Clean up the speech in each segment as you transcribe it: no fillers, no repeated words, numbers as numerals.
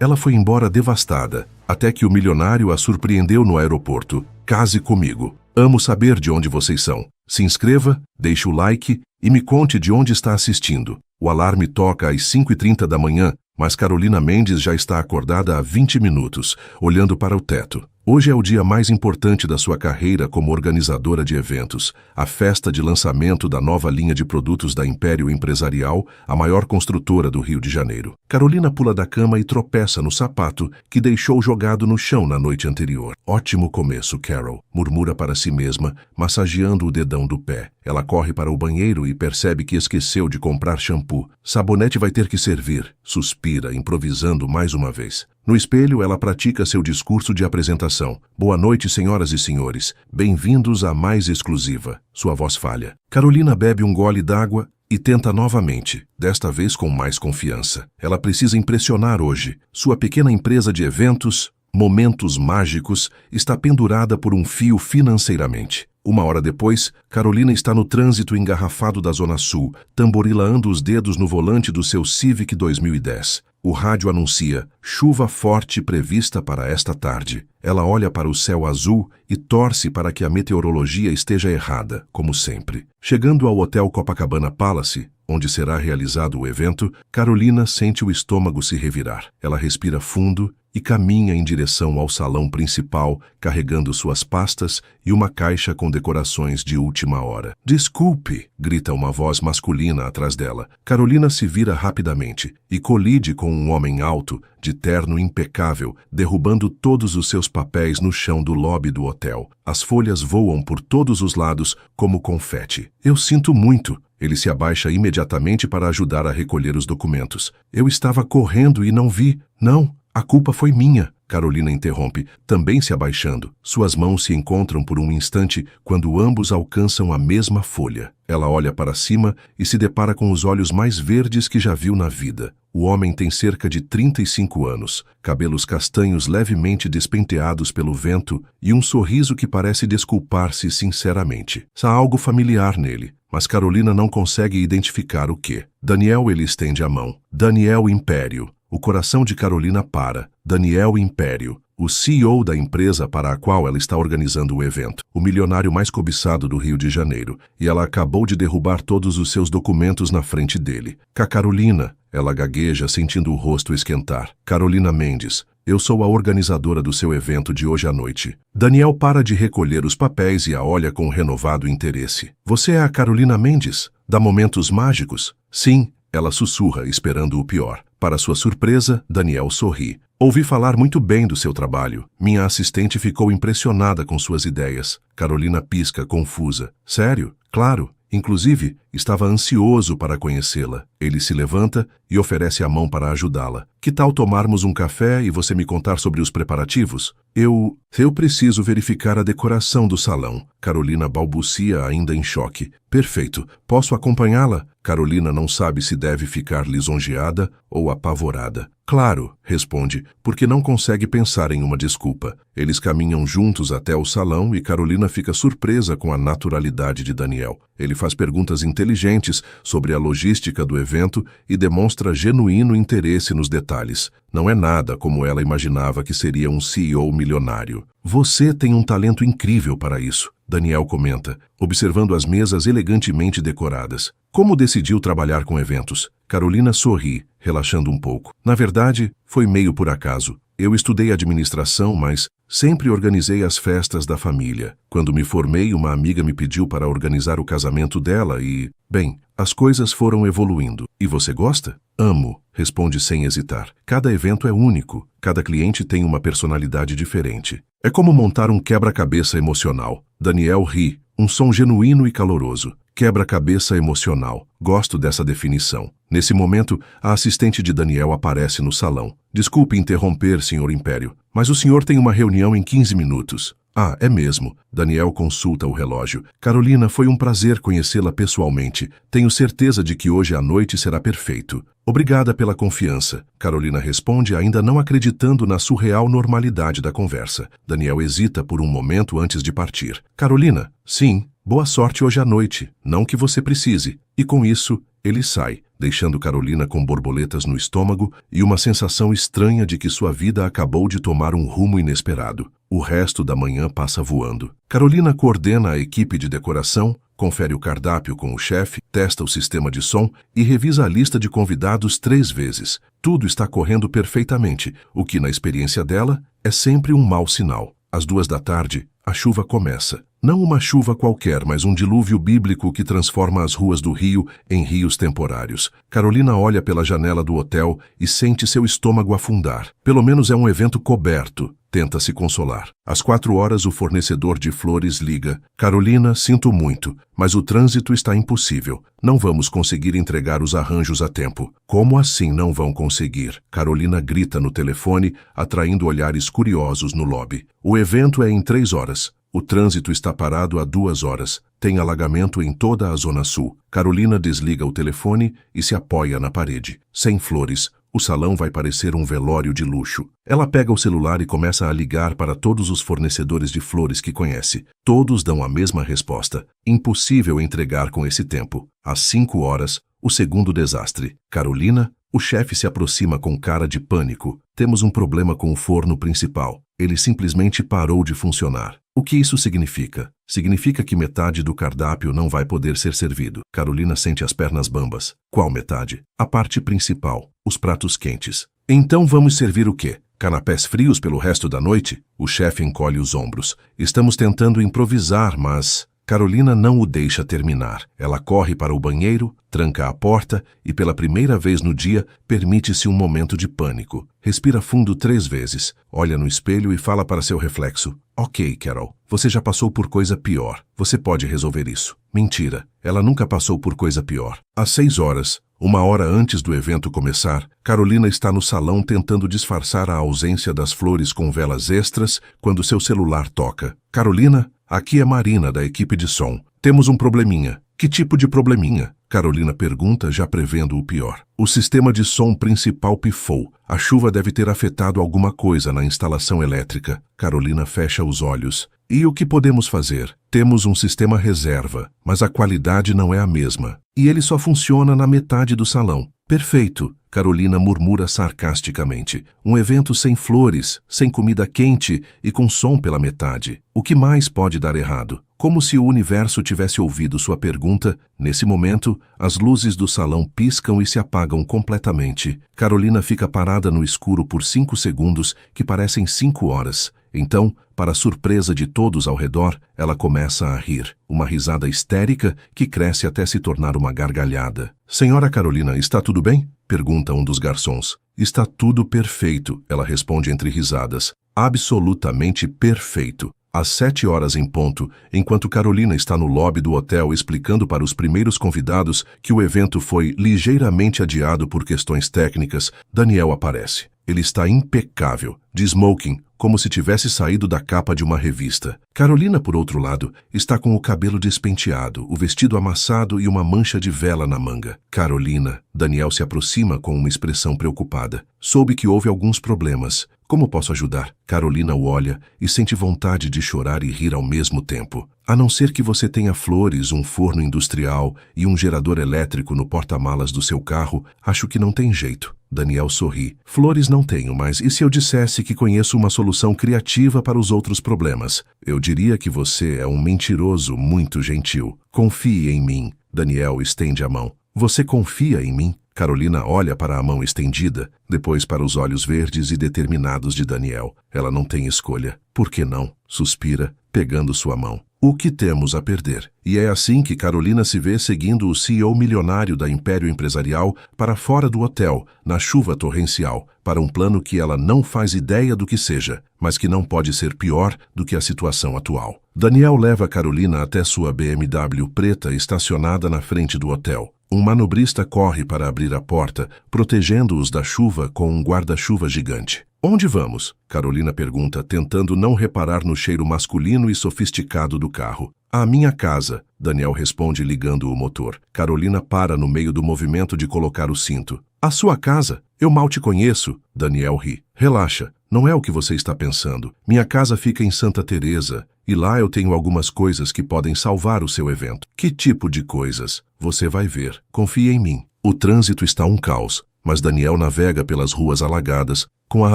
Ela foi embora devastada, até que o milionário a surpreendeu no aeroporto. Case comigo. Amo saber de onde vocês são. Se inscreva, deixe o like e me conte de onde está assistindo. O alarme toca às 5h30 da manhã, mas Carolina Mendes já está acordada há 20 minutos, olhando para o teto. Hoje é o dia mais importante da sua carreira como organizadora de eventos, a festa de lançamento da nova linha de produtos da Império Empresarial, a maior construtora do Rio de Janeiro. Carolina pula da cama e tropeça no sapato que deixou jogado no chão na noite anterior. Ótimo começo, Carol, murmura para si mesma, massageando o dedão do pé. Ela corre para o banheiro e percebe que esqueceu de comprar shampoo. Sabonete vai ter que servir, suspira, improvisando mais uma vez. No espelho, ela pratica seu discurso de apresentação. Boa noite, senhoras e senhores. Bem-vindos à mais exclusiva. Sua voz falha. Carolina bebe um gole d'água e tenta novamente, desta vez com mais confiança. Ela precisa impressionar hoje. Sua pequena empresa de eventos, Momentos Mágicos, está pendurada por um fio financeiramente. Uma hora depois, Carolina está no trânsito engarrafado da Zona Sul, tamborileando os dedos no volante do seu Civic 2010. O rádio anuncia chuva forte prevista para esta tarde. Ela olha para o céu azul e torce para que a meteorologia esteja errada, como sempre. Chegando ao Hotel Copacabana Palace, onde será realizado o evento, Carolina sente o estômago se revirar. Ela respira fundo e caminha em direção ao salão principal, carregando suas pastas e uma caixa com decorações de última hora. "Desculpe", grita uma voz masculina atrás dela. Carolina se vira rapidamente e colide com um homem alto, de terno impecável, derrubando todos os seus papéis no chão do lobby do hotel. As folhas voam por todos os lados como confete. "Eu sinto muito." Ele se abaixa imediatamente para ajudar a recolher os documentos. "Eu estava correndo e não vi." "Não, a culpa foi minha." Carolina interrompe, também se abaixando. Suas mãos se encontram por um instante quando ambos alcançam a mesma folha. Ela olha para cima e se depara com os olhos mais verdes que já viu na vida. O homem tem cerca de 35 anos, cabelos castanhos levemente despenteados pelo vento e um sorriso que parece desculpar-se sinceramente. Há algo familiar nele, mas Carolina não consegue identificar o que. "Daniel", ele estende a mão. "Daniel Império." O coração de Carolina para. Daniel Império, o CEO da empresa para a qual ela está organizando o evento, o milionário mais cobiçado do Rio de Janeiro, e ela acabou de derrubar todos os seus documentos na frente dele. Carolina, ela gagueja, sentindo o rosto esquentar. "Carolina Mendes, eu sou a organizadora do seu evento de hoje à noite." Daniel para de recolher os papéis e a olha com renovado interesse. "Você é a Carolina Mendes, da Momentos Mágicos?" "Sim." Ela sussurra, esperando o pior. Para sua surpresa, Daniel sorri. "Ouvi falar muito bem do seu trabalho. Minha assistente ficou impressionada com suas ideias." Carolina pisca, confusa. "Sério? Claro. Inclusive, estava ansioso para conhecê-la." Ele se levanta e oferece a mão para ajudá-la. "Que tal tomarmos um café e você me contar sobre os preparativos?" Eu preciso verificar a decoração do salão." Carolina balbucia, ainda em choque. "Perfeito. Posso acompanhá-la?" Carolina não sabe se deve ficar lisonjeada ou apavorada. "Claro", responde, porque não consegue pensar em uma desculpa. Eles caminham juntos até o salão e Carolina fica surpresa com a naturalidade de Daniel. Ele faz perguntas inteligentes sobre a logística do evento e demonstra genuíno interesse nos detalhes. Não é nada como ela imaginava que seria um CEO milionário. "Você tem um talento incrível para isso", Daniel comenta, observando as mesas elegantemente decoradas. "Como decidiu trabalhar com eventos?" Carolina sorri, relaxando um pouco. "Na verdade, foi meio por acaso. Eu estudei administração, mas sempre organizei as festas da família. Quando me formei, uma amiga me pediu para organizar o casamento dela e, bem, as coisas foram evoluindo." "E você gosta?" "Amo", responde sem hesitar. "Cada evento é único. Cada cliente tem uma personalidade diferente. É como montar um quebra-cabeça emocional." Daniel ri, um som genuíno e caloroso. "Quebra-cabeça emocional. Gosto dessa definição." Nesse momento, a assistente de Daniel aparece no salão. "Desculpe interromper, Sr. Império, mas o senhor tem uma reunião em 15 minutos. "Ah, é mesmo." Daniel consulta o relógio. "Carolina, foi um prazer conhecê-la pessoalmente. Tenho certeza de que hoje à noite será perfeito." "Obrigada pela confiança." Carolina responde, ainda não acreditando na surreal normalidade da conversa. Daniel hesita por um momento antes de partir. "Carolina, sim, boa sorte hoje à noite. Não que você precise." E com isso, ele sai, deixando Carolina com borboletas no estômago e uma sensação estranha de que sua vida acabou de tomar um rumo inesperado. O resto da manhã passa voando. Carolina coordena a equipe de decoração, confere o cardápio com o chefe, testa o sistema de som e revisa a lista de convidados 3 vezes. Tudo está correndo perfeitamente, o que, na experiência dela, é sempre um mau sinal. Às 2 da tarde, a chuva começa. Não uma chuva qualquer, mas um dilúvio bíblico que transforma as ruas do Rio em rios temporários. Carolina olha pela janela do hotel e sente seu estômago afundar. Pelo menos é um evento coberto. Tenta se consolar. Às 4 horas, o fornecedor de flores liga. Carolina, sinto muito, mas o trânsito está impossível. Não vamos conseguir entregar os arranjos a tempo. Como assim não vão conseguir? Carolina grita no telefone, atraindo olhares curiosos no lobby. O evento é em 3 horas. O trânsito está parado há 2 horas. Tem alagamento em toda a Zona Sul. Carolina desliga o telefone e se apoia na parede. Sem flores, o salão vai parecer um velório de luxo. Ela pega o celular e começa a ligar para todos os fornecedores de flores que conhece. Todos dão a mesma resposta. Impossível entregar com esse tempo. Às 5 horas, o segundo desastre. Carolina, o chefe se aproxima com cara de pânico. Temos um problema com o forno principal. Ele simplesmente parou de funcionar. O que isso significa? Significa que metade do cardápio não vai poder ser servido. Carolina sente as pernas bambas. Qual metade? A parte principal, os pratos quentes. Então vamos servir o quê? Canapés frios pelo resto da noite? O chefe encolhe os ombros. Estamos tentando improvisar, mas... Carolina não o deixa terminar. Ela corre para o banheiro, tranca a porta e, pela primeira vez no dia, permite-se um momento de pânico. Respira fundo 3 vezes, olha no espelho e fala para seu reflexo. Ok, Carol, você já passou por coisa pior. Você pode resolver isso. Mentira, ela nunca passou por coisa pior. Às 6 horas, 1 hora antes do evento começar, Carolina está no salão tentando disfarçar a ausência das flores com velas extras quando seu celular toca. Carolina? Aqui é Marina, da equipe de som. Temos um probleminha. Que tipo de probleminha? Carolina pergunta, já prevendo o pior. O sistema de som principal pifou. A chuva deve ter afetado alguma coisa na instalação elétrica. Carolina fecha os olhos. E o que podemos fazer? Temos um sistema reserva, mas a qualidade não é a mesma. E ele só funciona na metade do salão. Perfeito, Carolina murmura sarcasticamente. Um evento sem flores, sem comida quente e com som pela metade. O que mais pode dar errado? Como se o universo tivesse ouvido sua pergunta, nesse momento, as luzes do salão piscam e se apagam completamente. Carolina fica parada no escuro por 5 segundos, que parecem 5 horas. Então, para surpresa de todos ao redor, ela começa a rir. Uma risada histérica que cresce até se tornar uma gargalhada. Senhora Carolina, está tudo bem? Pergunta um dos garçons. Está tudo perfeito, ela responde entre risadas. Absolutamente perfeito. Às 7 horas em ponto, enquanto Carolina está no lobby do hotel explicando para os primeiros convidados que o evento foi ligeiramente adiado por questões técnicas, Daniel aparece. Ele está impecável, de smoking, como se tivesse saído da capa de uma revista. Carolina, por outro lado, está com o cabelo despenteado, o vestido amassado e uma mancha de vela na manga. Carolina, Daniel se aproxima com uma expressão preocupada. Soube que houve alguns problemas. Como posso ajudar? Carolina o olha e sente vontade de chorar e rir ao mesmo tempo. A não ser que você tenha flores, um forno industrial e um gerador elétrico no porta-malas do seu carro, acho que não tem jeito. Daniel sorri. Flores não tenho, mas e se eu dissesse que conheço uma solução criativa para os outros problemas? Eu diria que você é um mentiroso muito gentil. Confie em mim. Daniel estende a mão. Você confia em mim? Carolina olha para a mão estendida, depois para os olhos verdes e determinados de Daniel. Ela não tem escolha. Por que não? Suspira, pegando sua mão. O que temos a perder? E é assim que Carolina se vê seguindo o CEO milionário da Império Empresarial para fora do hotel, na chuva torrencial, para um plano que ela não faz ideia do que seja, mas que não pode ser pior do que a situação atual. Daniel leva Carolina até sua BMW preta estacionada na frente do hotel. Um manobrista corre para abrir a porta, protegendo-os da chuva com um guarda-chuva gigante. Onde vamos? Carolina pergunta, tentando não reparar no cheiro masculino e sofisticado do carro. À minha casa, Daniel responde ligando o motor. Carolina para no meio do movimento de colocar o cinto. A sua casa? Eu mal te conheço. Daniel ri. Relaxa, Não é o que você está pensando. Minha casa fica em Santa Teresa, e lá eu tenho algumas coisas que podem salvar o seu evento. Que tipo de coisas? Você vai ver. Confie em mim. O trânsito está um caos, mas Daniel navega pelas ruas alagadas com a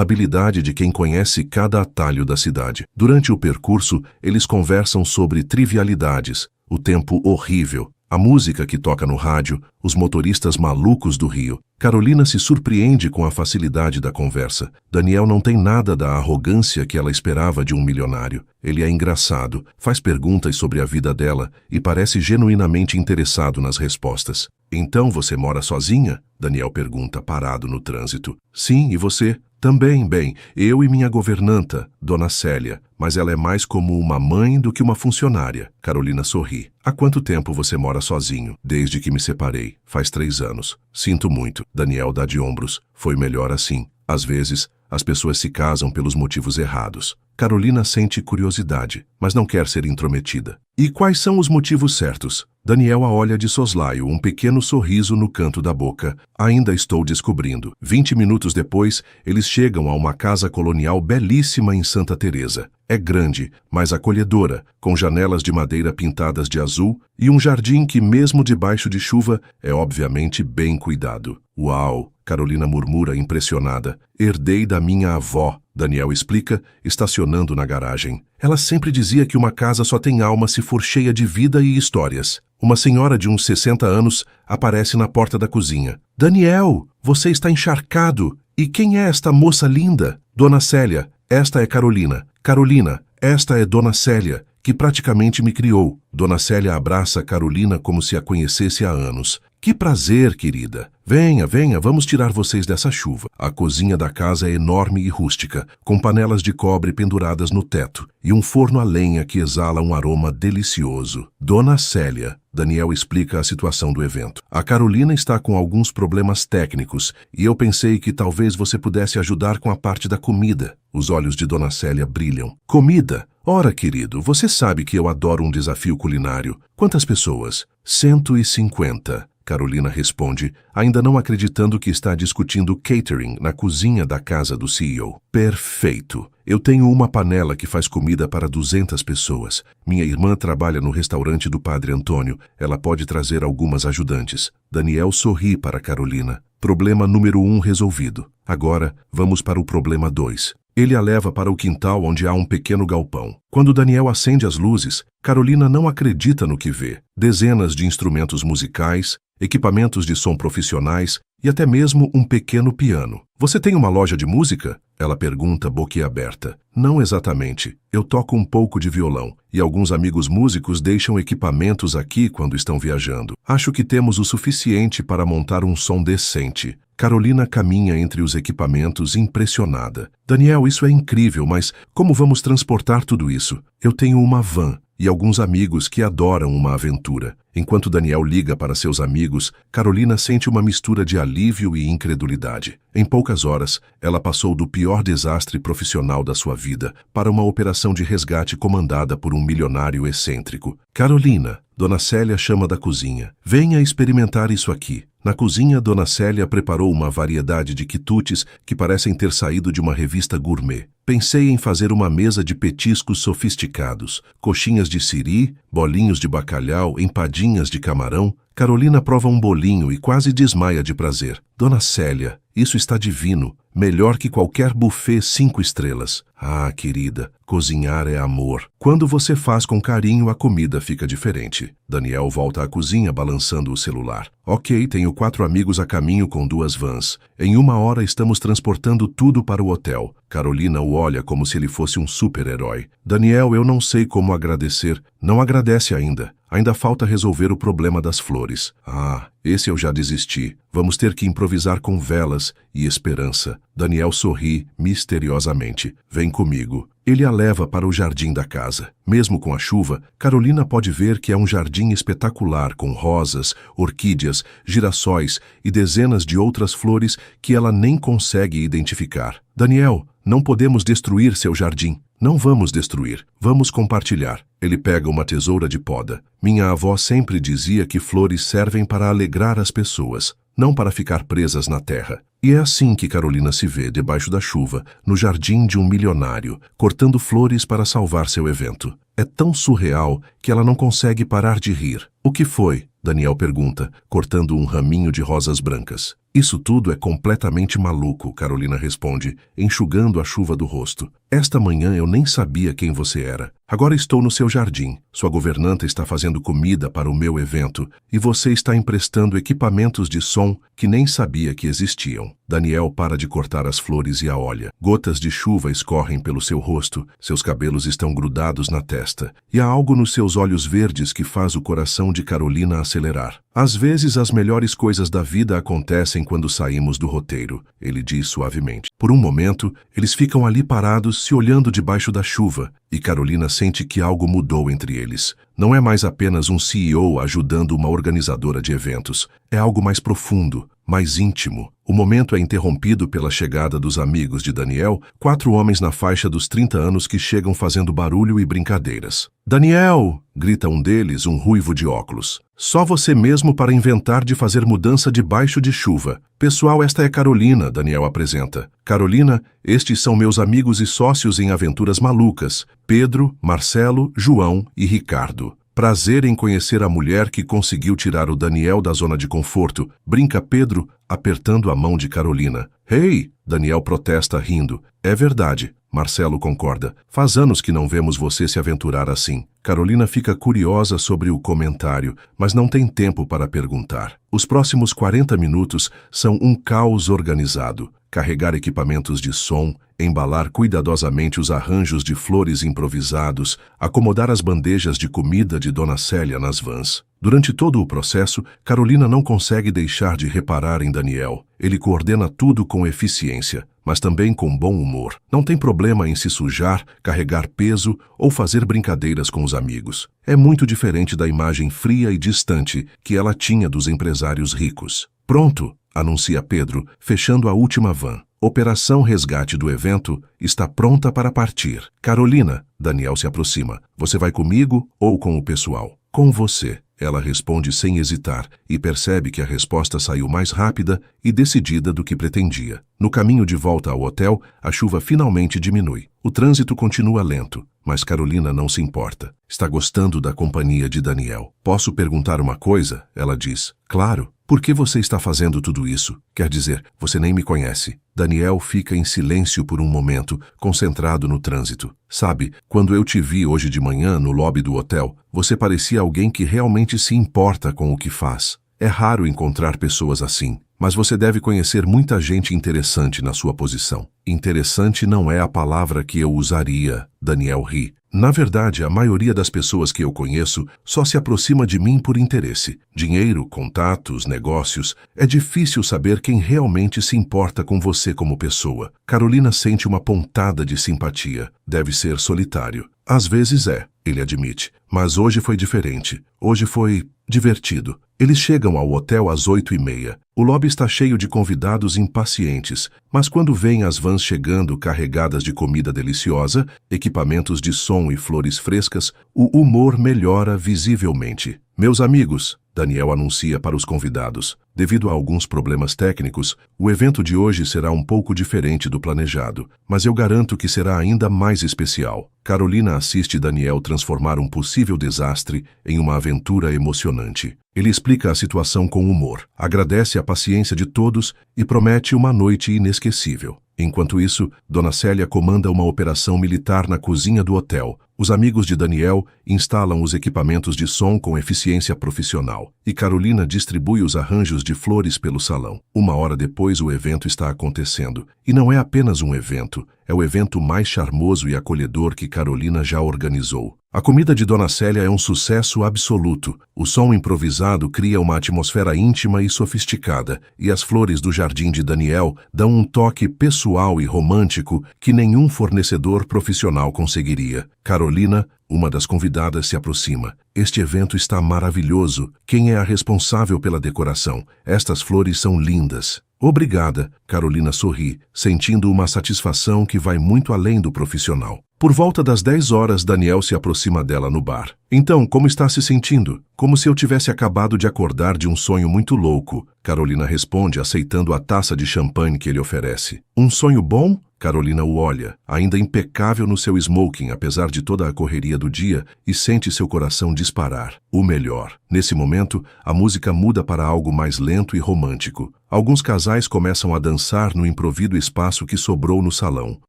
habilidade de quem conhece cada atalho da cidade. Durante o percurso, eles conversam sobre trivialidades, o tempo horrível, a música que toca no rádio, os motoristas malucos do Rio. Carolina se surpreende com a facilidade da conversa. Daniel não tem nada da arrogância que ela esperava de um milionário. Ele é engraçado, faz perguntas sobre a vida dela e parece genuinamente interessado nas respostas. Então você mora sozinha? Daniel pergunta, parado no trânsito. Sim, e você? Também, bem, eu e minha governanta, Dona Célia, mas ela é mais como uma mãe do que uma funcionária. Carolina sorri. Há quanto tempo você mora sozinho? Desde que me separei. Faz 3 anos. Sinto muito. Daniel dá de ombros. Foi melhor assim. Às vezes, as pessoas se casam pelos motivos errados. Carolina sente curiosidade, mas não quer ser intrometida. E quais são os motivos certos? Daniel a olha de soslaio, um pequeno sorriso no canto da boca. Ainda estou descobrindo. 20 minutos depois, eles chegam a uma casa colonial belíssima em Santa Teresa. É grande, mas acolhedora, com janelas de madeira pintadas de azul e um jardim que, mesmo debaixo de chuva, é obviamente bem cuidado. Uau! Carolina murmura impressionada. Herdei da minha avó, Daniel explica, estacionando na garagem. Ela sempre dizia que uma casa só tem alma se for cheia de vida e histórias. Uma senhora de uns 60 anos aparece na porta da cozinha. Daniel, você está encharcado. E quem é esta moça linda? Dona Célia, esta é Carolina. Carolina, esta é Dona Célia, que praticamente me criou. Dona Célia abraça Carolina como se a conhecesse há anos. Que prazer, querida. Venha, venha, vamos tirar vocês dessa chuva. A cozinha da casa é enorme e rústica, com panelas de cobre penduradas no teto e um forno a lenha que exala um aroma delicioso. Dona Célia, Daniel explica a situação do evento. A Carolina está com alguns problemas técnicos e eu pensei que talvez você pudesse ajudar com a parte da comida. Os olhos de Dona Célia brilham. Comida? Ora, querido, você sabe que eu adoro um desafio culinário. Quantas pessoas? 150. Carolina responde, ainda não acreditando que está discutindo catering na cozinha da casa do CEO. Perfeito. Eu tenho uma panela que faz comida para 200 pessoas. Minha irmã trabalha no restaurante do Padre Antônio. Ela pode trazer algumas ajudantes. Daniel sorri para Carolina. Problema número 1 resolvido. Agora, vamos para o problema 2. Ele a leva para o quintal onde há um pequeno galpão. Quando Daniel acende as luzes, Carolina não acredita no que vê. Dezenas de instrumentos musicais, equipamentos de som profissionais e até mesmo um pequeno piano. Você tem uma loja de música? Ela pergunta boquiaberta. Não exatamente. Eu toco um pouco de violão e alguns amigos músicos deixam equipamentos aqui quando estão viajando. Acho que temos o suficiente para montar um som decente. Carolina caminha entre os equipamentos impressionada. Daniel, isso é incrível, mas como vamos transportar tudo isso? Eu tenho uma van e alguns amigos que adoram uma aventura. Enquanto Daniel liga para seus amigos, Carolina sente uma mistura de alívio e incredulidade. Em poucas horas, ela passou do pior desastre profissional da sua vida para uma operação de resgate comandada por um milionário excêntrico. Carolina, Dona Célia chama da cozinha. Venha experimentar isso aqui. Na cozinha, Dona Célia preparou uma variedade de quitutes que parecem ter saído de uma revista gourmet. Pensei em fazer uma mesa de petiscos sofisticados, coxinhas de siri, bolinhos de bacalhau, empadinhas de camarão. Carolina prova um bolinho e quase desmaia de prazer. Dona Célia, isso está divino, melhor que qualquer buffet 5 estrelas. Ah, querida, cozinhar é amor. Quando você faz com carinho, a comida fica diferente. Daniel volta à cozinha balançando o celular. Ok, tenho 4 amigos a caminho com 2 vans. Em 1 hora estamos transportando tudo para o hotel. Carolina o olha como se ele fosse um super-herói. Daniel, eu não sei como agradecer. Não agradece ainda. Ainda falta resolver o problema das flores. Ah, esse eu já desisti. Vamos ter que improvisar com velas e esperança. Daniel sorri misteriosamente. Vem comigo. Ele a leva para o jardim da casa. Mesmo com a chuva, Carolina pode ver que é um jardim espetacular com rosas, orquídeas, girassóis e dezenas de outras flores que ela nem consegue identificar. Daniel, não podemos destruir seu jardim. Não vamos destruir, vamos compartilhar. Ele pega uma tesoura de poda. Minha avó sempre dizia que flores servem para alegrar as pessoas, não para ficar presas na terra. E é assim que Carolina se vê debaixo da chuva, no jardim de um milionário, cortando flores para salvar seu evento. É tão surreal que ela não consegue parar de rir. O que foi? Daniel pergunta, cortando um raminho de rosas brancas. Isso tudo é completamente maluco, Carolina responde, enxugando a chuva do rosto. Esta manhã eu nem sabia quem você era. Agora estou no seu jardim. Sua governanta está fazendo comida para o meu evento e você está emprestando equipamentos de som que nem sabia que existiam. Daniel para de cortar as flores e a olha. Gotas de chuva escorrem pelo seu rosto, seus cabelos estão grudados na testa e há algo nos seus olhos verdes que faz o coração de Carolina acelerar. Às vezes as melhores coisas da vida acontecem quando saímos do roteiro, ele diz suavemente. Por um momento, eles ficam ali parados, se olhando debaixo da chuva, e Carolina sente que algo mudou entre eles. Não é mais apenas um CEO ajudando uma organizadora de eventos. É algo mais profundo, mais íntimo. O momento é interrompido pela chegada dos amigos de Daniel, 4 homens na faixa dos 30 anos que chegam fazendo barulho e brincadeiras. Daniel! Grita um deles, um ruivo de óculos. Só você mesmo para inventar de fazer mudança debaixo de chuva. Pessoal, esta é Carolina, Daniel apresenta. Carolina, estes são meus amigos e sócios em aventuras malucas. Pedro, Marcelo, João e Ricardo. Prazer em conhecer a mulher que conseguiu tirar o Daniel da zona de conforto, brinca Pedro, apertando a mão de Carolina. Hey! Daniel protesta rindo. É verdade. Marcelo concorda. Faz anos que não vemos você se aventurar assim. Carolina fica curiosa sobre o comentário, mas não tem tempo para perguntar. Os próximos 40 minutos são um caos organizado. Carregar equipamentos de som, embalar cuidadosamente os arranjos de flores improvisados, acomodar as bandejas de comida de Dona Célia nas vans. Durante todo o processo, Carolina não consegue deixar de reparar em Daniel. Ele coordena tudo com eficiência, mas também com bom humor. Não tem problema em se sujar, carregar peso ou fazer brincadeiras com os amigos. É muito diferente da imagem fria e distante que ela tinha dos empresários ricos. Pronto, anuncia Pedro, fechando a última van. Operação Resgate do evento está pronta para partir. Carolina, Daniel se aproxima. Você vai comigo ou com o pessoal? Com você. Ela responde sem hesitar e percebe que a resposta saiu mais rápida e decidida do que pretendia. No caminho de volta ao hotel, a chuva finalmente diminui. O trânsito continua lento, mas Carolina não se importa. Está gostando da companhia de Daniel. Posso perguntar uma coisa? Ela diz. Claro. Por que você está fazendo tudo isso? Quer dizer, você nem me conhece. Daniel fica em silêncio por um momento, concentrado no trânsito. Sabe, quando eu te vi hoje de manhã no lobby do hotel, você parecia alguém que realmente se importa com o que faz. É raro encontrar pessoas assim, mas você deve conhecer muita gente interessante na sua posição. Interessante não é a palavra que eu usaria, Daniel ri. Na verdade, a maioria das pessoas que eu conheço só se aproxima de mim por interesse. Dinheiro, contatos, negócios. É difícil saber quem realmente se importa com você como pessoa. Carolina sente uma pontada de simpatia. Deve ser solitário. Às vezes é, ele admite. Mas hoje foi diferente. Hoje foi divertido. Eles chegam ao hotel às 8h30. O lobby está cheio de convidados impacientes, mas quando veem as vans chegando carregadas de comida deliciosa, equipamentos de som e flores frescas, o humor melhora visivelmente. Meus amigos, Daniel anuncia para os convidados. Devido a alguns problemas técnicos, o evento de hoje será um pouco diferente do planejado, mas eu garanto que será ainda mais especial. Carolina assiste Daniel transformar um possível desastre em uma aventura emocionante. Ele explica a situação com humor, agradece a paciência de todos e promete uma noite inesquecível. Enquanto isso, Dona Célia comanda uma operação militar na cozinha do hotel. Os amigos de Daniel instalam os equipamentos de som com eficiência profissional e Carolina distribui os arranjos de flores pelo salão. 1 hora depois, o evento está acontecendo. E não é apenas um evento, é o evento mais charmoso e acolhedor que Carolina já organizou. A comida de Dona Célia é um sucesso absoluto. O som improvisado cria uma atmosfera íntima e sofisticada, e as flores do jardim de Daniel dão um toque pessoal e romântico que nenhum fornecedor profissional conseguiria. Carolina, uma das convidadas, se aproxima. Este evento está maravilhoso. Quem é a responsável pela decoração? Estas flores são lindas. Obrigada, Carolina sorri, sentindo uma satisfação que vai muito além do profissional. Por volta das 10 horas, Daniel se aproxima dela no bar. Então, como está se sentindo? Como se eu tivesse acabado de acordar de um sonho muito louco, Carolina responde, aceitando a taça de champanhe que ele oferece. Um sonho bom? Carolina o olha, ainda impecável no seu smoking, apesar de toda a correria do dia, e sente seu coração disparar. O melhor. Nesse momento, a música muda para algo mais lento e romântico. Alguns casais começam a dançar no improvido espaço que sobrou no salão.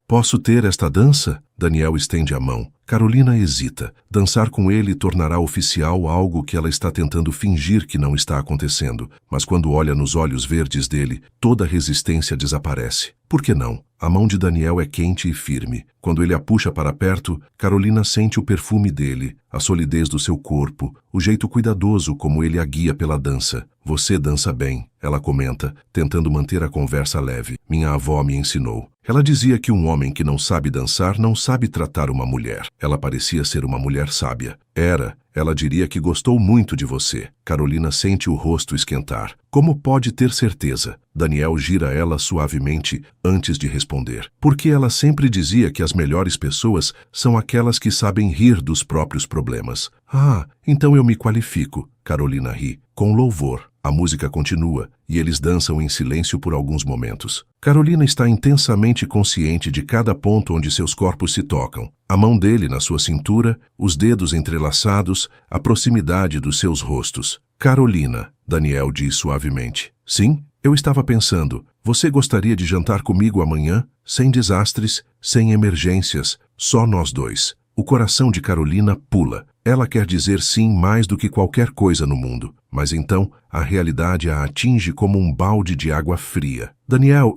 Posso ter esta dança? Daniel estende a mão. Carolina hesita. Dançar com ele tornará oficial algo que ela está tentando fingir que não está acontecendo, mas quando olha nos olhos verdes dele, toda resistência desaparece. Por que não? A mão de Daniel é quente e firme. Quando ele a puxa para perto, Carolina sente o perfume dele, a solidez do seu corpo, o jeito cuidadoso como ele a guia pela dança. Você dança bem, ela comenta, tentando manter a conversa leve. Minha avó me ensinou. Ela dizia que um homem que não sabe dançar não sabe tratar uma mulher. Ela parecia ser uma mulher sábia. Ela diria que gostou muito de você. Carolina sente o rosto esquentar. Como pode ter certeza? Daniel gira ela suavemente antes de responder. Porque ela sempre dizia que as melhores pessoas são aquelas que sabem rir dos próprios problemas. Ah, então eu me qualifico. Carolina ri, com louvor. A música continua, e eles dançam em silêncio por alguns momentos. Carolina está intensamente consciente de cada ponto onde seus corpos se tocam. A mão dele na sua cintura, os dedos entrelaçados, a proximidade dos seus rostos. Carolina, Daniel diz suavemente. Sim, eu estava pensando, você gostaria de jantar comigo amanhã? Sem desastres, sem emergências, só nós dois. O coração de Carolina pula. Ela quer dizer sim mais do que qualquer coisa no mundo. Mas então, a realidade a atinge como um balde de água fria. Daniel,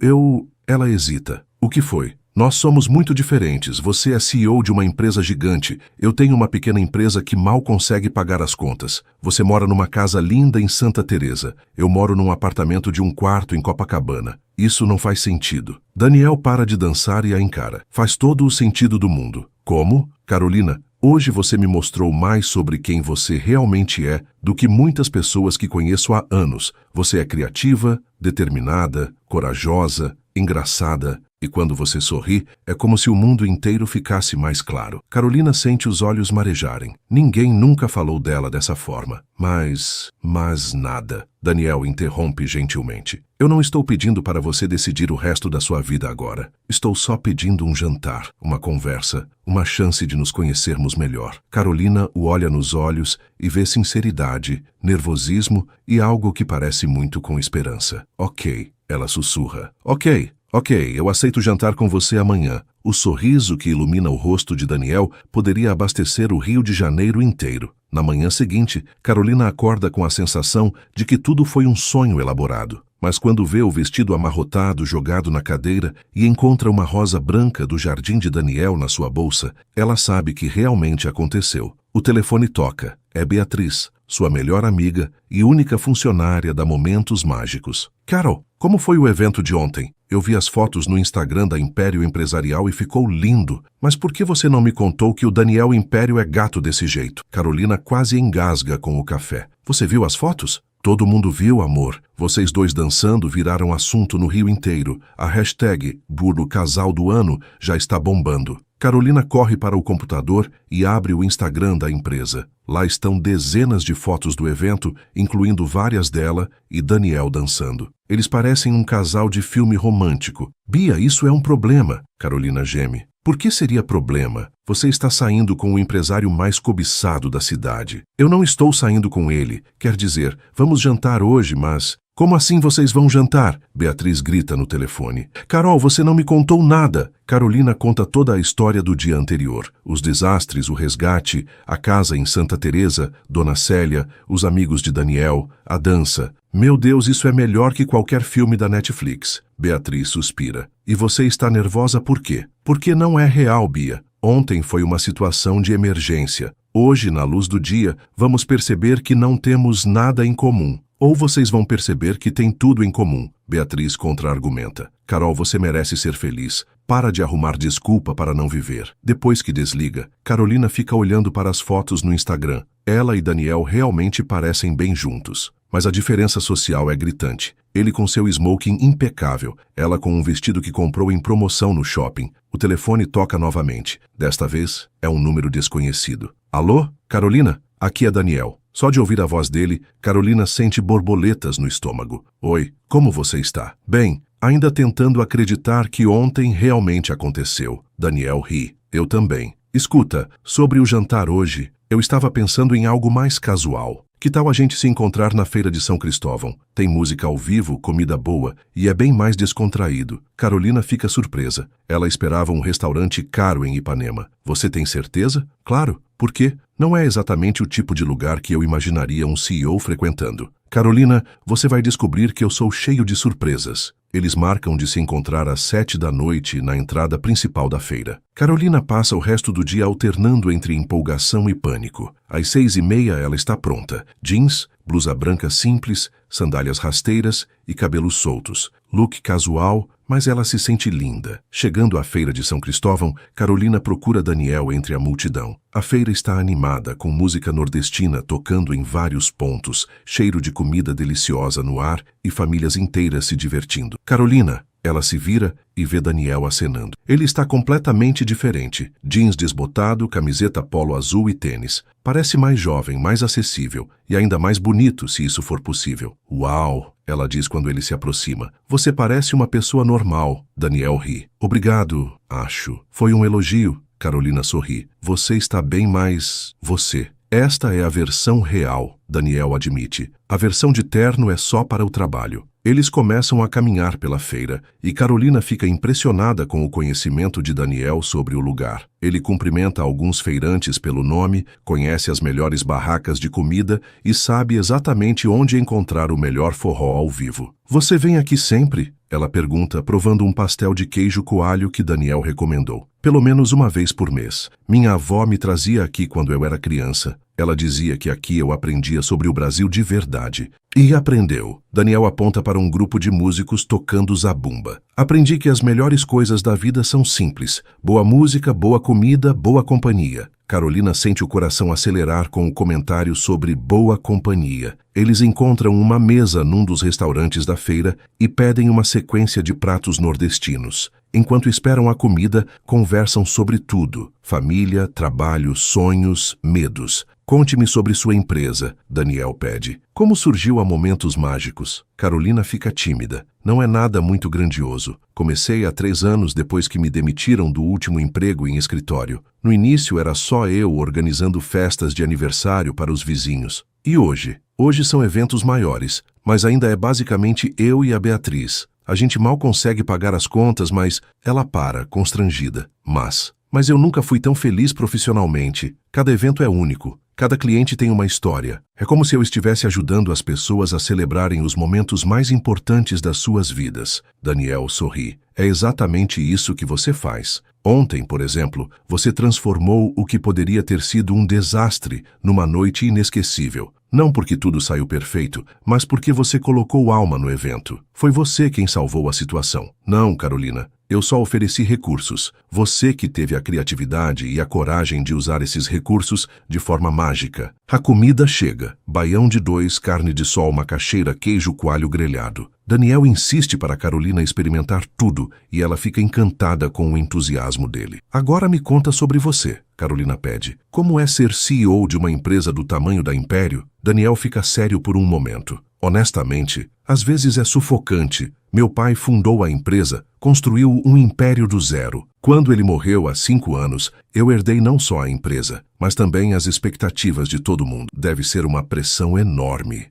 Ela hesita. O que foi? Nós somos muito diferentes. Você é CEO de uma empresa gigante. Eu tenho uma pequena empresa que mal consegue pagar as contas. Você mora numa casa linda em Santa Teresa. Eu moro num apartamento de um quarto em Copacabana. Isso não faz sentido. Daniel para de dançar e a encara. Faz todo o sentido do mundo. Como? Carolina, hoje você me mostrou mais sobre quem você realmente é do que muitas pessoas que conheço há anos. Você é criativa, determinada, corajosa, engraçada. E quando você sorri, é como se o mundo inteiro ficasse mais claro. Carolina sente os olhos marejarem. Ninguém nunca falou dela dessa forma. Mas nada. Daniel interrompe gentilmente. Eu não estou pedindo para você decidir o resto da sua vida agora. Estou só pedindo um jantar, uma conversa, uma chance de nos conhecermos melhor. Carolina o olha nos olhos e vê sinceridade, nervosismo e algo que parece muito com esperança. Ok, ela sussurra. Ok, eu aceito jantar com você amanhã. O sorriso que ilumina o rosto de Daniel poderia abastecer o Rio de Janeiro inteiro. Na manhã seguinte, Carolina acorda com a sensação de que tudo foi um sonho elaborado. Mas quando vê o vestido amarrotado jogado na cadeira e encontra uma rosa branca do jardim de Daniel na sua bolsa, ela sabe que realmente aconteceu. O telefone toca. É Beatriz, sua melhor amiga e única funcionária da Momentos Mágicos. Carol, como foi o evento de ontem? Eu vi as fotos no Instagram da Império Empresarial e ficou lindo. Mas por que você não me contou que o Daniel Império é gato desse jeito? Carolina quase engasga com o café. Você viu as fotos? Todo mundo viu, amor. Vocês dois dançando viraram assunto no Rio inteiro. A hashtag Burro Casal do Ano já está bombando. Carolina corre para o computador e abre o Instagram da empresa. Lá estão dezenas de fotos do evento, incluindo várias dela e Daniel dançando. Eles parecem um casal de filme romântico. Bia, isso é um problema. Carolina geme. Por que seria problema? Você está saindo com o empresário mais cobiçado da cidade. Eu não estou saindo com ele. Quer dizer, vamos jantar hoje, mas... Como assim vocês vão jantar? Beatriz grita no telefone. Carol, você não me contou nada. Carolina conta toda a história do dia anterior. Os desastres, o resgate, a casa em Santa Teresa, Dona Célia, os amigos de Daniel, a dança. Meu Deus, isso é melhor que qualquer filme da Netflix. Beatriz suspira. E você está nervosa por quê? Porque não é real, Bia. Ontem foi uma situação de emergência. Hoje, na luz do dia, vamos perceber que não temos nada em comum. Ou vocês vão perceber que tem tudo em comum. Beatriz contra-argumenta. Carol, você merece ser feliz. Para de arrumar desculpa para não viver. Depois que desliga, Carolina fica olhando para as fotos no Instagram. Ela e Daniel realmente parecem bem juntos. mas a diferença social é gritante. Ele com seu smoking impecável, ela com um vestido que comprou em promoção no shopping. O telefone toca novamente. Desta vez, é um número desconhecido. Alô? Carolina? Aqui é Daniel. Só de ouvir a voz dele, Carolina sente borboletas no estômago. Oi, como você está? Bem, ainda tentando acreditar que ontem realmente aconteceu. Daniel ri. Eu também. Escuta, sobre o jantar hoje, eu estava pensando em algo mais casual. Que tal a gente se encontrar na Feira de São Cristóvão? Tem música ao vivo, comida boa e é bem mais descontraído. Carolina fica surpresa. Ela esperava um restaurante caro em Ipanema. Você tem certeza? Claro. Por quê? Não é exatamente o tipo de lugar que eu imaginaria um CEO frequentando. Carolina, você vai descobrir que eu sou cheio de surpresas. Eles marcam de se encontrar às 7 da noite na entrada principal da feira. Carolina passa o resto do dia alternando entre empolgação e pânico. Às 6h30 ela está pronta. Jeans, blusa branca simples, sandálias rasteiras e cabelos soltos. Look casual, mas ela se sente linda. Chegando à Feira de São Cristóvão, Carolina procura Daniel entre a multidão. A feira está animada, com música nordestina tocando em vários pontos, cheiro de comida deliciosa no ar e famílias inteiras se divertindo. Carolina, ela se vira e vê Daniel acenando. Ele está completamente diferente. Jeans desbotado, camiseta polo azul e tênis. Parece mais jovem, mais acessível e ainda mais bonito, se isso for possível. Uau! Ela diz quando ele se aproxima. Você parece uma pessoa normal. Daniel ri. Obrigado, acho. Foi um elogio. Carolina sorri. Você está bem mais... você. Esta é a versão real, Daniel admite. A versão de terno é só para o trabalho. Eles começam a caminhar pela feira e Carolina fica impressionada com o conhecimento de Daniel sobre o lugar. Ele cumprimenta alguns feirantes pelo nome, conhece as melhores barracas de comida e sabe exatamente onde encontrar o melhor forró ao vivo. Você vem aqui sempre? Ela pergunta, provando um pastel de queijo coalho que Daniel recomendou. Pelo menos uma vez por mês. Minha avó me trazia aqui quando eu era criança. Ela dizia que aqui eu aprendia sobre o Brasil de verdade. E aprendeu. Daniel aponta para um grupo de músicos tocando zabumba. Aprendi que as melhores coisas da vida são simples. Boa música, boa comida, boa companhia. Carolina sente o coração acelerar com o comentário sobre boa companhia. Eles encontram uma mesa num dos restaurantes da feira e pedem uma sequência de pratos nordestinos. Enquanto esperam a comida, conversam sobre tudo. Família, trabalho, sonhos, medos. Conte-me sobre sua empresa, Daniel pede. Como surgiu a Momentos Mágicos? Carolina fica tímida. Não é nada muito grandioso. Comecei há 3 anos depois que me demitiram do último emprego em escritório. No início era só eu organizando festas de aniversário para os vizinhos. E hoje? Hoje são eventos maiores, mas ainda é basicamente eu e a Beatriz. A gente mal consegue pagar as contas, mas ela para, constrangida. Mas eu nunca fui tão feliz profissionalmente. Cada evento é único. Cada cliente tem uma história. É como se eu estivesse ajudando as pessoas a celebrarem os momentos mais importantes das suas vidas. Daniel sorri. É exatamente isso que você faz. Ontem, por exemplo, você transformou o que poderia ter sido um desastre numa noite inesquecível. Não porque tudo saiu perfeito, mas porque você colocou alma no evento. Foi você quem salvou a situação. Não, Carolina. Eu só ofereci recursos. Você que teve a criatividade e a coragem de usar esses recursos de forma mágica. A comida chega. Baião de 2, carne de sol, macaxeira, queijo coalho grelhado. Daniel insiste para Carolina experimentar tudo e ela fica encantada com o entusiasmo dele. Agora me conta sobre você, Carolina pede. Como é ser CEO de uma empresa do tamanho da Império? Daniel fica sério por um momento. Honestamente, às vezes é sufocante. Meu pai fundou a empresa, construiu um império do zero. Quando ele morreu há 5 anos, eu herdei não só a empresa, mas também as expectativas de todo mundo. Deve ser uma pressão enorme.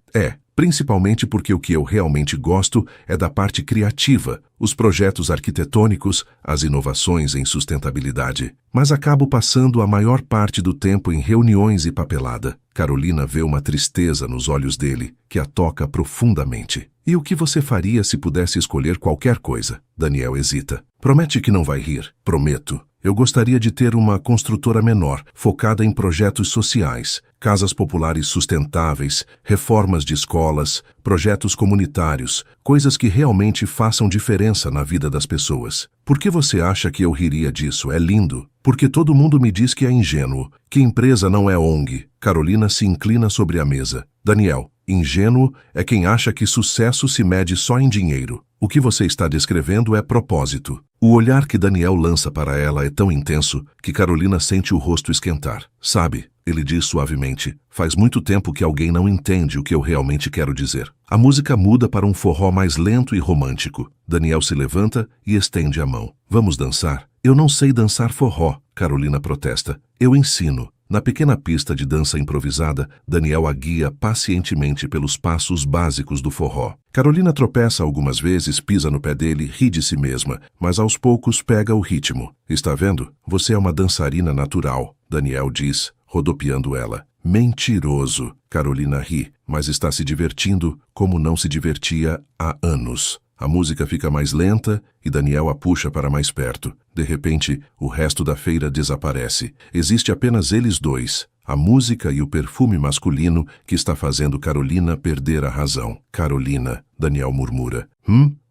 Principalmente porque o que eu realmente gosto é da parte criativa, os projetos arquitetônicos, as inovações em sustentabilidade. Mas acabo passando a maior parte do tempo em reuniões e papelada. Carolina vê uma tristeza nos olhos dele, que a toca profundamente. E o que você faria se pudesse escolher qualquer coisa? Daniel hesita. Promete que não vai rir. Prometo. Eu gostaria de ter uma construtora menor, focada em projetos sociais, casas populares sustentáveis, reformas de escolas, projetos comunitários, coisas que realmente façam diferença na vida das pessoas. Por que você acha que eu riria disso? É lindo. Porque todo mundo me diz que é ingênuo, que empresa não é ONG. Carolina se inclina sobre a mesa. Daniel, Ingênuo é quem acha que sucesso se mede só em dinheiro. O que você está descrevendo é propósito. O olhar que Daniel lança para ela é tão intenso que Carolina sente o rosto esquentar. Sabe, ele diz suavemente, faz muito tempo que alguém não entende o que eu realmente quero dizer. A música muda para um forró mais lento e romântico. Daniel se levanta e estende a mão. Vamos dançar? Eu não sei dançar forró, Carolina protesta. Eu ensino. Na pequena pista de dança improvisada, Daniel a guia pacientemente pelos passos básicos do forró. Carolina tropeça algumas vezes, pisa no pé dele, ri de si mesma, mas aos poucos pega o ritmo. Está vendo? Você é uma dançarina natural, Daniel diz, rodopiando ela. Mentiroso. Carolina ri, mas está se divertindo como não se divertia há anos. A música fica mais lenta e Daniel a puxa para mais perto. De repente, o resto da feira desaparece. Existe apenas eles dois, a música e o perfume masculino que está fazendo Carolina perder a razão. Carolina, Daniel murmura.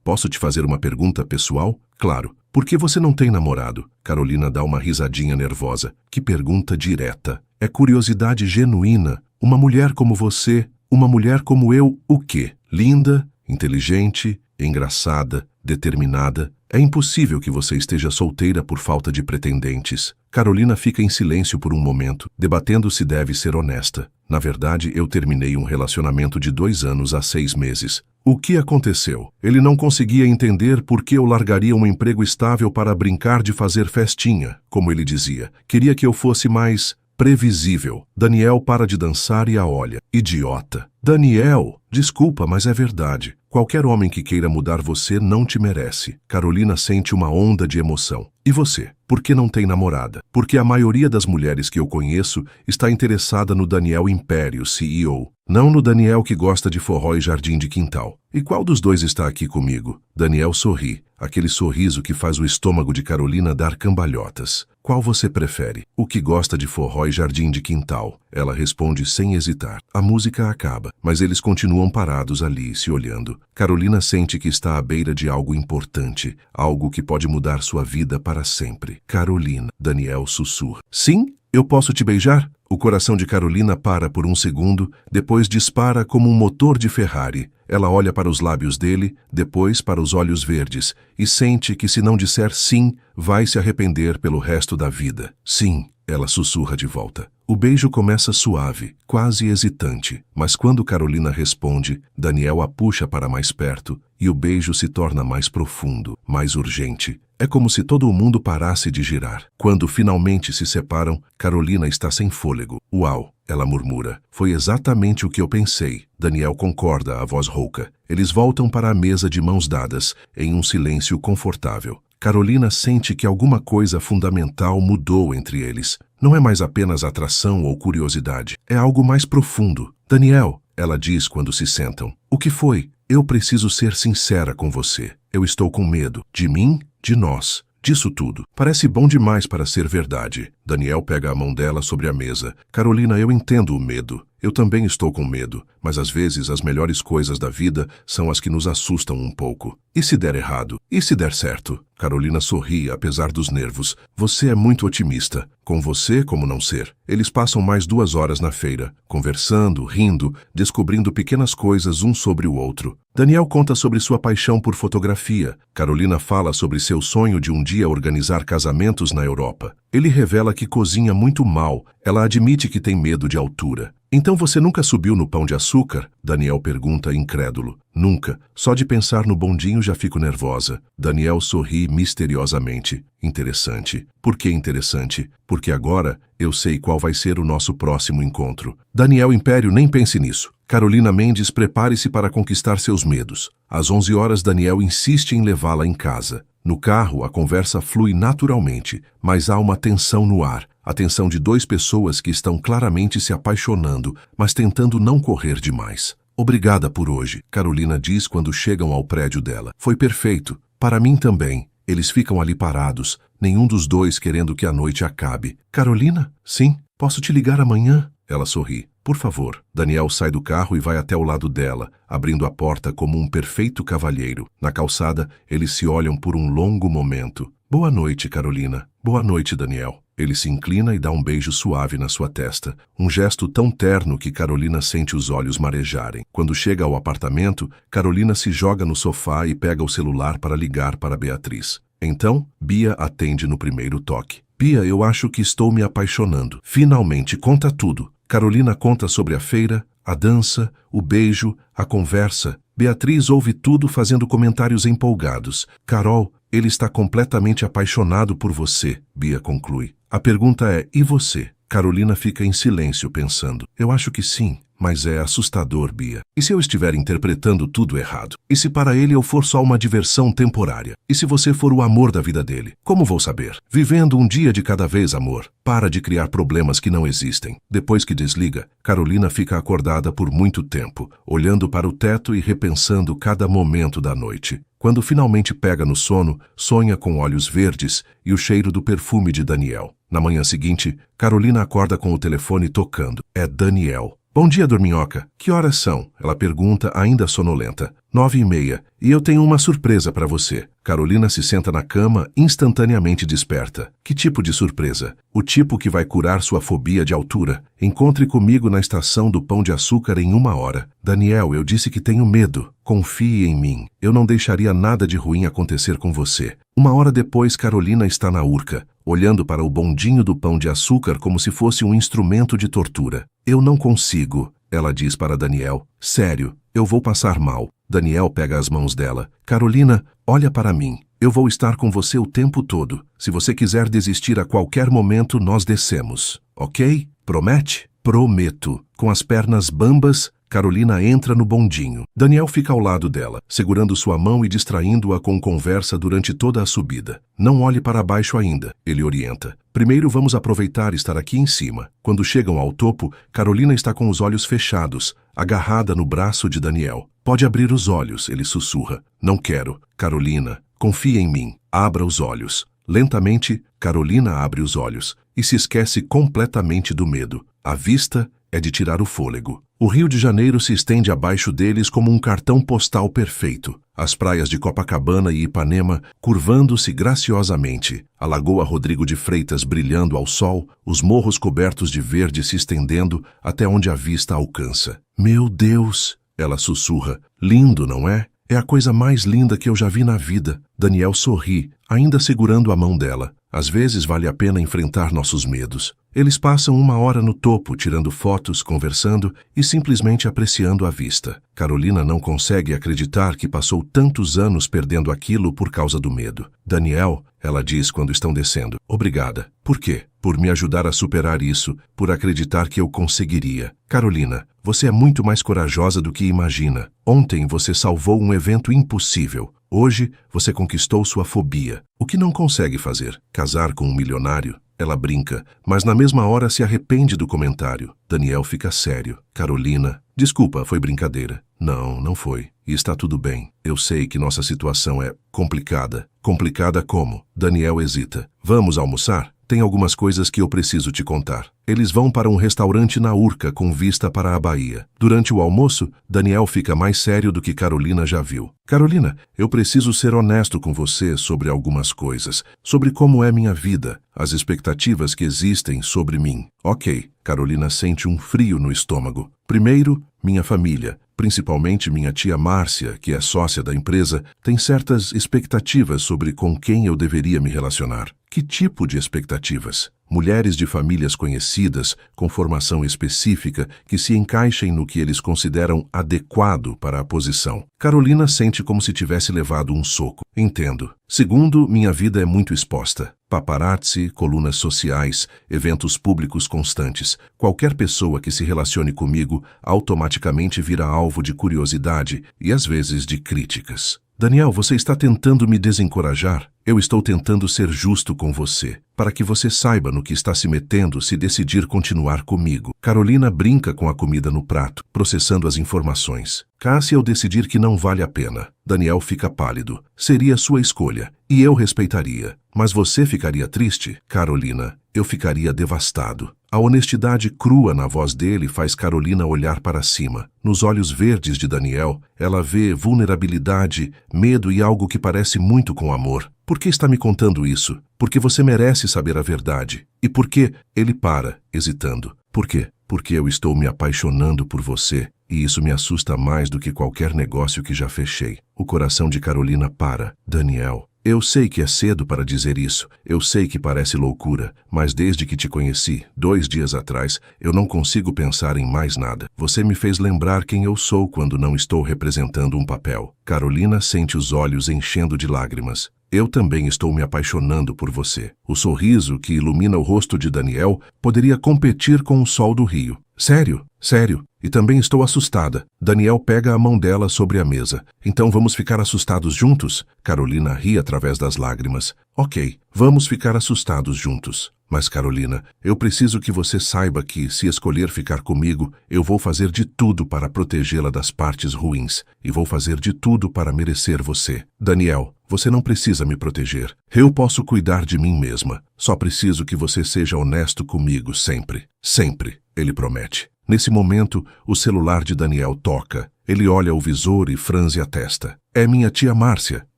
Posso te fazer uma pergunta pessoal? Claro. Por que você não tem namorado? Carolina dá uma risadinha nervosa. Que pergunta direta. É curiosidade genuína. Uma mulher como você, uma mulher como eu, o quê? Linda, inteligente, engraçada, determinada. É impossível que você esteja solteira por falta de pretendentes. Carolina fica em silêncio por um momento, debatendo se deve ser honesta. Na verdade, eu terminei um relacionamento de 2 anos há 6 meses. O que aconteceu? Ele não conseguia entender por que eu largaria um emprego estável para brincar de fazer festinha, como ele dizia. Queria que eu fosse mais previsível. Daniel para de dançar e a olha. Idiota. Daniel, desculpa, mas é verdade. Qualquer homem que queira mudar você não te merece. Carolina sente uma onda de emoção. E você? Por que não tem namorada? Porque a maioria das mulheres que eu conheço está interessada no Daniel Império, CEO. Não no Daniel que gosta de forró e jardim de quintal. E qual dos dois está aqui comigo? Daniel sorri. Aquele sorriso que faz o estômago de Carolina dar cambalhotas. Qual você prefere? O que gosta de forró e jardim de quintal? Ela responde sem hesitar. A música acaba, mas eles continuam parados ali, se olhando. Carolina sente que está à beira de algo importante, algo que pode mudar sua vida para sempre. Carolina, Daniel sussurra. Sim? Eu posso te beijar? O coração de Carolina para por um segundo, depois dispara como um motor de Ferrari. Ela olha para os lábios dele, depois para os olhos verdes, e sente que se não disser sim, vai se arrepender pelo resto da vida. Sim, ela sussurra de volta. O beijo começa suave, quase hesitante, mas quando Carolina responde, Daniel a puxa para mais perto e o beijo se torna mais profundo, mais urgente. É como se todo o mundo parasse de girar. Quando finalmente se separam, Carolina está sem fôlego. Uau, ela murmura. Foi exatamente o que eu pensei. Daniel concorda, a voz rouca. Eles voltam para a mesa de mãos dadas, em um silêncio confortável. Carolina sente que alguma coisa fundamental mudou entre eles. Não é mais apenas atração ou curiosidade. É algo mais profundo. Daniel, ela diz quando se sentam. O que foi? Eu preciso ser sincera com você. Eu estou com medo. De mim? De nós. Disso tudo. Parece bom demais para ser verdade. Daniel pega a mão dela sobre a mesa. Carolina, eu entendo o medo. Eu também estou com medo, mas às vezes as melhores coisas da vida são as que nos assustam um pouco. E se der errado? E se der certo? Carolina sorri, apesar dos nervos. Você é muito otimista. Com você, como não ser? Eles passam mais 2 horas na feira, conversando, rindo, descobrindo pequenas coisas um sobre o outro. Daniel conta sobre sua paixão por fotografia. Carolina fala sobre seu sonho de um dia organizar casamentos na Europa. Ele revela que cozinha muito mal. Ela admite que tem medo de altura. Então você nunca subiu no Pão de Açúcar? Daniel pergunta incrédulo. Nunca. Só de pensar no bondinho já fico nervosa. Daniel sorri misteriosamente. Interessante. Por que interessante? Porque agora eu sei qual vai ser o nosso próximo encontro. Daniel Império, nem pense nisso. Carolina Mendes, prepare-se para conquistar seus medos. Às 11 horas, Daniel insiste em levá-la em casa. No carro, a conversa flui naturalmente, mas há uma tensão no ar. A tensão de 2 pessoas que estão claramente se apaixonando, mas tentando não correr demais. Obrigada por hoje, Carolina diz quando chegam ao prédio dela. Foi perfeito. Para mim também. Eles ficam ali parados, nenhum dos dois querendo que a noite acabe. Carolina? Sim. Posso te ligar amanhã? Ela sorri. Por favor. Daniel sai do carro e vai até o lado dela, abrindo a porta como um perfeito cavalheiro. Na calçada, eles se olham por um longo momento. Boa noite, Carolina. Boa noite, Daniel. Ele se inclina e dá um beijo suave na sua testa, um gesto tão terno que Carolina sente os olhos marejarem. Quando chega ao apartamento, Carolina se joga no sofá e pega o celular para ligar para Beatriz. Então, Bia atende no primeiro toque. Bia, eu acho que estou me apaixonando. Finalmente, conta tudo. Carolina conta sobre a feira, a dança, o beijo, a conversa. Beatriz ouve tudo fazendo comentários empolgados. Carol, ele está completamente apaixonado por você, Bia conclui. A pergunta é, e você? Carolina fica em silêncio pensando. Eu acho que sim, mas é assustador, Bia. E se eu estiver interpretando tudo errado? E se para ele eu for só uma diversão temporária? E se você for o amor da vida dele? Como vou saber? Vivendo um dia de cada vez, amor. Para de criar problemas que não existem. Depois que desliga, Carolina fica acordada por muito tempo, olhando para o teto e repensando cada momento da noite. Quando finalmente pega no sono, sonha com olhos verdes e o cheiro do perfume de Daniel. Na manhã seguinte, Carolina acorda com o telefone tocando. É Daniel. Bom dia, dorminhoca. Que horas são? Ela pergunta, ainda sonolenta. 9h30. E eu tenho uma surpresa para você. Carolina se senta na cama, instantaneamente desperta. Que tipo de surpresa? O tipo que vai curar sua fobia de altura. Encontre comigo na estação do Pão de Açúcar em 1 hora. Daniel, eu disse que tenho medo. Confie em mim. Eu não deixaria nada de ruim acontecer com você. 1 hora depois, Carolina está na Urca, olhando para o bondinho do Pão de Açúcar como se fosse um instrumento de tortura. Eu não consigo, ela diz para Daniel. Sério, eu vou passar mal. Daniel pega as mãos dela. Carolina, olha para mim. Eu vou estar com você o tempo todo. Se você quiser desistir a qualquer momento, nós descemos. Ok? Promete? Prometo. Com as pernas bambas, Carolina entra no bondinho. Daniel fica ao lado dela, segurando sua mão e distraindo-a com conversa durante toda a subida. Não olhe para baixo ainda, ele orienta. Primeiro vamos aproveitar estar aqui em cima. Quando chegam ao topo, Carolina está com os olhos fechados, agarrada no braço de Daniel. Pode abrir os olhos, ele sussurra. Não quero. Carolina, confia em mim. Abra os olhos. Lentamente, Carolina abre os olhos e se esquece completamente do medo. A vista é de tirar o fôlego. O Rio de Janeiro se estende abaixo deles como um cartão postal perfeito. As praias de Copacabana e Ipanema curvando-se graciosamente, a Lagoa Rodrigo de Freitas brilhando ao sol, os morros cobertos de verde se estendendo até onde a vista alcança. Meu Deus! Ela sussurra. Lindo, não é? É a coisa mais linda que eu já vi na vida. Daniel sorri, ainda segurando a mão dela. Às vezes vale a pena enfrentar nossos medos. Eles passam 1 hora no topo, tirando fotos, conversando e simplesmente apreciando a vista. Carolina não consegue acreditar que passou tantos anos perdendo aquilo por causa do medo. Daniel, ela diz quando estão descendo. Obrigada. Por quê? Por me ajudar a superar isso, por acreditar que eu conseguiria. Carolina, você é muito mais corajosa do que imagina. Ontem você salvou um evento impossível. Hoje você conquistou sua fobia. O que não consegue fazer? Casar com um milionário? Ela brinca, mas na mesma hora se arrepende do comentário. Daniel fica sério. Carolina, desculpa, foi brincadeira. Não, não foi. E está tudo bem. Eu sei que nossa situação é complicada. Complicada como? Daniel hesita. Vamos almoçar? Tem algumas coisas que eu preciso te contar. Eles vão para um restaurante na Urca com vista para a Bahia. Durante o almoço, Daniel fica mais sério do que Carolina já viu. Carolina, eu preciso ser honesto com você sobre algumas coisas, sobre como é minha vida, as expectativas que existem sobre mim. Ok, Carolina sente um frio no estômago. Primeiro, minha família, principalmente minha tia Márcia, que é sócia da empresa, tem certas expectativas sobre com quem eu deveria me relacionar. Que tipo de expectativas? Mulheres de famílias conhecidas, com formação específica, que se encaixem no que eles consideram adequado para a posição. Carolina sente como se tivesse levado um soco. Entendo. Segundo, minha vida é muito exposta. Paparazzi, colunas sociais, eventos públicos constantes. Qualquer pessoa que se relacione comigo automaticamente vira alvo de curiosidade e às vezes de críticas. Daniel, você está tentando me desencorajar? Eu estou tentando ser justo com você, para que você saiba no que está se metendo se decidir continuar comigo. Carolina brinca com a comida no prato, processando as informações. Se eu decidir que não vale a pena, Daniel fica pálido. Seria sua escolha, e eu respeitaria. Mas você ficaria triste? Carolina, eu ficaria devastado. A honestidade crua na voz dele faz Carolina olhar para cima. Nos olhos verdes de Daniel, ela vê vulnerabilidade, medo e algo que parece muito com amor. Por que está me contando isso? Porque você merece saber a verdade. E por que? Ele para, hesitando. Por quê? Porque eu estou me apaixonando por você, e isso me assusta mais do que qualquer negócio que já fechei. O coração de Carolina para. Daniel, eu sei que é cedo para dizer isso, eu sei que parece loucura, mas desde que te conheci, 2 dias atrás, eu não consigo pensar em mais nada. Você me fez lembrar quem eu sou quando não estou representando um papel. Carolina sente os olhos enchendo de lágrimas. Eu também estou me apaixonando por você. O sorriso que ilumina o rosto de Daniel poderia competir com o sol do Rio. Sério, sério. E também estou assustada. Daniel pega a mão dela sobre a mesa. Então vamos ficar assustados juntos? Carolina ri através das lágrimas. Ok, vamos ficar assustados juntos. Mas Carolina, eu preciso que você saiba que, se escolher ficar comigo, eu vou fazer de tudo para protegê-la das partes ruins. E vou fazer de tudo para merecer você. Daniel, você não precisa me proteger. Eu posso cuidar de mim mesma. Só preciso que você seja honesto comigo sempre. Sempre, ele promete. Nesse momento, o celular de Daniel toca. Ele olha o visor e franze a testa. É minha tia Márcia.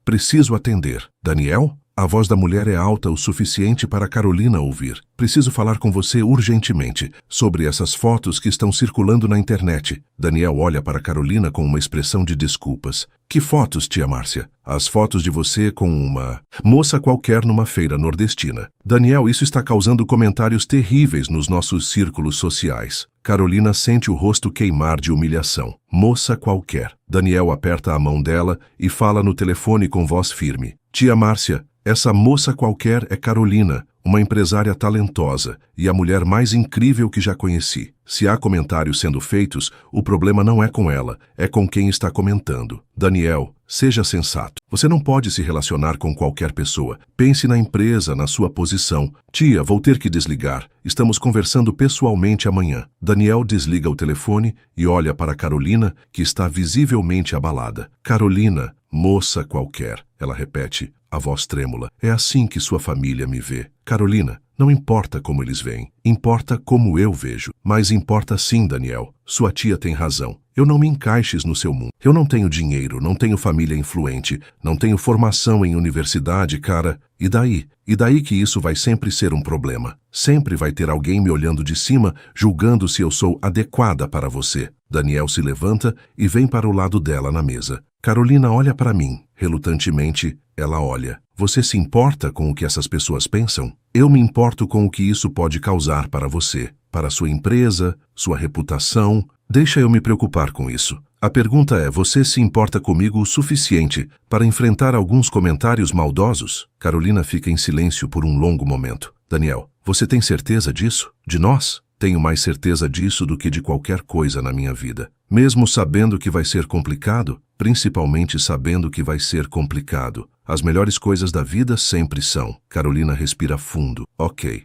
Preciso atender. Daniel? A voz da mulher é alta o suficiente para Carolina ouvir. Preciso falar com você urgentemente sobre essas fotos que estão circulando na internet. Daniel olha para Carolina com uma expressão de desculpas. Que fotos, tia Márcia? As fotos de você com uma moça qualquer numa feira nordestina. Daniel, isso está causando comentários terríveis nos nossos círculos sociais. Carolina sente o rosto queimar de humilhação. Moça qualquer. Daniel aperta a mão dela e fala no telefone com voz firme. Tia Márcia, essa moça qualquer é Carolina, uma empresária talentosa e a mulher mais incrível que já conheci. Se há comentários sendo feitos, o problema não é com ela, é com quem está comentando. Daniel, seja sensato. Você não pode se relacionar com qualquer pessoa. Pense na empresa, na sua posição. Tia, vou ter que desligar. Estamos conversando pessoalmente amanhã. Daniel desliga o telefone e olha para Carolina, que está visivelmente abalada. Carolina, moça qualquer. Ela repete, a voz trêmula. É assim que sua família me vê. Carolina, não importa como eles veem, importa como eu vejo. Mas importa sim, Daniel. Sua tia tem razão. Eu não me encaixes no seu mundo. Eu não tenho dinheiro, não tenho família influente, não tenho formação em universidade, cara. E daí? E daí que isso vai sempre ser um problema. Sempre vai ter alguém me olhando de cima, julgando se eu sou adequada para você. Daniel se levanta e vem para o lado dela na mesa. Carolina olha para mim. Relutantemente, ela olha. Você se importa com o que essas pessoas pensam? Eu me importo com o que isso pode causar para você, para sua empresa, sua reputação. Deixa eu me preocupar com isso. A pergunta é, você se importa comigo o suficiente para enfrentar alguns comentários maldosos? Carolina fica em silêncio por um longo momento. Daniel, você tem certeza disso? De nós? Tenho mais certeza disso do que de qualquer coisa na minha vida. Mesmo sabendo que vai ser complicado, principalmente sabendo que vai ser complicado. As melhores coisas da vida sempre são. Carolina respira fundo. Ok,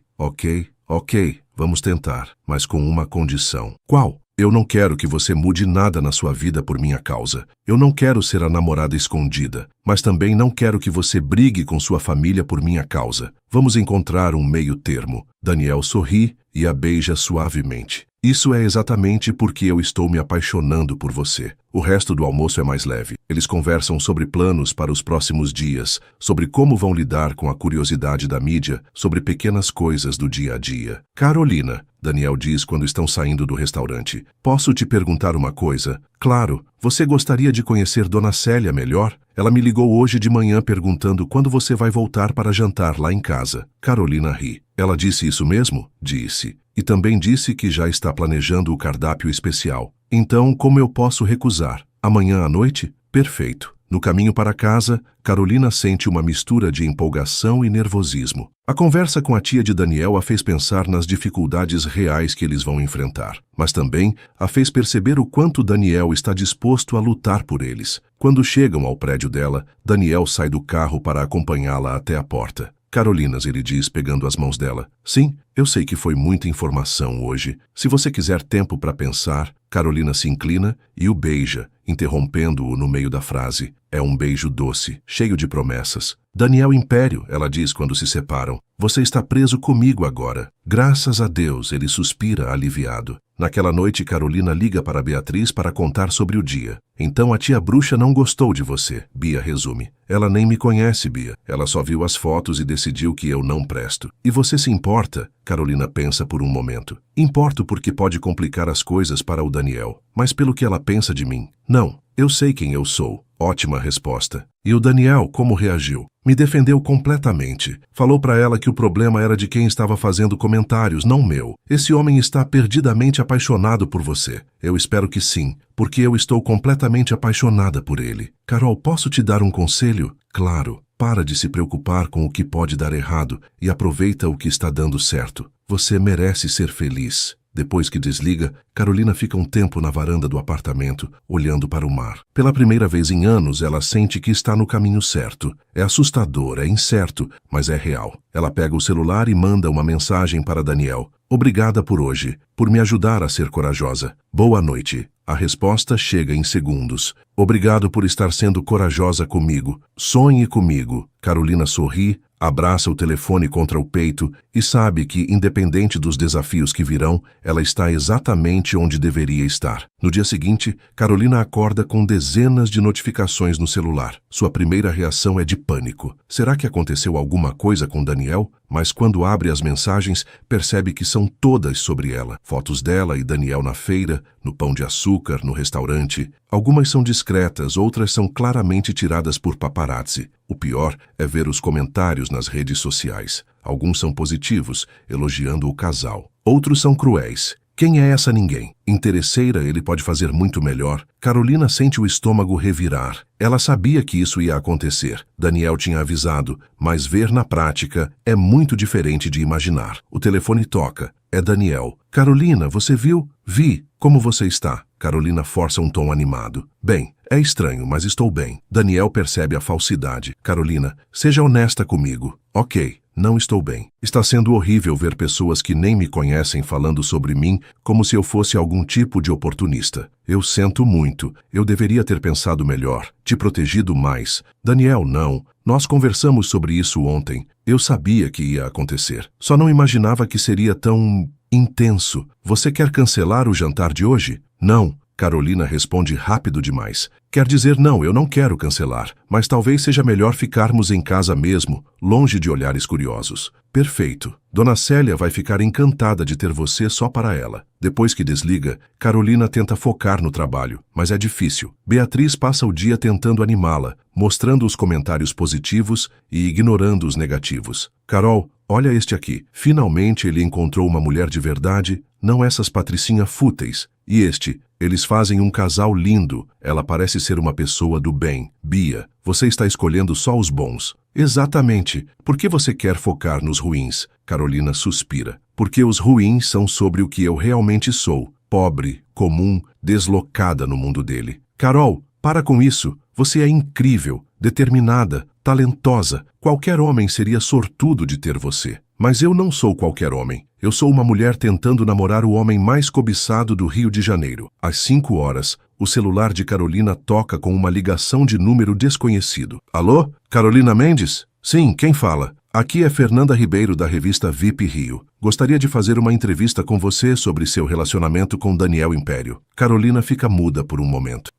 vamos tentar, mas com uma condição. Qual? Eu não quero que você mude nada na sua vida por minha causa. Eu não quero ser a namorada escondida, mas também não quero que você brigue com sua família por minha causa. Vamos encontrar um meio termo. Daniel sorri e a beija suavemente. Isso é exatamente porque eu estou me apaixonando por você. O resto do almoço é mais leve. Eles conversam sobre planos para os próximos dias, sobre como vão lidar com a curiosidade da mídia, sobre pequenas coisas do dia a dia. Carolina, Daniel diz quando estão saindo do restaurante. Posso te perguntar uma coisa? Claro, você gostaria de conhecer Dona Célia melhor? Ela me ligou hoje de manhã perguntando quando você vai voltar para jantar lá em casa. Carolina ri. Ela disse isso mesmo? Disse. E também disse que já está planejando o cardápio especial. Então, como eu posso recusar? Amanhã à noite? Perfeito. No caminho para casa, Carolina sente uma mistura de empolgação e nervosismo. A conversa com a tia de Daniel a fez pensar nas dificuldades reais que eles vão enfrentar, mas também a fez perceber o quanto Daniel está disposto a lutar por eles. Quando chegam ao prédio dela, Daniel sai do carro para acompanhá-la até a porta. Carolinas, ele diz, pegando as mãos dela. Sim, Eu sei que foi muita informação hoje. Se você quiser tempo para pensar, Carolina se inclina e o beija, interrompendo-o no meio da frase. É um beijo doce, cheio de promessas. Daniel Império, ela diz quando se separam. Você está preso comigo agora. Graças a Deus, ele suspira aliviado. Naquela noite, Carolina liga para Beatriz para contar sobre o dia. Então a tia bruxa não gostou de você, Bia resume. Ela nem me conhece, Bia. Ela só viu as fotos e decidiu que eu não presto. E você se importa? Carolina pensa por um momento. Importo porque pode complicar as coisas para o Daniel. Mas pelo que ela pensa de mim? Não. Eu sei quem eu sou. Ótima resposta. E o Daniel, como reagiu? Me defendeu completamente. Falou para ela que o problema era de quem estava fazendo comentários, não meu. Esse homem está perdidamente apaixonado por você. Eu espero que sim, porque eu estou completamente apaixonada por ele. Carol, posso te dar um conselho? Claro. Para de se preocupar com o que pode dar errado e aproveita o que está dando certo. Você merece ser feliz. Depois que desliga, Carolina fica um tempo na varanda do apartamento, olhando para o mar. Pela primeira vez em anos, ela sente que está no caminho certo. É assustador, é incerto, mas é real. Ela pega o celular e manda uma mensagem para Daniel. Obrigada por hoje, por me ajudar a ser corajosa. Boa noite. A resposta chega em segundos. Obrigado por estar sendo corajosa comigo. Sonhe comigo. Carolina sorri, abraça o telefone contra o peito e sabe que, independente dos desafios que virão, ela está exatamente onde deveria estar. No dia seguinte, Carolina acorda com dezenas de notificações no celular. Sua primeira reação é de pânico. Será que aconteceu alguma coisa com Daniel? Mas quando abre as mensagens, percebe que são todas sobre ela. Fotos dela e Daniel na feira, no Pão de Açúcar, no restaurante. Algumas são discretas, outras são claramente tiradas por paparazzi. O pior é ver os comentários nas redes sociais. Alguns são positivos, elogiando o casal. Outros são cruéis. Quem é essa ninguém? Interesseira, ele pode fazer muito melhor. Carolina sente o estômago revirar. Ela sabia que isso ia acontecer. Daniel tinha avisado, mas ver na prática é muito diferente de imaginar. O telefone toca. É Daniel. Carolina, você viu? Vi. Como você está? Carolina força um tom animado. Bem, é estranho, mas estou bem. Daniel percebe a falsidade. Carolina, seja honesta comigo. Ok. Não estou bem. Está sendo horrível ver pessoas que nem me conhecem falando sobre mim como se eu fosse algum tipo de oportunista. Eu sinto muito. Eu deveria ter pensado melhor, te protegido mais. Daniel, não. Nós conversamos sobre isso ontem. Eu sabia que ia acontecer. Só não imaginava que seria tão intenso. Você quer cancelar o jantar de hoje? Não. Carolina responde rápido demais. Quer dizer, não, eu não quero cancelar, mas talvez seja melhor ficarmos em casa mesmo, longe de olhares curiosos. Perfeito. Dona Célia vai ficar encantada de ter você só para ela. Depois que desliga, Carolina tenta focar no trabalho, mas é difícil. Beatriz passa o dia tentando animá-la, mostrando os comentários positivos e ignorando os negativos. Carol, olha este aqui. Finalmente ele encontrou uma mulher de verdade, não essas patricinhas fúteis. E este, eles fazem um casal lindo. Ela parece ser uma pessoa do bem. Bia, você está escolhendo só os bons. Exatamente. Por que você quer focar nos ruins? Carolina suspira. Porque os ruins são sobre o que eu realmente sou. Pobre, comum, deslocada no mundo dele. Carol, para com isso. Você é incrível, determinada, talentosa. Qualquer homem seria sortudo de ter você. Mas eu não sou qualquer homem. Eu sou uma mulher tentando namorar o homem mais cobiçado do Rio de Janeiro. Às 5 horas, o celular de Carolina toca com uma ligação de número desconhecido. Alô? Carolina Mendes? Sim, quem fala? Aqui é Fernanda Ribeiro da revista VIP Rio. Gostaria de fazer uma entrevista com você sobre seu relacionamento com Daniel Império. Carolina fica muda por um momento.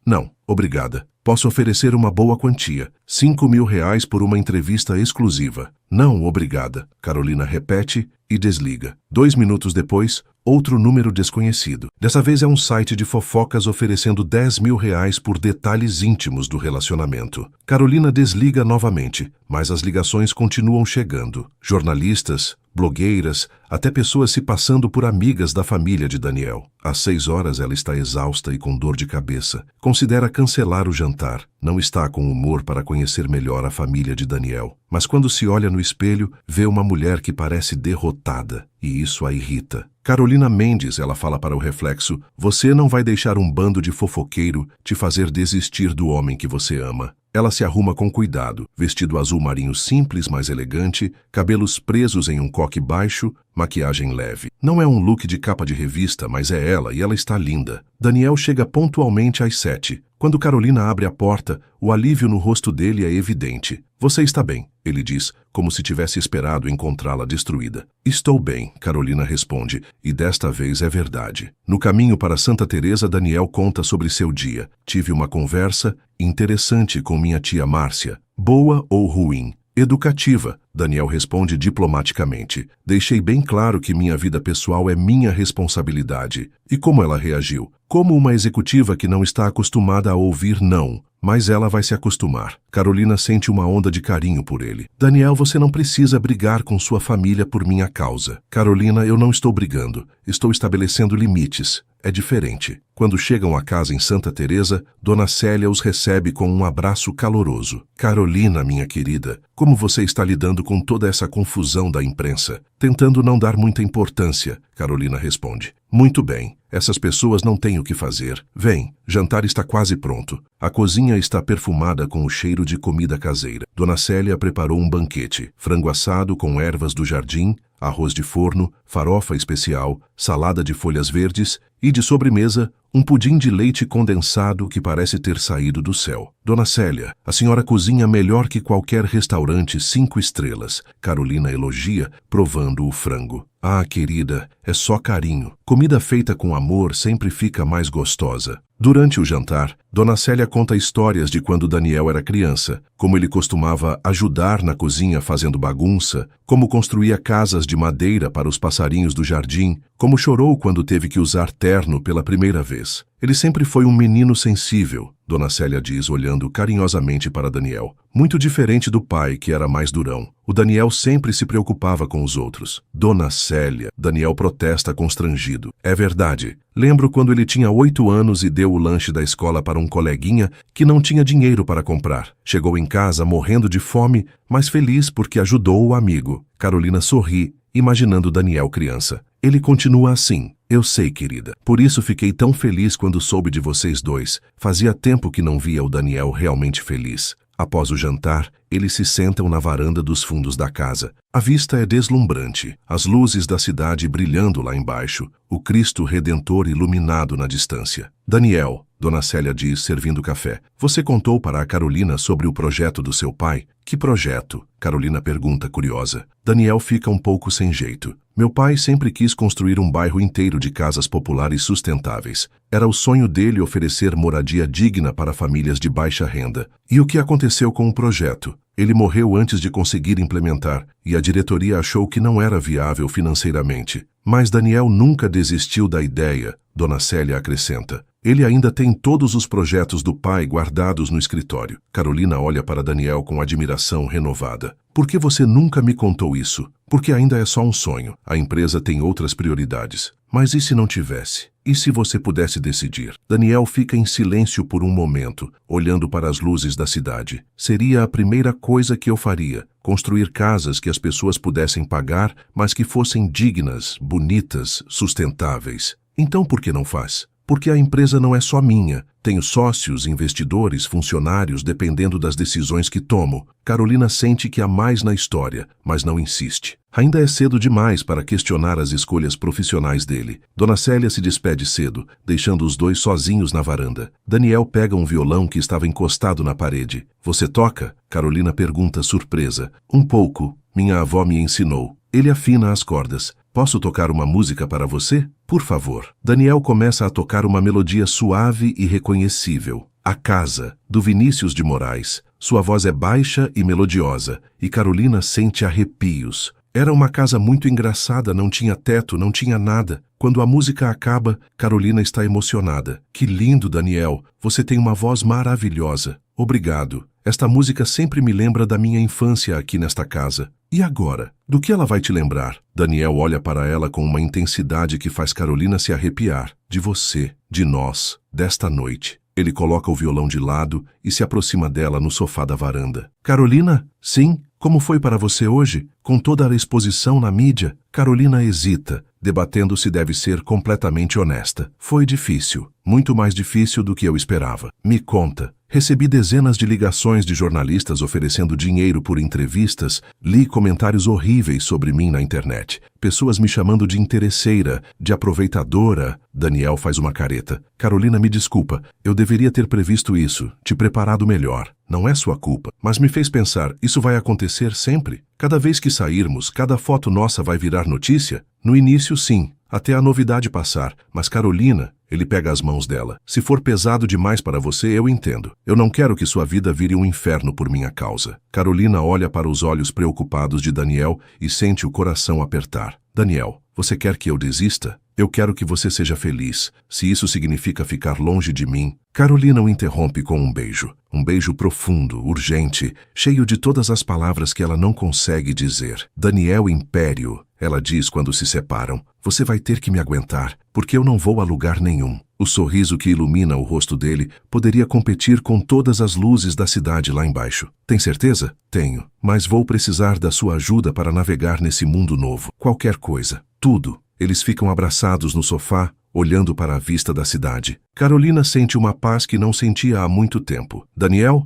Não, obrigada. Posso oferecer uma boa quantia. R$5.000 por uma entrevista exclusiva. Não, obrigada. Carolina repete e desliga. 2 minutos depois, outro número desconhecido. Dessa vez é um site de fofocas oferecendo R$10.000 por detalhes íntimos do relacionamento. Carolina desliga novamente, mas as ligações continuam chegando. Jornalistas, blogueiras, até pessoas se passando por amigas da família de Daniel. Às 6 horas ela está exausta e com dor de cabeça. Considera cancelar o jantar. Não está com humor para conhecer melhor a família de Daniel. Mas quando se olha no espelho, vê uma mulher que parece derrotada, e isso a irrita. Carolina Mendes, ela fala para o reflexo, você não vai deixar um bando de fofoqueiro te fazer desistir do homem que você ama. Ela se arruma com cuidado, vestido azul marinho simples, mas elegante, cabelos presos em um coque baixo, maquiagem leve. Não é um look de capa de revista, mas é ela e ela está linda. Daniel chega pontualmente às 7. Quando Carolina abre a porta, o alívio no rosto dele é evidente. Você está bem, ele diz, como se tivesse esperado encontrá-la destruída. Estou bem, Carolina responde, e desta vez é verdade. No caminho para Santa Teresa, Daniel conta sobre seu dia. Tive uma conversa interessante com minha tia Márcia. Boa ou ruim? Educativa, Daniel responde diplomaticamente. Deixei bem claro que minha vida pessoal é minha responsabilidade. E como ela reagiu? Como uma executiva que não está acostumada a ouvir não, mas ela vai se acostumar. Carolina sente uma onda de carinho por ele. Daniel, você não precisa brigar com sua família por minha causa. Carolina, eu não estou brigando. Estou estabelecendo limites. É diferente. Quando chegam à casa em Santa Teresa, Dona Célia os recebe com um abraço caloroso. Carolina, minha querida, como você está lidando com toda essa confusão da imprensa? Tentando não dar muita importância, Carolina responde. Muito bem. Essas pessoas não têm o que fazer. Vem, jantar está quase pronto. A cozinha está perfumada com o cheiro de comida caseira. Dona Célia preparou um banquete. Frango assado com ervas do jardim, arroz de forno, farofa especial, salada de folhas verdes e, de sobremesa, um pudim de leite condensado que parece ter saído do céu. Dona Célia, a senhora cozinha melhor que qualquer restaurante 5 estrelas. Carolina elogia, provando o frango. Ah, querida, é só carinho. Comida feita com amor sempre fica mais gostosa. Durante o jantar, Dona Célia conta histórias de quando Daniel era criança, como ele costumava ajudar na cozinha fazendo bagunça, como construía casas de madeira para os passarinhos do jardim, como chorou quando teve que usar terno pela primeira vez. Ele sempre foi um menino sensível, Dona Célia diz, olhando carinhosamente para Daniel. Muito diferente do pai, que era mais durão. O Daniel sempre se preocupava com os outros. Dona Célia, Daniel protesta constrangido. É verdade. Lembro quando ele tinha 8 anos e deu o lanche da escola para um coleguinha que não tinha dinheiro para comprar. Chegou em casa morrendo de fome, mas feliz porque ajudou o amigo. Carolina sorri, imaginando Daniel criança. Ele continua assim. Eu sei, querida. Por isso fiquei tão feliz quando soube de vocês dois. Fazia tempo que não via o Daniel realmente feliz. Após o jantar, eles se sentam na varanda dos fundos da casa. A vista é deslumbrante, as luzes da cidade brilhando lá embaixo, o Cristo Redentor iluminado na distância. Daniel, Dona Célia diz, servindo café. Você contou para a Carolina sobre o projeto do seu pai? Que projeto? Carolina pergunta, curiosa. Daniel fica um pouco sem jeito. Meu pai sempre quis construir um bairro inteiro de casas populares sustentáveis. Era o sonho dele oferecer moradia digna para famílias de baixa renda. E o que aconteceu com o projeto? Ele morreu antes de conseguir implementar, e a diretoria achou que não era viável financeiramente. Mas Daniel nunca desistiu da ideia, Dona Célia acrescenta. Ele ainda tem todos os projetos do pai guardados no escritório. Carolina olha para Daniel com admiração renovada. Por que você nunca me contou isso? Porque ainda é só um sonho. A empresa tem outras prioridades. Mas e se não tivesse? E se você pudesse decidir? Daniel fica em silêncio por um momento, olhando para as luzes da cidade. Seria a primeira coisa que eu faria. Construir casas que as pessoas pudessem pagar, mas que fossem dignas, bonitas, sustentáveis. Então por que não faz? Porque a empresa não é só minha. Tenho sócios, investidores, funcionários, dependendo das decisões que tomo. Carolina sente que há mais na história, mas não insiste. Ainda é cedo demais para questionar as escolhas profissionais dele. Dona Célia se despede cedo, deixando os dois sozinhos na varanda. Daniel pega um violão que estava encostado na parede. Você toca? Carolina pergunta surpresa. Um pouco. Minha avó me ensinou. Ele afina as cordas. Posso tocar uma música para você? Por favor. Daniel começa a tocar uma melodia suave e reconhecível. A Casa, do Vinícius de Moraes. Sua voz é baixa e melodiosa, e Carolina sente arrepios. Era uma casa muito engraçada, não tinha teto, não tinha nada. Quando a música acaba, Carolina está emocionada. Que lindo, Daniel. Você tem uma voz maravilhosa. Obrigado. Esta música sempre me lembra da minha infância aqui nesta casa. E agora? Do que ela vai te lembrar? Daniel olha para ela com uma intensidade que faz Carolina se arrepiar. De você, de nós, desta noite. Ele coloca o violão de lado e se aproxima dela no sofá da varanda. Carolina? Sim? Como foi para você hoje? Com toda a exposição na mídia? Carolina hesita. debatendo se deve ser completamente honesta. Foi difícil, muito mais difícil do que eu esperava. Me conta. Recebi dezenas de ligações de jornalistas oferecendo dinheiro por entrevistas, li comentários horríveis sobre mim na internet. Pessoas me chamando de interesseira, de aproveitadora. Daniel faz uma careta. Carolina, me desculpa, eu deveria ter previsto isso, te preparado melhor. Não é sua culpa, mas me fez pensar, isso vai acontecer sempre? Cada vez que sairmos, cada foto nossa vai virar notícia? No início, sim, até a novidade passar, mas Carolina... Ele pega as mãos dela. Se for pesado demais para você, eu entendo. Eu não quero que sua vida vire um inferno por minha causa. Carolina olha para os olhos preocupados de Daniel e sente o coração apertar. Daniel, você quer que eu desista? Eu quero que você seja feliz. Se isso significa ficar longe de mim... Carolina o interrompe com um beijo. Um beijo profundo, urgente, cheio de todas as palavras que ela não consegue dizer. Daniel Império, ela diz quando se separam. Você vai ter que me aguentar, porque eu não vou a lugar nenhum. O sorriso que ilumina o rosto dele poderia competir com todas as luzes da cidade lá embaixo. Tem certeza? Tenho. Mas vou precisar da sua ajuda para navegar nesse mundo novo. Qualquer coisa. Tudo. Eles ficam abraçados no sofá, olhando para a vista da cidade. Carolina sente uma paz que não sentia há muito tempo. Daniel?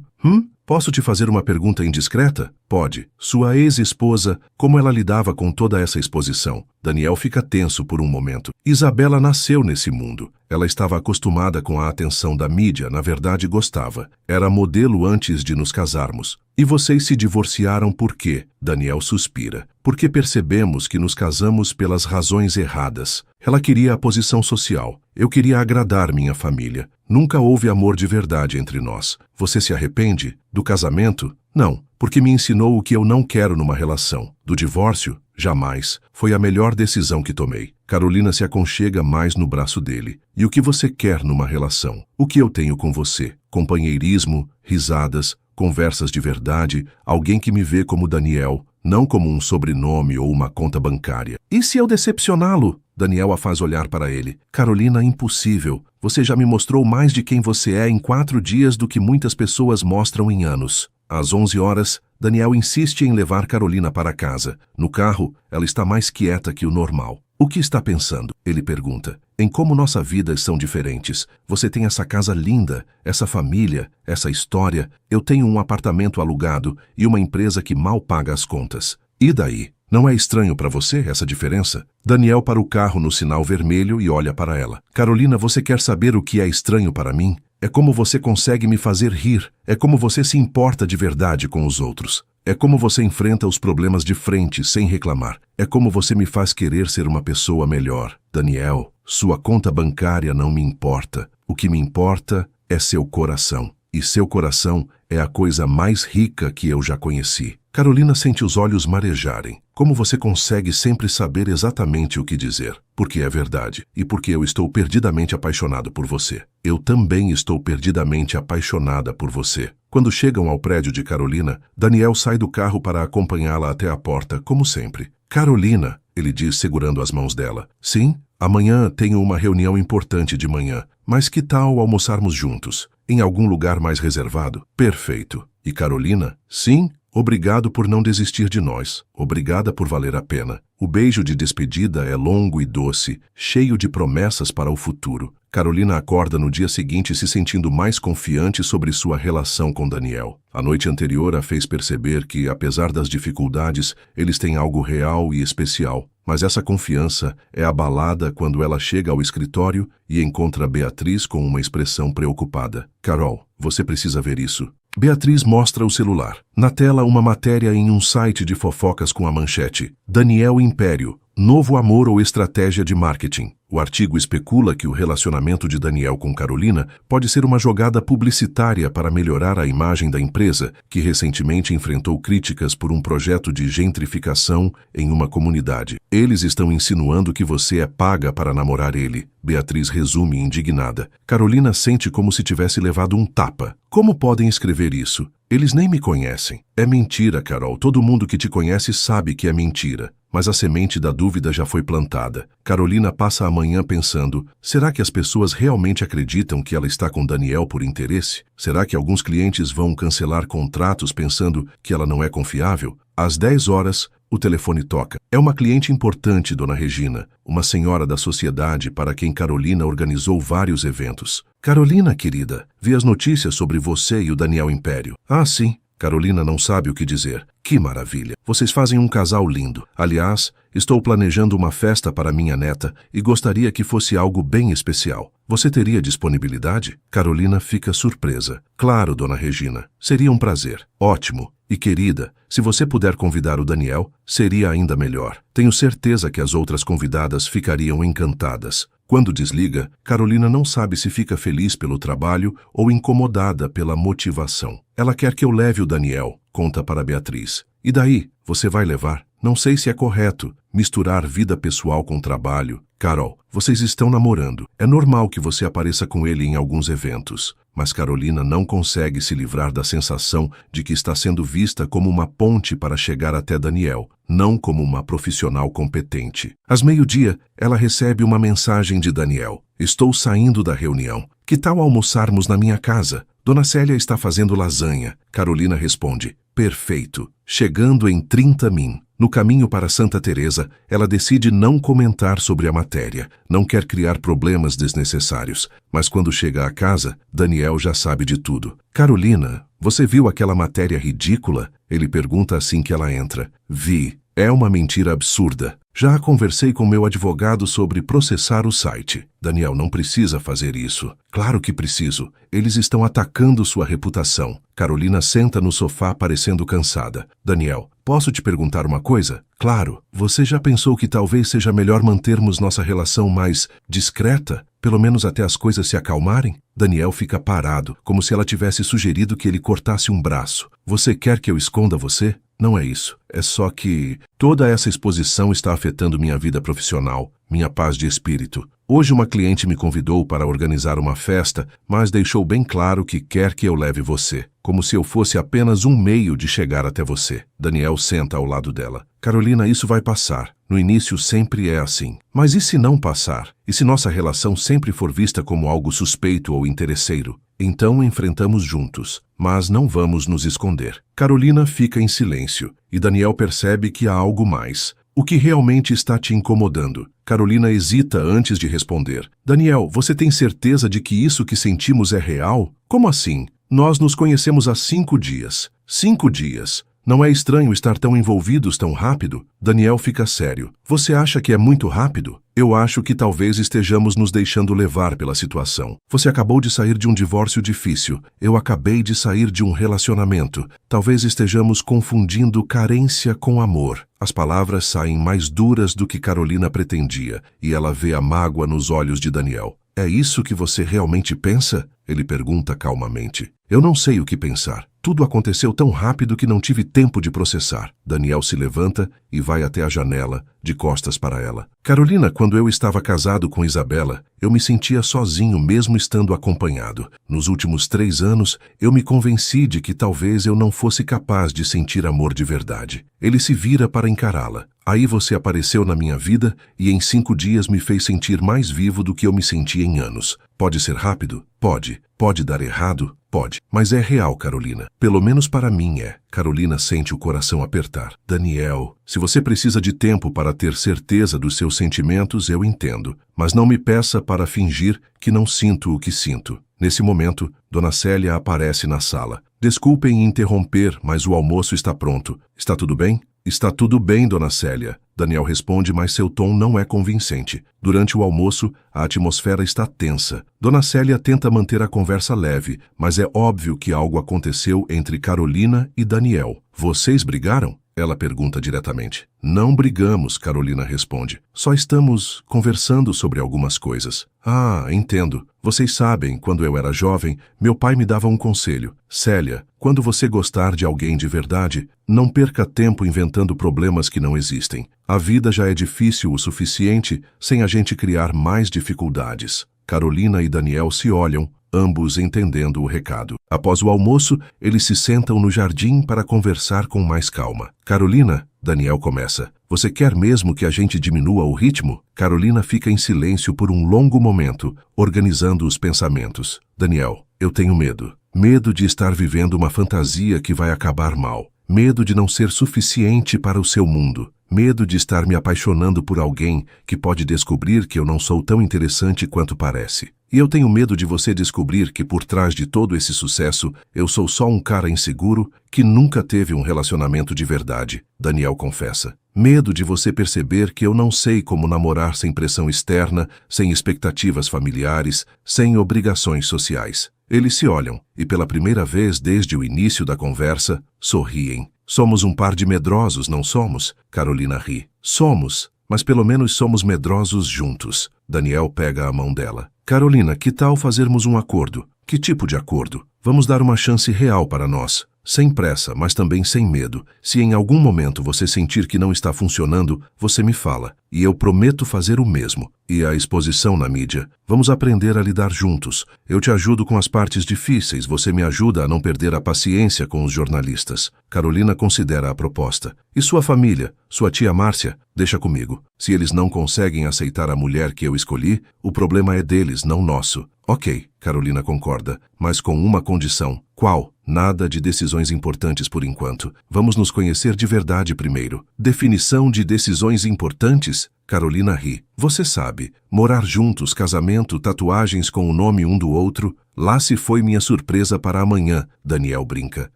Posso te fazer uma pergunta indiscreta? Pode. Sua ex-esposa, como ela lidava com toda essa exposição? Daniel fica tenso por um momento. Isabela nasceu nesse mundo. Ela estava acostumada com a atenção da mídia, na verdade gostava. Era modelo antes de nos casarmos. E vocês se divorciaram por quê? Daniel suspira. Porque percebemos que nos casamos pelas razões erradas. Ela queria a posição social. Eu queria agradar minha família. Nunca houve amor de verdade entre nós. Você se arrepende? Do casamento? Não, porque me ensinou o que eu não quero numa relação. Do divórcio? Jamais. Foi a melhor decisão que tomei. Carolina se aconchega mais no braço dele. E o que você quer numa relação? O que eu tenho com você? Companheirismo, risadas, conversas de verdade, alguém que me vê como Daniel, não como um sobrenome ou uma conta bancária. E se eu decepcioná-lo? Daniel a faz olhar para ele. Carolina, impossível. Você já me mostrou mais de quem você é em 4 dias do que muitas pessoas mostram em anos. Às 11 horas, Daniel insiste em levar Carolina para casa. No carro, ela está mais quieta que o normal. O que está pensando? Ele pergunta. Em como nossas vidas são diferentes. Você tem essa casa linda, essa família, essa história. Eu tenho um apartamento alugado e uma empresa que mal paga as contas. E daí? Não é estranho para você essa diferença? Daniel para o carro no sinal vermelho e olha para ela. Carolina, você quer saber o que é estranho para mim? É como você consegue me fazer rir. É como você se importa de verdade com os outros. É como você enfrenta os problemas de frente sem reclamar. É como você me faz querer ser uma pessoa melhor. Daniel, sua conta bancária não me importa. O que me importa é seu coração. E seu coração é a coisa mais rica que eu já conheci. Carolina sente os olhos marejarem. Como você consegue sempre saber exatamente o que dizer? Porque é verdade. E porque eu estou perdidamente apaixonado por você. Eu também estou perdidamente apaixonada por você. Quando chegam ao prédio de Carolina, Daniel sai do carro para acompanhá-la até a porta, como sempre. Carolina, ele diz segurando as mãos dela. Sim, amanhã tenho uma reunião importante de manhã. Mas que tal almoçarmos juntos? Em algum lugar mais reservado? Perfeito. E Carolina? Sim. Obrigado por não desistir de nós. Obrigada por valer a pena. O beijo de despedida é longo e doce, cheio de promessas para o futuro. Carolina acorda no dia seguinte se sentindo mais confiante sobre sua relação com Daniel. A noite anterior a fez perceber que, apesar das dificuldades, eles têm algo real e especial. Mas essa confiança é abalada quando ela chega ao escritório e encontra Beatriz com uma expressão preocupada. Carol, você precisa ver isso. Beatriz mostra o celular. Na tela, uma matéria em um site de fofocas com a manchete: Daniel Império, novo amor ou estratégia de marketing. O artigo especula que o relacionamento de Daniel com Carolina pode ser uma jogada publicitária para melhorar a imagem da empresa, que recentemente enfrentou críticas por um projeto de gentrificação em uma comunidade. Eles estão insinuando que você é paga para namorar ele. Beatriz resume indignada. Carolina sente como se tivesse levado um tapa. Como podem escrever isso? Eles nem me conhecem. É mentira, Carol. Todo mundo que te conhece sabe que é mentira. Mas a semente da dúvida já foi plantada. Carolina passa a manhã pensando, será que as pessoas realmente acreditam que ela está com Daniel por interesse? Será que alguns clientes vão cancelar contratos pensando que ela não é confiável? Às 10 horas, O telefone toca. É uma cliente importante, Dona Regina, uma senhora da sociedade para quem Carolina organizou vários eventos. Carolina, querida, vi as notícias sobre você e o Daniel Império. Ah, sim. Carolina não sabe o que dizer. Que maravilha! Vocês fazem um casal lindo. Aliás, estou planejando uma festa para minha neta e gostaria que fosse algo bem especial. Você teria disponibilidade? Carolina fica surpresa. Claro, Dona Regina. Seria um prazer. Ótimo. E querida, se você puder convidar o Daniel, seria ainda melhor. Tenho certeza que as outras convidadas ficariam encantadas. Quando desliga, Carolina não sabe se fica feliz pelo trabalho ou incomodada pela motivação. Ela quer que eu leve o Daniel, conta para Beatriz. E daí, você vai levar? Não sei se é correto misturar vida pessoal com trabalho. Carol, vocês estão namorando. É normal que você apareça com ele em alguns eventos. Mas Carolina não consegue se livrar da sensação de que está sendo vista como uma ponte para chegar até Daniel, não como uma profissional competente. Às meio-dia, ela recebe uma mensagem de Daniel. Estou saindo da reunião. Que tal almoçarmos na minha casa? Dona Célia está fazendo lasanha. Carolina responde. Perfeito. Chegando em 30 min. No caminho para Santa Teresa, ela decide não comentar sobre a matéria. Não quer criar problemas desnecessários. Mas quando chega à casa, Daniel já sabe de tudo. Carolina, você viu aquela matéria ridícula? Ele pergunta assim que ela entra. Vi. É uma mentira absurda. Já conversei com meu advogado sobre processar o site. Daniel não precisa fazer isso. Claro que preciso. Eles estão atacando sua reputação. Carolina senta no sofá parecendo cansada. Daniel, posso te perguntar uma coisa? Claro. Você já pensou que talvez seja melhor mantermos nossa relação mais discreta? Pelo menos até as coisas se acalmarem? Daniel fica parado, como se ela tivesse sugerido que ele cortasse um braço. Você quer que eu esconda você? Não é isso. É só que toda essa exposição está afetando minha vida profissional, minha paz de espírito. Hoje uma cliente me convidou para organizar uma festa, mas deixou bem claro que quer que eu leve você, como se eu fosse apenas um meio de chegar até você. Daniel senta ao lado dela. Carolina, isso vai passar. No início sempre é assim. Mas e se não passar? E se nossa relação sempre for vista como algo suspeito ou interesseiro? Então enfrentamos juntos, mas não vamos nos esconder. Carolina fica em silêncio, e Daniel percebe que há algo mais. O que realmente está te incomodando? Carolina hesita antes de responder. Daniel, você tem certeza de que isso que sentimos é real? Como assim? Nós nos conhecemos há 5 dias. 5 dias. Não é estranho estar tão envolvidos tão rápido? Daniel fica sério. Você acha que é muito rápido? Eu acho que talvez estejamos nos deixando levar pela situação. Você acabou de sair de um divórcio difícil. Eu acabei de sair de um relacionamento. Talvez estejamos confundindo carência com amor. As palavras saem mais duras do que Carolina pretendia, e ela vê a mágoa nos olhos de Daniel. É isso que você realmente pensa? Ele pergunta calmamente. Eu não sei o que pensar. Tudo aconteceu tão rápido que não tive tempo de processar. Daniel se levanta e vai até a janela, de costas para ela. Carolina, quando eu estava casado com Isabela, eu me sentia sozinho mesmo estando acompanhado. Nos últimos 3 anos, eu me convenci de que talvez eu não fosse capaz de sentir amor de verdade. Ele se vira para encará-la. Aí você apareceu na minha vida e em 5 dias me fez sentir mais vivo do que eu me sentia em anos. Pode ser rápido? Pode. Pode dar errado? Pode. Mas é real, Carolina. Pelo menos para mim é. Carolina sente o coração apertar. Daniel, se você precisa de tempo para ter certeza dos seus sentimentos, eu entendo. Mas não me peça para fingir que não sinto o que sinto. Nesse momento, Dona Célia aparece na sala. Desculpem interromper, mas o almoço está pronto. Está tudo bem? Está tudo bem, Dona Célia. Daniel responde, mas seu tom não é convincente. Durante o almoço, a atmosfera está tensa. Dona Célia tenta manter a conversa leve, mas é óbvio que algo aconteceu entre Carolina e Daniel. Vocês brigaram? Ela pergunta diretamente. Não brigamos, Carolina responde. Só estamos conversando sobre algumas coisas. Ah, entendo. Vocês sabem, quando eu era jovem, meu pai me dava um conselho. Célia, quando você gostar de alguém de verdade, não perca tempo inventando problemas que não existem. A vida já é difícil o suficiente sem a gente criar mais dificuldades. Carolina e Daniel se olham, ambos entendendo o recado. Após o almoço, eles se sentam no jardim para conversar com mais calma. Carolina, Daniel começa. Você quer mesmo que a gente diminua o ritmo? Carolina fica em silêncio por um longo momento, organizando os pensamentos. Daniel, eu tenho medo. Medo de estar vivendo uma fantasia que vai acabar mal. Medo de não ser suficiente para o seu mundo. Medo de estar me apaixonando por alguém que pode descobrir que eu não sou tão interessante quanto parece. E eu tenho medo de você descobrir que por trás de todo esse sucesso, eu sou só um cara inseguro que nunca teve um relacionamento de verdade, Daniel confessa. Medo de você perceber que eu não sei como namorar sem pressão externa, sem expectativas familiares, sem obrigações sociais. Eles se olham e, pela primeira vez desde o início da conversa, sorriem. Somos um par de medrosos, não somos? Carolina ri. Somos, mas pelo menos somos medrosos juntos. Daniel pega a mão dela. Carolina, que tal fazermos um acordo? Que tipo de acordo? Vamos dar uma chance real para nós. Sem pressa, mas também sem medo. Se em algum momento você sentir que não está funcionando, você me fala. E eu prometo fazer o mesmo. E a exposição na mídia. Vamos aprender a lidar juntos. Eu te ajudo com as partes difíceis, você me ajuda a não perder a paciência com os jornalistas. Carolina considera a proposta. E sua família? Sua tia Márcia? Deixa comigo. Se eles não conseguem aceitar a mulher que eu escolhi, o problema é deles, não nosso. Ok, Carolina concorda, mas com uma condição. Qual? Nada de decisões importantes por enquanto. Vamos nos conhecer de verdade primeiro. Definição de decisões importantes? Carolina ri. Você sabe, morar juntos, casamento, tatuagens com o nome um do outro. Lá se foi minha surpresa para amanhã, Daniel brinca.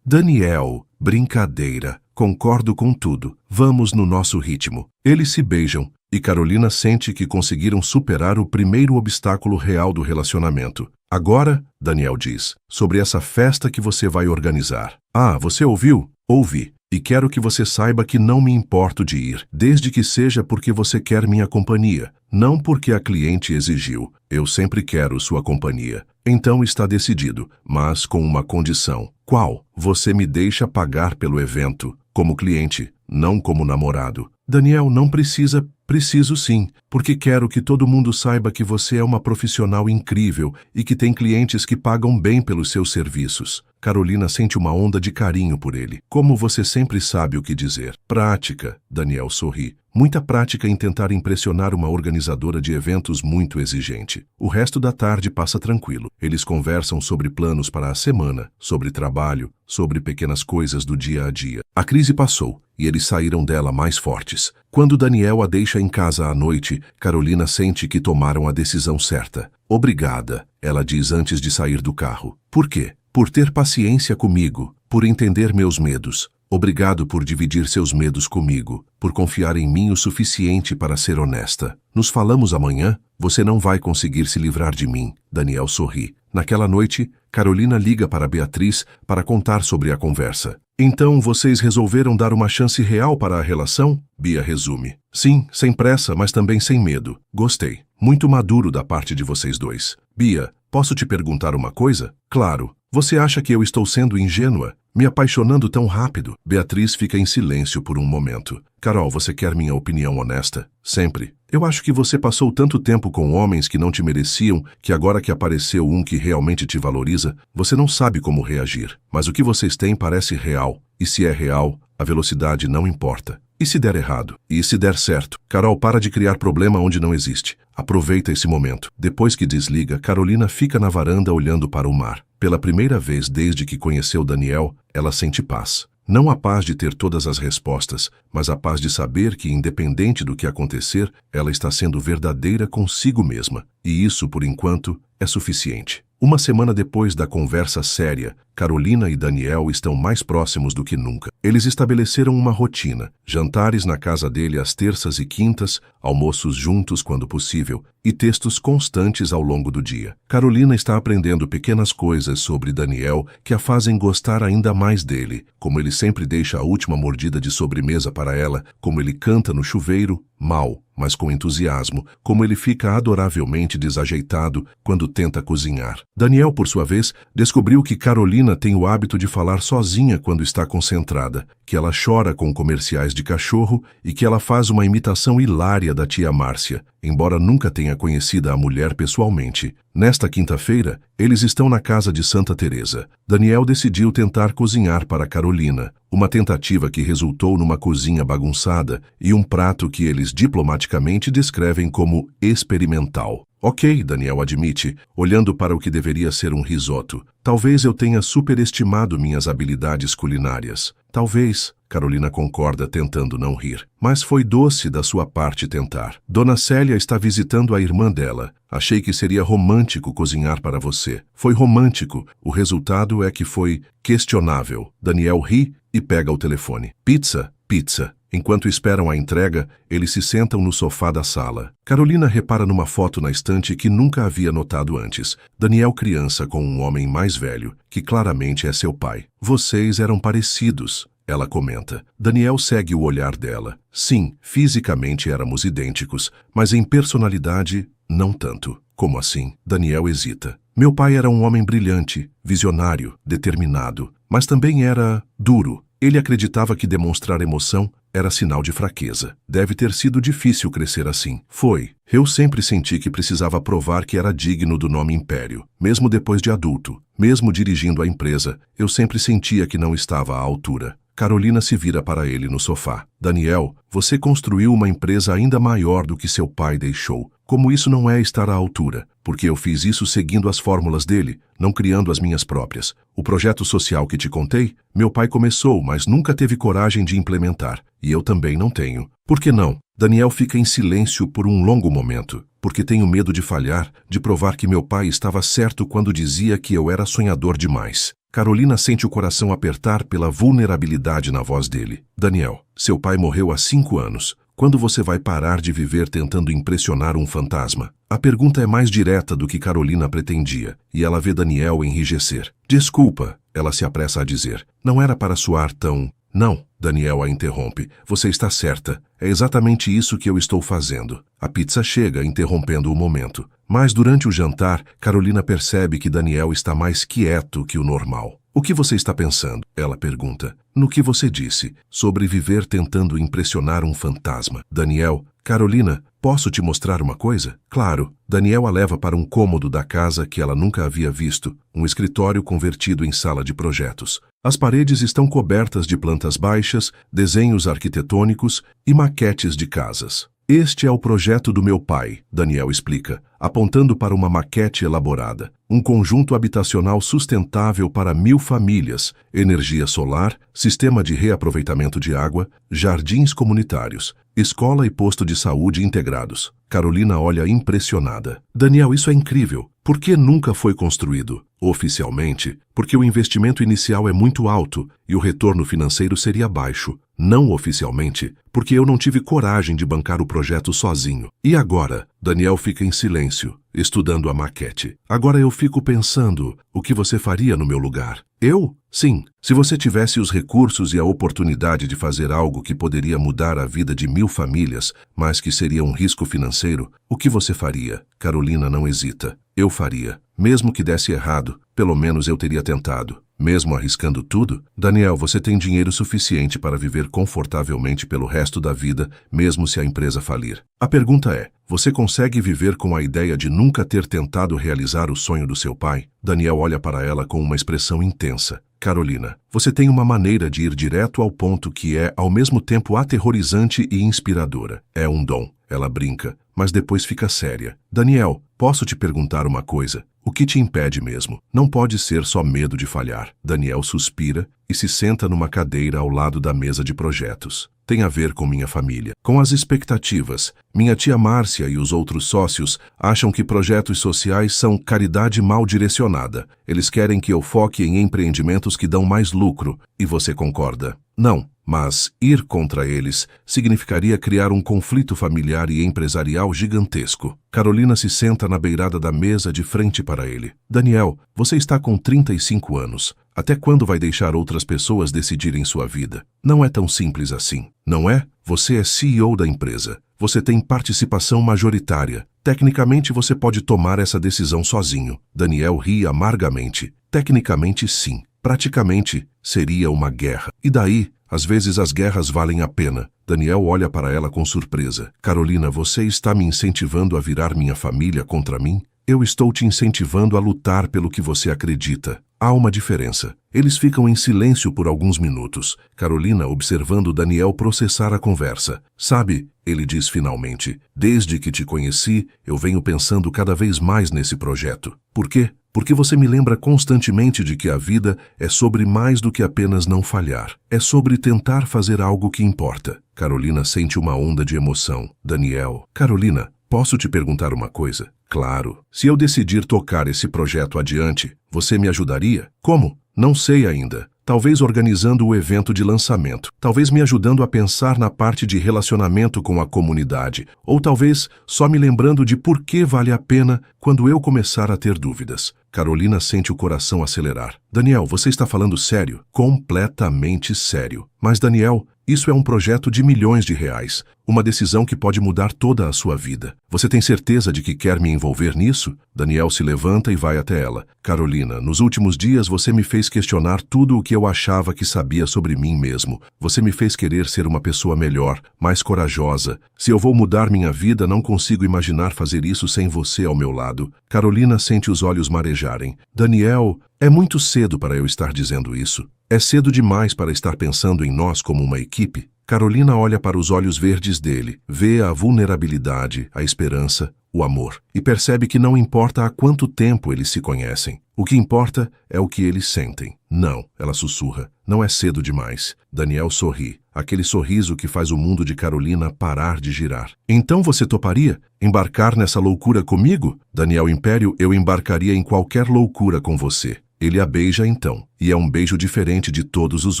Daniel, brincadeira. Concordo com tudo. Vamos no nosso ritmo. Eles se beijam e Carolina sente que conseguiram superar o primeiro obstáculo real do relacionamento. Agora, Daniel diz, sobre essa festa que você vai organizar. Ah, você ouviu? Ouvi. E quero que você saiba que não me importo de ir, desde que seja porque você quer minha companhia, não porque a cliente exigiu. Eu sempre quero sua companhia. Então está decidido, mas com uma condição. Qual? Você me deixa pagar pelo evento, como cliente, não como namorado. Daniel, não precisa. Preciso sim, porque quero que todo mundo saiba que você é uma profissional incrível e que tem clientes que pagam bem pelos seus serviços. Carolina sente uma onda de carinho por ele. Como você sempre sabe o que dizer. Prática, Daniel sorri. Muita prática em tentar impressionar uma organizadora de eventos muito exigente. O resto da tarde passa tranquilo. Eles conversam sobre planos para a semana, sobre trabalho, sobre pequenas coisas do dia a dia. A crise passou e eles saíram dela mais fortes. Quando Daniel a deixa em casa à noite, Carolina sente que tomaram a decisão certa. Obrigada, ela diz antes de sair do carro. Por quê? Por ter paciência comigo, por entender meus medos. Obrigado por dividir seus medos comigo, por confiar em mim o suficiente para ser honesta. Nos falamos amanhã? Você não vai conseguir se livrar de mim. Daniel sorri. Naquela noite, Carolina liga para Beatriz para contar sobre a conversa. Então vocês resolveram dar uma chance real para a relação? Bia resume. Sim, sem pressa, mas também sem medo. Gostei. Muito maduro da parte de vocês dois. Bia, posso te perguntar uma coisa? Claro. Você acha que eu estou sendo ingênua? Me apaixonando tão rápido? Beatriz fica em silêncio por um momento. Carol, você quer minha opinião honesta? Sempre. Eu acho que você passou tanto tempo com homens que não te mereciam, que agora que apareceu um que realmente te valoriza, você não sabe como reagir. Mas o que vocês têm parece real. E se é real, a velocidade não importa. E se der errado? E se der certo? Carol, para de criar problema onde não existe. Aproveita esse momento. Depois que desliga, Carolina fica na varanda olhando para o mar. Pela primeira vez desde que conheceu Daniel, ela sente paz. Não a paz de ter todas as respostas, mas a paz de saber que, independente do que acontecer, ela está sendo verdadeira consigo mesma. E isso, por enquanto, é suficiente. Uma semana depois da conversa séria, Carolina e Daniel estão mais próximos do que nunca. Eles estabeleceram uma rotina, jantares na casa dele às terças e quintas, almoços juntos quando possível e textos constantes ao longo do dia. Carolina está aprendendo pequenas coisas sobre Daniel que a fazem gostar ainda mais dele, como ele sempre deixa a última mordida de sobremesa para ela, como ele canta no chuveiro, mal, mas com entusiasmo, como ele fica adoravelmente desajeitado quando tenta cozinhar. Daniel, por sua vez, descobriu que Carolina tem o hábito de falar sozinha quando está concentrada, que ela chora com comerciais de cachorro e que ela faz uma imitação hilária da tia Márcia, embora nunca tenha conhecido a mulher pessoalmente. Nesta quinta-feira, eles estão na casa de Santa Teresa. Daniel decidiu tentar cozinhar para Carolina, Uma tentativa que resultou numa cozinha bagunçada e um prato que eles diplomaticamente descrevem como experimental. Ok, Daniel admite, olhando para o que deveria ser um risoto. Talvez eu tenha superestimado minhas habilidades culinárias. Talvez, Carolina concorda tentando não rir. Mas foi doce da sua parte tentar. Dona Célia está visitando a irmã dela. Achei que seria romântico cozinhar para você. Foi romântico. O resultado é que foi questionável. Daniel ri e pega o telefone. Pizza, pizza. Enquanto esperam a entrega, eles se sentam no sofá da sala. Carolina repara numa foto na estante que nunca havia notado antes. Daniel criança com um homem mais velho, que claramente é seu pai. Vocês eram parecidos, ela comenta. Daniel segue o olhar dela. Sim, fisicamente éramos idênticos, mas em personalidade, não tanto. Como assim? Daniel hesita. Meu pai era um homem brilhante, visionário, determinado, mas também era duro. Ele acreditava que demonstrar emoção era sinal de fraqueza. Deve ter sido difícil crescer assim. Foi. Eu sempre senti que precisava provar que era digno do nome Império. Mesmo depois de adulto, mesmo dirigindo a empresa, eu sempre sentia que não estava à altura. Carolina se vira para ele no sofá. Daniel, você construiu uma empresa ainda maior do que seu pai deixou. Como isso não é estar à altura? Porque eu fiz isso seguindo as fórmulas dele, não criando as minhas próprias. O projeto social que te contei, meu pai começou, mas nunca teve coragem de implementar. E eu também não tenho. Por que não? Daniel fica em silêncio por um longo momento. Porque tenho medo de falhar, de provar que meu pai estava certo quando dizia que eu era sonhador demais. Carolina sente o coração apertar pela vulnerabilidade na voz dele. Daniel, seu pai morreu há 5 anos. Quando você vai parar de viver tentando impressionar um fantasma? A pergunta é mais direta do que Carolina pretendia, e ela vê Daniel enrijecer. Desculpa, ela se apressa a dizer. Não era para soar tão... Não, Daniel a interrompe. Você está certa. É exatamente isso que eu estou fazendo. A pizza chega, interrompendo o momento. Mas durante o jantar, Carolina percebe que Daniel está mais quieto que o normal. O que você está pensando? Ela pergunta. No que você disse, sobre viver tentando impressionar um fantasma. Daniel, Carolina, posso te mostrar uma coisa? Claro. Daniel a leva para um cômodo da casa que ela nunca havia visto, um escritório convertido em sala de projetos. As paredes estão cobertas de plantas baixas, desenhos arquitetônicos e maquetes de casas. Este é o projeto do meu pai, Daniel explica, apontando para uma maquete elaborada. Um conjunto habitacional sustentável para 1000 famílias, energia solar, sistema de reaproveitamento de água, jardins comunitários, escola e posto de saúde integrados. Carolina olha impressionada. Daniel, isso é incrível. Por que nunca foi construído? Oficialmente, porque o investimento inicial é muito alto e o retorno financeiro seria baixo. Não oficialmente, porque eu não tive coragem de bancar o projeto sozinho. E agora? Daniel fica em silêncio, estudando a maquete. Agora eu fico pensando, o que você faria no meu lugar? Eu? Sim. Se você tivesse os recursos e a oportunidade de fazer algo que poderia mudar a vida de 1000 famílias, mas que seria um risco financeiro, o que você faria? Carolina não hesita. Eu faria. Mesmo que desse errado, pelo menos eu teria tentado. Mesmo arriscando tudo? Daniel, você tem dinheiro suficiente para viver confortavelmente pelo resto da vida, mesmo se a empresa falir. A pergunta é, você consegue viver com a ideia de nunca ter tentado realizar o sonho do seu pai? Daniel olha para ela com uma expressão intensa. Carolina, você tem uma maneira de ir direto ao ponto que é, ao mesmo tempo, aterrorizante e inspiradora. É um dom. Ela brinca, mas depois fica séria. Daniel, posso te perguntar uma coisa? O que te impede mesmo? Não pode ser só medo de falhar. Daniel suspira e se senta numa cadeira ao lado da mesa de projetos. Tem a ver com minha família, com as expectativas. Minha tia Márcia e os outros sócios acham que projetos sociais são caridade mal direcionada. Eles querem que eu foque em empreendimentos que dão mais lucro. E você concorda? Não. Mas ir contra eles significaria criar um conflito familiar e empresarial gigantesco. Carolina se senta na beirada da mesa de frente para ele. Daniel, você está com 35 anos. Até quando vai deixar outras pessoas decidirem sua vida? Não é tão simples assim, não é? Você é CEO da empresa. Você tem participação majoritária. Tecnicamente você pode tomar essa decisão sozinho. Daniel ri amargamente. Tecnicamente sim. Praticamente seria uma guerra. E daí? Às vezes as guerras valem a pena. Daniel olha para ela com surpresa. Carolina, você está me incentivando a virar minha família contra mim? Eu estou te incentivando a lutar pelo que você acredita. Há uma diferença. Eles ficam em silêncio por alguns minutos, Carolina observando Daniel processar a conversa. Sabe, ele diz finalmente, desde que te conheci, eu venho pensando cada vez mais nesse projeto. Por quê? Porque você me lembra constantemente de que a vida é sobre mais do que apenas não falhar. É sobre tentar fazer algo que importa. Carolina sente uma onda de emoção. Daniel, Carolina, posso te perguntar uma coisa? Claro. Se eu decidir tocar esse projeto adiante, você me ajudaria? Como? Não sei ainda. Talvez organizando o evento de lançamento. Talvez me ajudando a pensar na parte de relacionamento com a comunidade. Ou talvez só me lembrando de por que vale a pena quando eu começar a ter dúvidas. Carolina sente o coração acelerar. Daniel, você está falando sério? Completamente sério. Mas Daniel, isso é um projeto de milhões de reais. Uma decisão que pode mudar toda a sua vida. Você tem certeza de que quer me envolver nisso? Daniel se levanta e vai até ela. Carolina, nos últimos dias você me fez questionar tudo o que eu achava que sabia sobre mim mesmo. Você me fez querer ser uma pessoa melhor, mais corajosa. Se eu vou mudar minha vida, não consigo imaginar fazer isso sem você ao meu lado. Carolina sente os olhos marejarem. Daniel, é muito cedo para eu estar dizendo isso. É cedo demais para estar pensando em nós como uma equipe. Carolina olha para os olhos verdes dele, vê a vulnerabilidade, a esperança, o amor, e percebe que não importa há quanto tempo eles se conhecem. O que importa é o que eles sentem. Não, ela sussurra, não é cedo demais. Daniel sorri, aquele sorriso que faz o mundo de Carolina parar de girar. Então você toparia embarcar nessa loucura comigo? Daniel Império, eu embarcaria em qualquer loucura com você. Ele a beija então, e é um beijo diferente de todos os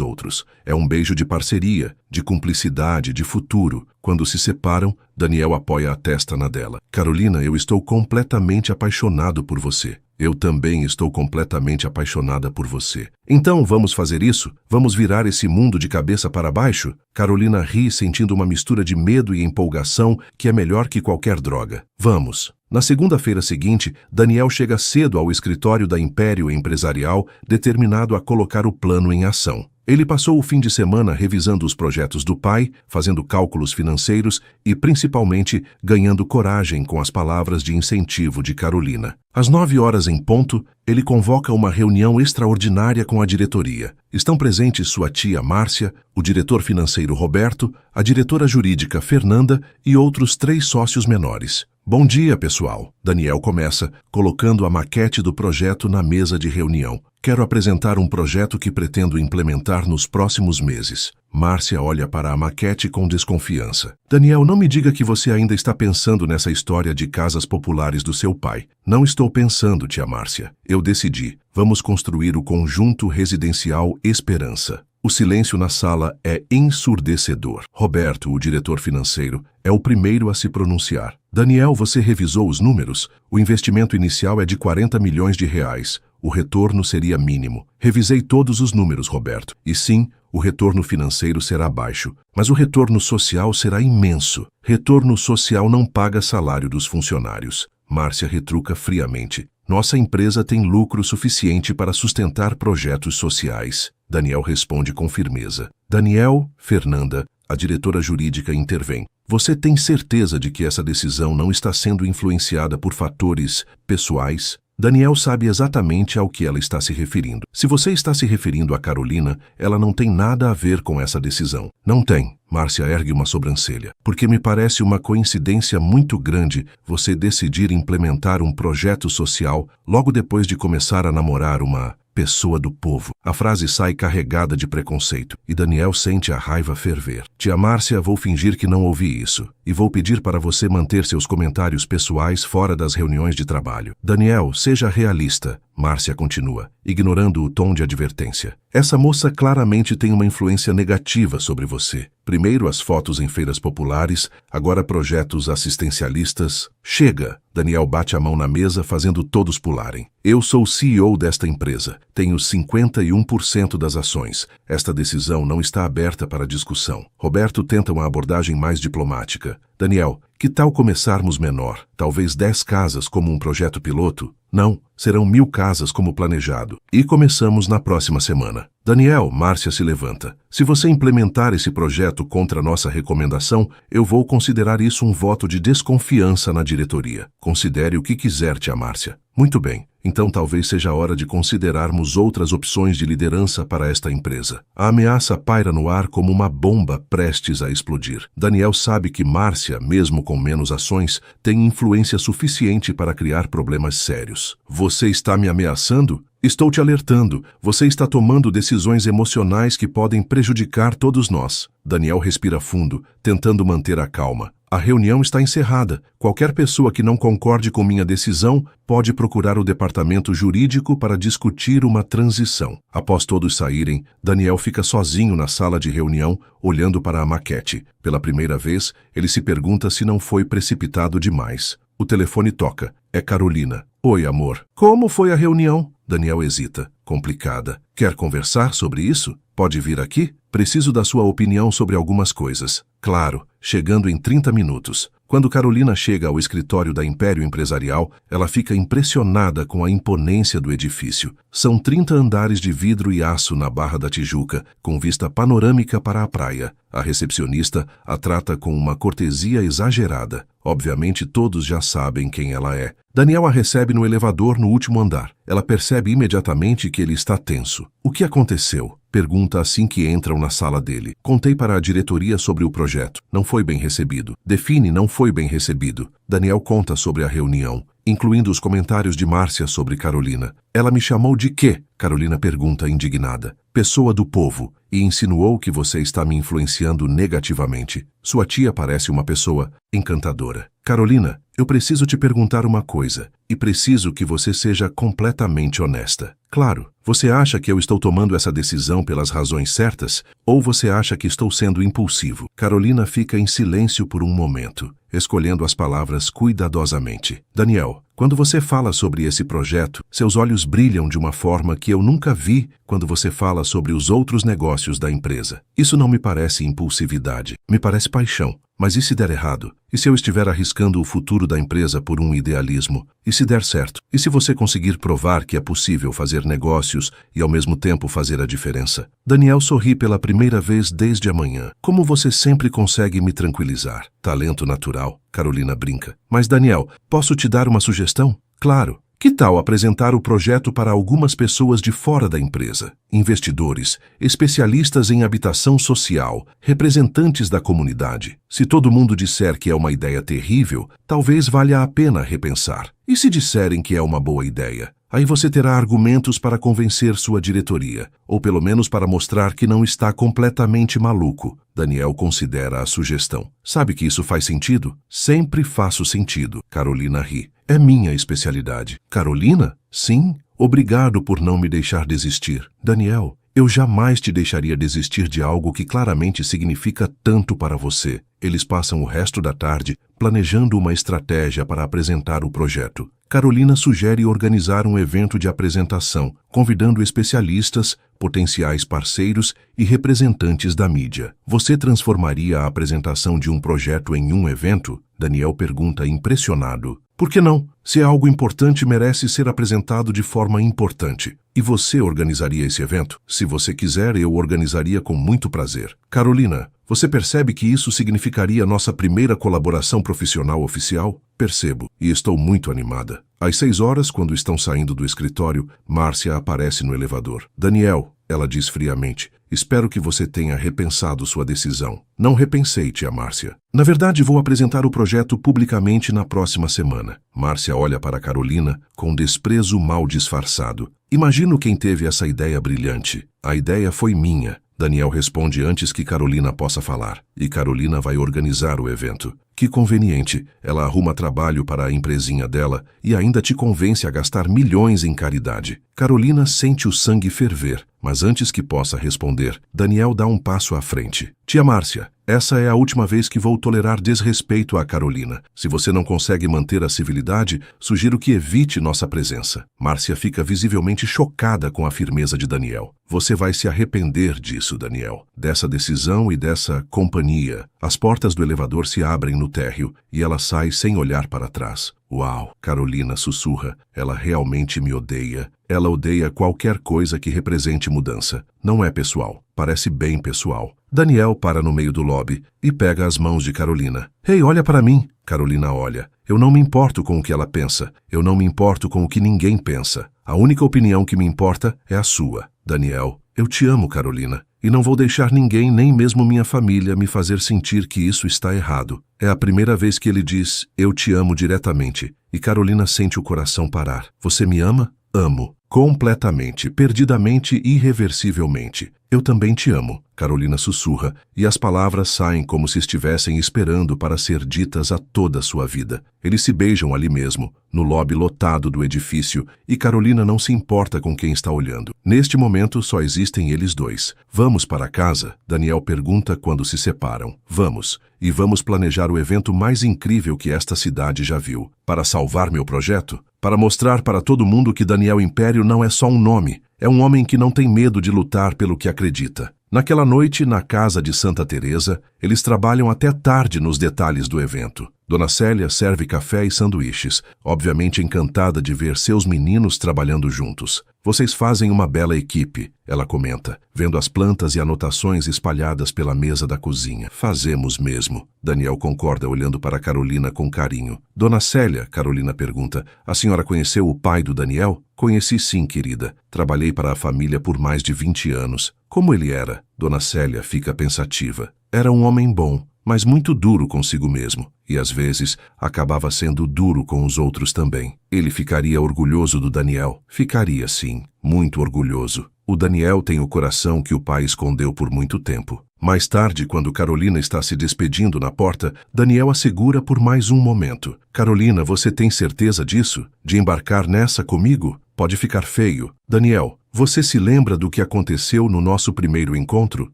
outros. É um beijo de parceria, de cumplicidade, de futuro. Quando se separam, Daniel apoia a testa na dela. Carolina, eu estou completamente apaixonado por você. Eu também estou completamente apaixonada por você. Então vamos fazer isso? Vamos virar esse mundo de cabeça para baixo? Carolina ri, sentindo uma mistura de medo e empolgação que é melhor que qualquer droga. Vamos. Na segunda-feira seguinte, Daniel chega cedo ao escritório da Império Empresarial, determinado a colocar o plano em ação. Ele passou o fim de semana revisando os projetos do pai, fazendo cálculos financeiros e, principalmente, ganhando coragem com as palavras de incentivo de Carolina. Às 9 horas em ponto, ele convoca uma reunião extraordinária com a diretoria. Estão presentes sua tia Márcia, o diretor financeiro Roberto, a diretora jurídica Fernanda e outros 3 sócios menores. Bom dia, pessoal. Daniel começa, colocando a maquete do projeto na mesa de reunião. Quero apresentar um projeto que pretendo implementar nos próximos meses. Márcia olha para a maquete com desconfiança. Daniel, não me diga que você ainda está pensando nessa história de casas populares do seu pai. Não estou pensando, tia Márcia. Eu decidi. Vamos construir o conjunto residencial Esperança. O silêncio na sala é ensurdecedor. Roberto, o diretor financeiro, é o primeiro a se pronunciar. Daniel, você revisou os números? O investimento inicial é de 40 milhões de reais. O retorno seria mínimo. Revisei todos os números, Roberto. E sim, o retorno financeiro será baixo. Mas o retorno social será imenso. Retorno social não paga salário dos funcionários. Márcia retruca friamente. Nossa empresa tem lucro suficiente para sustentar projetos sociais. Daniel responde com firmeza. Daniel, Fernanda, a diretora jurídica intervém. Você tem certeza de que essa decisão não está sendo influenciada por fatores pessoais? Daniel sabe exatamente ao que ela está se referindo. Se você está se referindo a Carolina, ela não tem nada a ver com essa decisão. Não tem. Márcia ergue uma sobrancelha. Porque me parece uma coincidência muito grande você decidir implementar um projeto social logo depois de começar a namorar uma pessoa do povo. A frase sai carregada de preconceito e Daniel sente a raiva ferver. Tia Márcia, vou fingir que não ouvi isso e vou pedir para você manter seus comentários pessoais fora das reuniões de trabalho. Daniel, seja realista. Márcia continua, ignorando o tom de advertência. Essa moça claramente tem uma influência negativa sobre você. Primeiro as fotos em feiras populares, agora projetos assistencialistas. Chega! Daniel bate a mão na mesa, fazendo todos pularem. Eu sou o CEO desta empresa. Tenho 51% das ações. Esta decisão não está aberta para discussão. Roberto tenta uma abordagem mais diplomática. Daniel, que tal começarmos menor? Talvez 10 casas como um projeto piloto? Não, serão 1000 casas como planejado. E começamos na próxima semana. Daniel, Márcia se levanta. Se você implementar esse projeto contra nossa recomendação, eu vou considerar isso um voto de desconfiança na diretoria. Considere o que quiser, tia Márcia. Muito bem. Então talvez seja a hora de considerarmos outras opções de liderança para esta empresa. A ameaça paira no ar como uma bomba prestes a explodir. Daniel sabe que Márcia, mesmo com menos ações, tem influência suficiente para criar problemas sérios. Você está me ameaçando? Estou te alertando. Você está tomando decisões emocionais que podem prejudicar todos nós. Daniel respira fundo, tentando manter a calma. A reunião está encerrada. Qualquer pessoa que não concorde com minha decisão pode procurar o departamento jurídico para discutir uma transição. Após todos saírem, Daniel fica sozinho na sala de reunião, olhando para a maquete. Pela primeira vez, ele se pergunta se não foi precipitado demais. O telefone toca. É Carolina. Oi, amor. Como foi a reunião? Daniel hesita. Complicada. Quer conversar sobre isso? Pode vir aqui? Preciso da sua opinião sobre algumas coisas. Claro, chegando em 30 minutos. Quando Carolina chega ao escritório da Império Empresarial, ela fica impressionada com a imponência do edifício. São 30 andares de vidro e aço na Barra da Tijuca, com vista panorâmica para a praia. A recepcionista a trata com uma cortesia exagerada. Obviamente todos já sabem quem ela é. Daniel a recebe no elevador no último andar. Ela percebe imediatamente que ele está tenso. O que aconteceu? Pergunta assim que entram na sala dele. Contei para a diretoria sobre o projeto. Não foi bem recebido. Define não foi bem recebido. Daniel conta sobre a reunião, incluindo os comentários de Márcia sobre Carolina. Ela me chamou de quê? Carolina pergunta indignada. Pessoa do povo. E insinuou que você está me influenciando negativamente. Sua tia parece uma pessoa encantadora. Carolina, eu preciso te perguntar uma coisa, e preciso que você seja completamente honesta. Claro, você acha que eu estou tomando essa decisão pelas razões certas, ou você acha que estou sendo impulsivo? Carolina fica em silêncio por um momento, escolhendo as palavras cuidadosamente. Daniel, quando você fala sobre esse projeto, seus olhos brilham de uma forma que eu nunca vi quando você fala sobre os outros negócios da empresa. Isso não me parece impulsividade, me parece paixão. Mas e se der errado? E se eu estiver arriscando o futuro da empresa por um idealismo? E se der certo? E se você conseguir provar que é possível fazer negócios e ao mesmo tempo fazer a diferença? Daniel sorri pela primeira vez desde a manhã. Como você sempre consegue me tranquilizar? Talento natural, Carolina brinca. Mas Daniel, posso te dar uma sugestão? Claro. Que tal apresentar o projeto para algumas pessoas de fora da empresa? Investidores, especialistas em habitação social, representantes da comunidade. Se todo mundo disser que é uma ideia terrível, talvez valha a pena repensar. E se disserem que é uma boa ideia? Aí você terá argumentos para convencer sua diretoria, ou pelo menos para mostrar que não está completamente maluco. Daniel considera a sugestão. Sabe que isso faz sentido? Sempre faço sentido. Carolina ri. É minha especialidade. Carolina? Sim. Obrigado por não me deixar desistir. Daniel, eu jamais te deixaria desistir de algo que claramente significa tanto para você. Eles passam o resto da tarde planejando uma estratégia para apresentar o projeto. Carolina sugere organizar um evento de apresentação, convidando especialistas, potenciais parceiros e representantes da mídia. Você transformaria a apresentação de um projeto em um evento? Daniel pergunta impressionado. Por que não? Se é algo importante, merece ser apresentado de forma importante. E você organizaria esse evento? Se você quiser, eu organizaria com muito prazer. Carolina, você percebe que isso significaria nossa primeira colaboração profissional oficial? Percebo, e estou muito animada. Às 6 horas, quando estão saindo do escritório, Márcia aparece no elevador. Daniel, ela diz friamente, espero que você tenha repensado sua decisão. Não repensei, tia Márcia. Na verdade, vou apresentar o projeto publicamente na próxima semana. Márcia olha para Carolina com desprezo mal disfarçado. Imagino quem teve essa ideia brilhante. A ideia foi minha. Daniel responde antes que Carolina possa falar. E Carolina vai organizar o evento. Que conveniente, ela arruma trabalho para a empresinha dela e ainda te convence a gastar milhões em caridade. Carolina sente o sangue ferver, mas antes que possa responder, Daniel dá um passo à frente. Tia Márcia, essa é a última vez que vou tolerar desrespeito a Carolina. Se você não consegue manter a civilidade, sugiro que evite nossa presença. Márcia fica visivelmente chocada com a firmeza de Daniel. Você vai se arrepender disso, Daniel. Dessa decisão e dessa companhia. As portas do elevador se abrem no térreo e ela sai sem olhar para trás. Uau, Carolina sussurra. Ela realmente me odeia. Ela odeia qualquer coisa que represente mudança. Não é pessoal. Parece bem pessoal. Daniel para no meio do lobby e pega as mãos de Carolina. Ei, olha para mim. Carolina olha. Eu não me importo com o que ela pensa. Eu não me importo com o que ninguém pensa. A única opinião que me importa é a sua. Daniel, eu te amo, Carolina. E não vou deixar ninguém, nem mesmo minha família, me fazer sentir que isso está errado. É a primeira vez que ele diz, eu te amo diretamente. E Carolina sente o coração parar. Você me ama? Amo. Completamente, perdidamente, irreversivelmente. Eu também te amo, Carolina sussurra, e as palavras saem como se estivessem esperando para ser ditas a toda a sua vida. Eles se beijam ali mesmo, no lobby lotado do edifício, e Carolina não se importa com quem está olhando. Neste momento, só existem eles dois. Vamos para casa? Daniel pergunta quando se separam. Vamos. E vamos planejar o evento mais incrível que esta cidade já viu. Para salvar meu projeto? Para mostrar para todo mundo que Daniel Império não é só um nome. É um homem que não tem medo de lutar pelo que acredita. Naquela noite, na casa de Santa Teresa, eles trabalham até tarde nos detalhes do evento. Dona Célia serve café e sanduíches, obviamente encantada de ver seus meninos trabalhando juntos. Vocês fazem uma bela equipe, ela comenta, vendo as plantas e anotações espalhadas pela mesa da cozinha. Fazemos mesmo. Daniel concorda olhando para Carolina com carinho. Dona Célia, Carolina pergunta, a senhora conheceu o pai do Daniel? Conheci sim, querida. Trabalhei para a família por mais de 20 anos. Como ele era? Dona Célia fica pensativa. Era um homem bom, mas muito duro consigo mesmo. E às vezes acabava sendo duro com os outros também. Ele ficaria orgulhoso do Daniel? Ficaria sim, muito orgulhoso. O Daniel tem o coração que o pai escondeu por muito tempo. Mais tarde, quando Carolina está se despedindo na porta, Daniel a segura por mais um momento. Carolina, você tem certeza disso? De embarcar nessa comigo? Pode ficar feio. Daniel, você se lembra do que aconteceu no nosso primeiro encontro?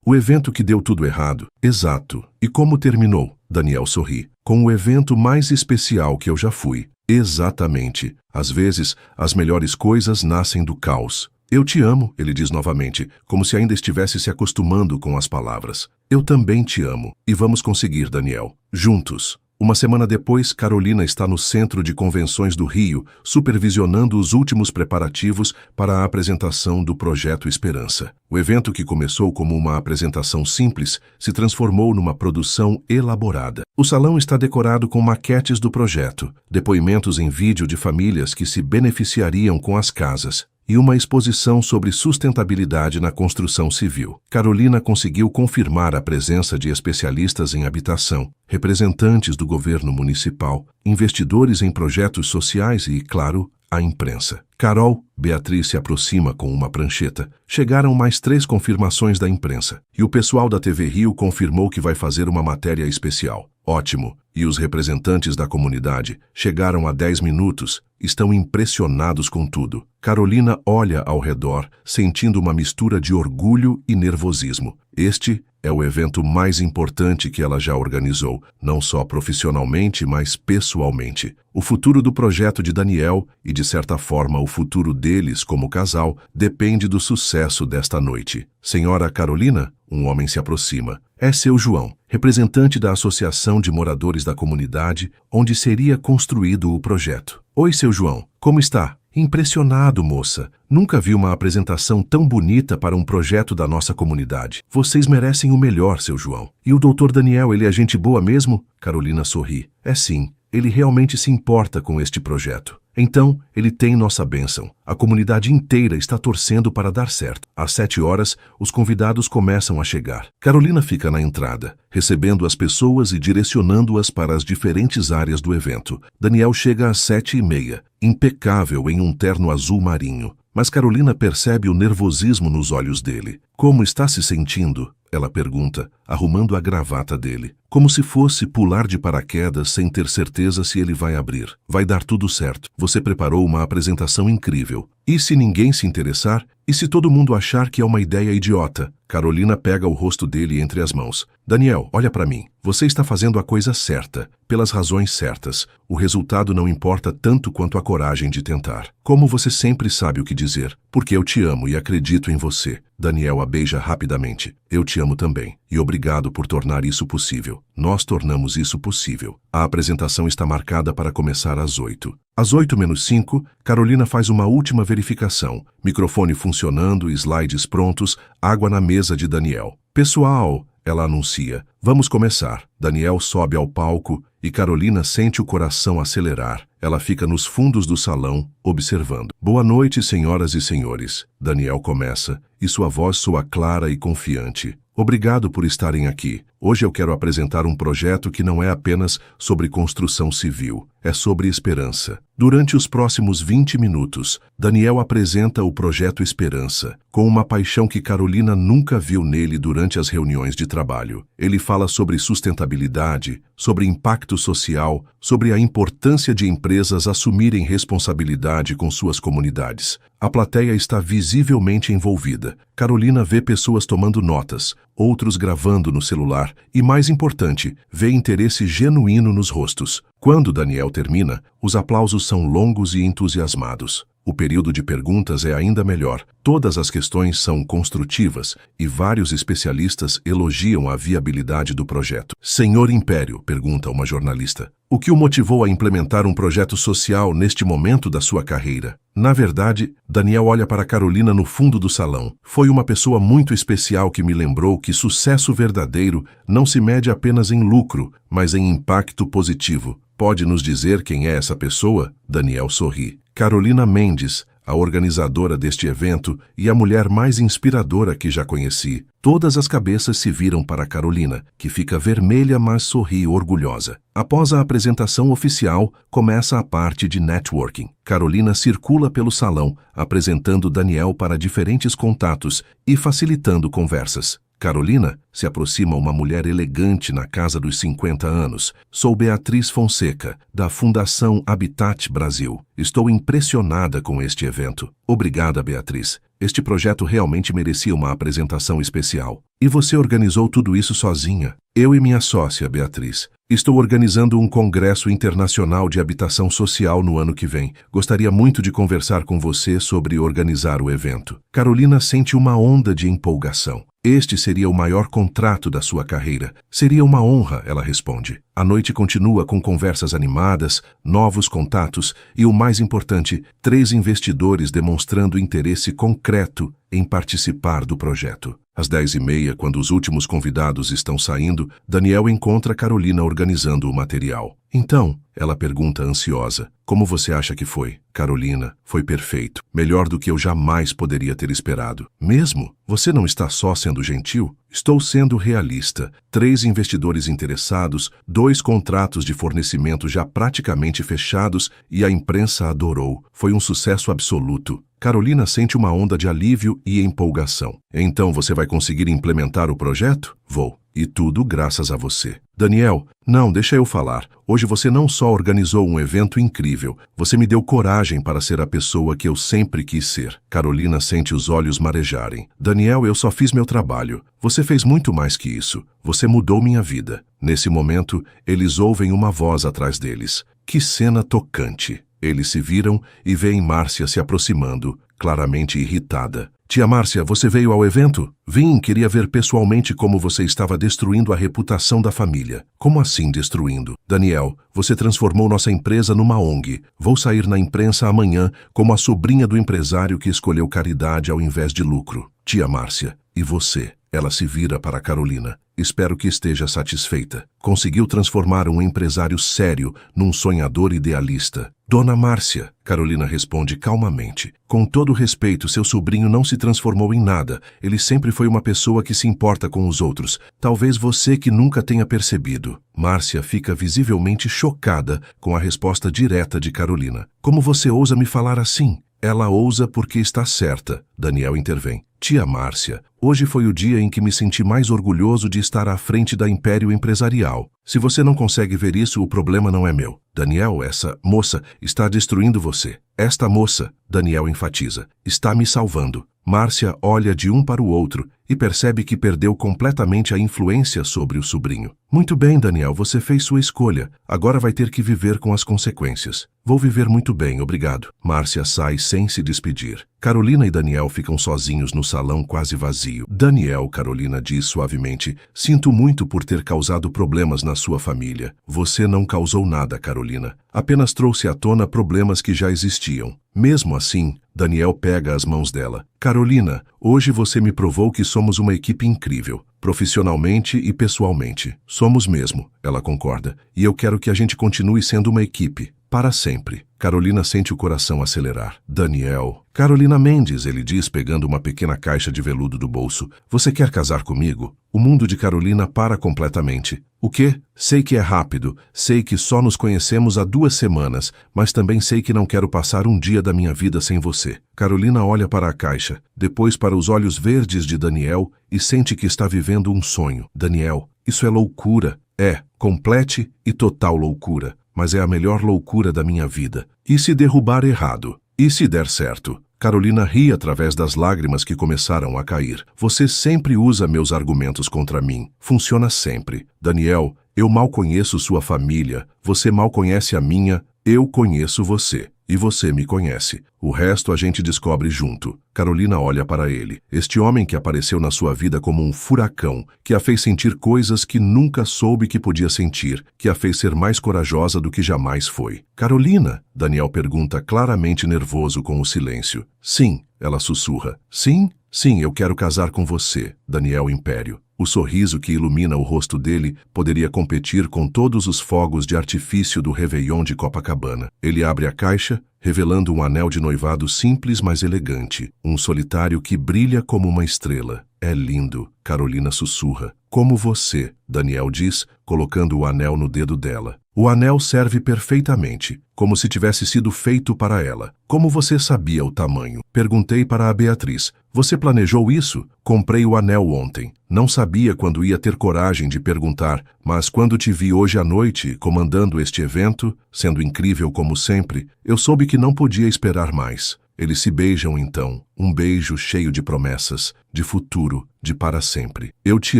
O evento que deu tudo errado. Exato. E como terminou? Daniel sorri. Com o evento mais especial que eu já fui. Exatamente. Às vezes, as melhores coisas nascem do caos. Eu te amo, ele diz novamente, como se ainda estivesse se acostumando com as palavras. Eu também te amo. E vamos conseguir, Daniel. Juntos. Uma semana depois, Carolina está no Centro de Convenções do Rio, supervisionando os últimos preparativos para a apresentação do Projeto Esperança. O evento, que começou como uma apresentação simples, se transformou numa produção elaborada. O salão está decorado com maquetes do projeto, depoimentos em vídeo de famílias que se beneficiariam com as casas, e uma exposição sobre sustentabilidade na construção civil. Carolina conseguiu confirmar a presença de especialistas em habitação, representantes do governo municipal, investidores em projetos sociais e, claro, a imprensa. Carol, Beatriz se aproxima com uma prancheta. Chegaram mais 3 confirmações da imprensa. E o pessoal da TV Rio confirmou que vai fazer uma matéria especial. Ótimo. E os representantes da comunidade chegaram há 10 minutos. Estão impressionados com tudo. Carolina olha ao redor, sentindo uma mistura de orgulho e nervosismo. Este é o evento mais importante que ela já organizou, não só profissionalmente, mas pessoalmente. O futuro do projeto de Daniel e, de certa forma, o futuro deles como casal depende do sucesso desta noite. Senhora Carolina, um homem se aproxima. É seu João, representante da Associação de Moradores da Comunidade, onde seria construído o projeto. Oi, seu João, como está? Impressionado, moça. Nunca vi uma apresentação tão bonita para um projeto da nossa comunidade. Vocês merecem o melhor, seu João. E o Dr. Daniel, ele é gente boa mesmo? Carolina sorri. É sim, ele realmente se importa com este projeto. Então, ele tem nossa bênção. A comunidade inteira está torcendo para dar certo. Às 7 horas, os convidados começam a chegar. Carolina fica na entrada, recebendo as pessoas e direcionando-as para as diferentes áreas do evento. Daniel chega às 7h30, impecável em um terno azul marinho. Mas Carolina percebe o nervosismo nos olhos dele. Como está se sentindo? Ela pergunta, arrumando a gravata dele. Como se fosse pular de paraquedas sem ter certeza se ele vai abrir. Vai dar tudo certo. Você preparou uma apresentação incrível. E se ninguém se interessar? E se todo mundo achar que é uma ideia idiota? Carolina pega o rosto dele entre as mãos. Daniel, olha para mim. Você está fazendo a coisa certa, pelas razões certas. O resultado não importa tanto quanto a coragem de tentar. Como você sempre sabe o que dizer, porque eu te amo e acredito em você. Daniel a beija rapidamente. Eu te amo também. E obrigado por tornar isso possível. Nós tornamos isso possível. A apresentação está marcada para começar às 8. Às 8:05, Carolina faz uma última verificação. Microfone funcionando, slides prontos, água na mesa de Daniel. Pessoal, ela anuncia. Vamos começar. Daniel sobe ao palco e Carolina sente o coração acelerar. Ela fica nos fundos do salão, observando. Boa noite, senhoras e senhores. Daniel começa, e sua voz soa clara e confiante. Obrigado por estarem aqui. Hoje eu quero apresentar um projeto que não é apenas sobre construção civil, é sobre esperança. Durante os próximos 20 minutos, Daniel apresenta o projeto Esperança, com uma paixão que Carolina nunca viu nele durante as reuniões de trabalho. Ele fala sobre sustentabilidade, sobre impacto social, sobre a importância de empresas assumirem responsabilidade com suas comunidades. A plateia está visivelmente envolvida. Carolina vê pessoas tomando notas, outros gravando no celular e, mais importante, vê interesse genuíno nos rostos. Quando Daniel termina, os aplausos são longos e entusiasmados. O período de perguntas é ainda melhor. Todas as questões são construtivas e vários especialistas elogiam a viabilidade do projeto. Senhor Império, pergunta uma jornalista, o que o motivou a implementar um projeto social neste momento da sua carreira? Na verdade, Daniel olha para Carolina no fundo do salão. Foi uma pessoa muito especial que me lembrou que sucesso verdadeiro não se mede apenas em lucro, mas em impacto positivo. Pode nos dizer quem é essa pessoa? Daniel sorri. Carolina Mendes, a organizadora deste evento e a mulher mais inspiradora que já conheci. Todas as cabeças se viram para Carolina, que fica vermelha, mas sorri orgulhosa. Após a apresentação oficial, começa a parte de networking. Carolina circula pelo salão, apresentando Daniel para diferentes contatos e facilitando conversas. Carolina se aproxima uma mulher elegante na casa dos 50 anos. Sou Beatriz Fonseca, da Fundação Habitat Brasil. Estou impressionada com este evento. Obrigada, Beatriz. Este projeto realmente merecia uma apresentação especial. E você organizou tudo isso sozinha? Eu e minha sócia, Beatriz. Estou organizando um congresso internacional de habitação social no ano que vem. Gostaria muito de conversar com você sobre organizar o evento. Carolina sente uma onda de empolgação. Este seria o maior contrato da sua carreira. Seria uma honra, ela responde. A noite continua com conversas animadas, novos contatos e, o mais importante, 3 investidores demonstrando interesse concreto em participar do projeto. Às 10:30, quando os últimos convidados estão saindo, Daniel encontra Carolina organizando o material. Então, ela pergunta ansiosa, como você acha que foi? Carolina, foi perfeito. Melhor do que eu jamais poderia ter esperado. Mesmo? Você não está só sendo gentil? Estou sendo realista. 3 investidores interessados, 2 contratos de fornecimento já praticamente fechados e a imprensa adorou. Foi um sucesso absoluto. Carolina sente uma onda de alívio e empolgação. Então você vai conseguir implementar o projeto? Vou. E tudo graças a você. Daniel, não, deixa eu falar. Hoje você não só organizou um evento incrível, você me deu coragem para ser a pessoa que eu sempre quis ser. Carolina sente os olhos marejarem. Daniel, eu só fiz meu trabalho. Você fez muito mais que isso. Você mudou minha vida. Nesse momento, eles ouvem uma voz atrás deles. Que cena tocante. Eles se viram e veem Márcia se aproximando, claramente irritada. Tia Márcia, você veio ao evento? Vim, queria ver pessoalmente como você estava destruindo a reputação da família. Como assim destruindo? Daniel, você transformou nossa empresa numa ONG. Vou sair na imprensa amanhã como a sobrinha do empresário que escolheu caridade ao invés de lucro. Tia Márcia, e você? Ela se vira para Carolina. Espero que esteja satisfeita. Conseguiu transformar um empresário sério num sonhador idealista. Dona Márcia, Carolina responde calmamente. Com todo respeito, seu sobrinho não se transformou em nada. Ele sempre foi uma pessoa que se importa com os outros. Talvez você que nunca tenha percebido. Márcia fica visivelmente chocada com a resposta direta de Carolina. Como você ousa me falar assim? Ela ousa porque está certa. Daniel intervém. Tia Márcia, hoje foi o dia em que me senti mais orgulhoso de estar à frente da Império Empresarial. Se você não consegue ver isso, o problema não é meu. Daniel, essa moça está destruindo você. Esta moça, Daniel enfatiza, está me salvando. Márcia olha de um para o outro e percebe que perdeu completamente a influência sobre o sobrinho. Muito bem, Daniel, você fez sua escolha. Agora vai ter que viver com as consequências. Vou viver muito bem, obrigado. Márcia sai sem se despedir. Carolina e Daniel ficam sozinhos no salão quase vazio. Daniel, Carolina diz suavemente, sinto muito por ter causado problemas na sua família. Você não causou nada, Carolina. Apenas trouxe à tona problemas que já existiam. Mesmo assim, Daniel pega as mãos dela. Carolina, hoje você me provou que somos uma equipe incrível, profissionalmente e pessoalmente. Somos mesmo, ela concorda. E eu quero que a gente continue sendo uma equipe, para sempre. Carolina sente o coração acelerar. Daniel. Carolina Mendes, ele diz pegando uma pequena caixa de veludo do bolso. Você quer casar comigo? O mundo de Carolina para completamente. O quê? Sei que é rápido, sei que só nos conhecemos há 2 semanas, mas também sei que não quero passar um dia da minha vida sem você. Carolina olha para a caixa, depois para os olhos verdes de Daniel e sente que está vivendo um sonho. Daniel, isso é loucura. É, complete e total loucura. Mas é a melhor loucura da minha vida. E se derrubar errado? E se der certo? Carolina ri através das lágrimas que começaram a cair. Você sempre usa meus argumentos contra mim. Funciona sempre. Daniel, eu mal conheço sua família. Você mal conhece a minha. Eu conheço você. E você me conhece. O resto a gente descobre junto. Carolina olha para ele. Este homem que apareceu na sua vida como um furacão, que a fez sentir coisas que nunca soube que podia sentir, que a fez ser mais corajosa do que jamais foi. Carolina? Daniel pergunta claramente nervoso com o silêncio. Sim, ela sussurra. Sim? Sim, eu quero casar com você, Daniel Império. O sorriso que ilumina o rosto dele poderia competir com todos os fogos de artifício do Réveillon de Copacabana. Ele abre a caixa, revelando um anel de noivado simples, mas elegante. Um solitário que brilha como uma estrela. É lindo, Carolina sussurra. Como você, Daniel diz, colocando o anel no dedo dela. O anel serve perfeitamente, como se tivesse sido feito para ela. Como você sabia o tamanho? Perguntei para a Beatriz. Você planejou isso? Comprei o anel ontem. Não sabia quando ia ter coragem de perguntar, mas quando te vi hoje à noite, comandando este evento, sendo incrível como sempre, eu soube que não podia esperar mais. Eles se beijam então, um beijo cheio de promessas, de futuro, de para sempre. Eu te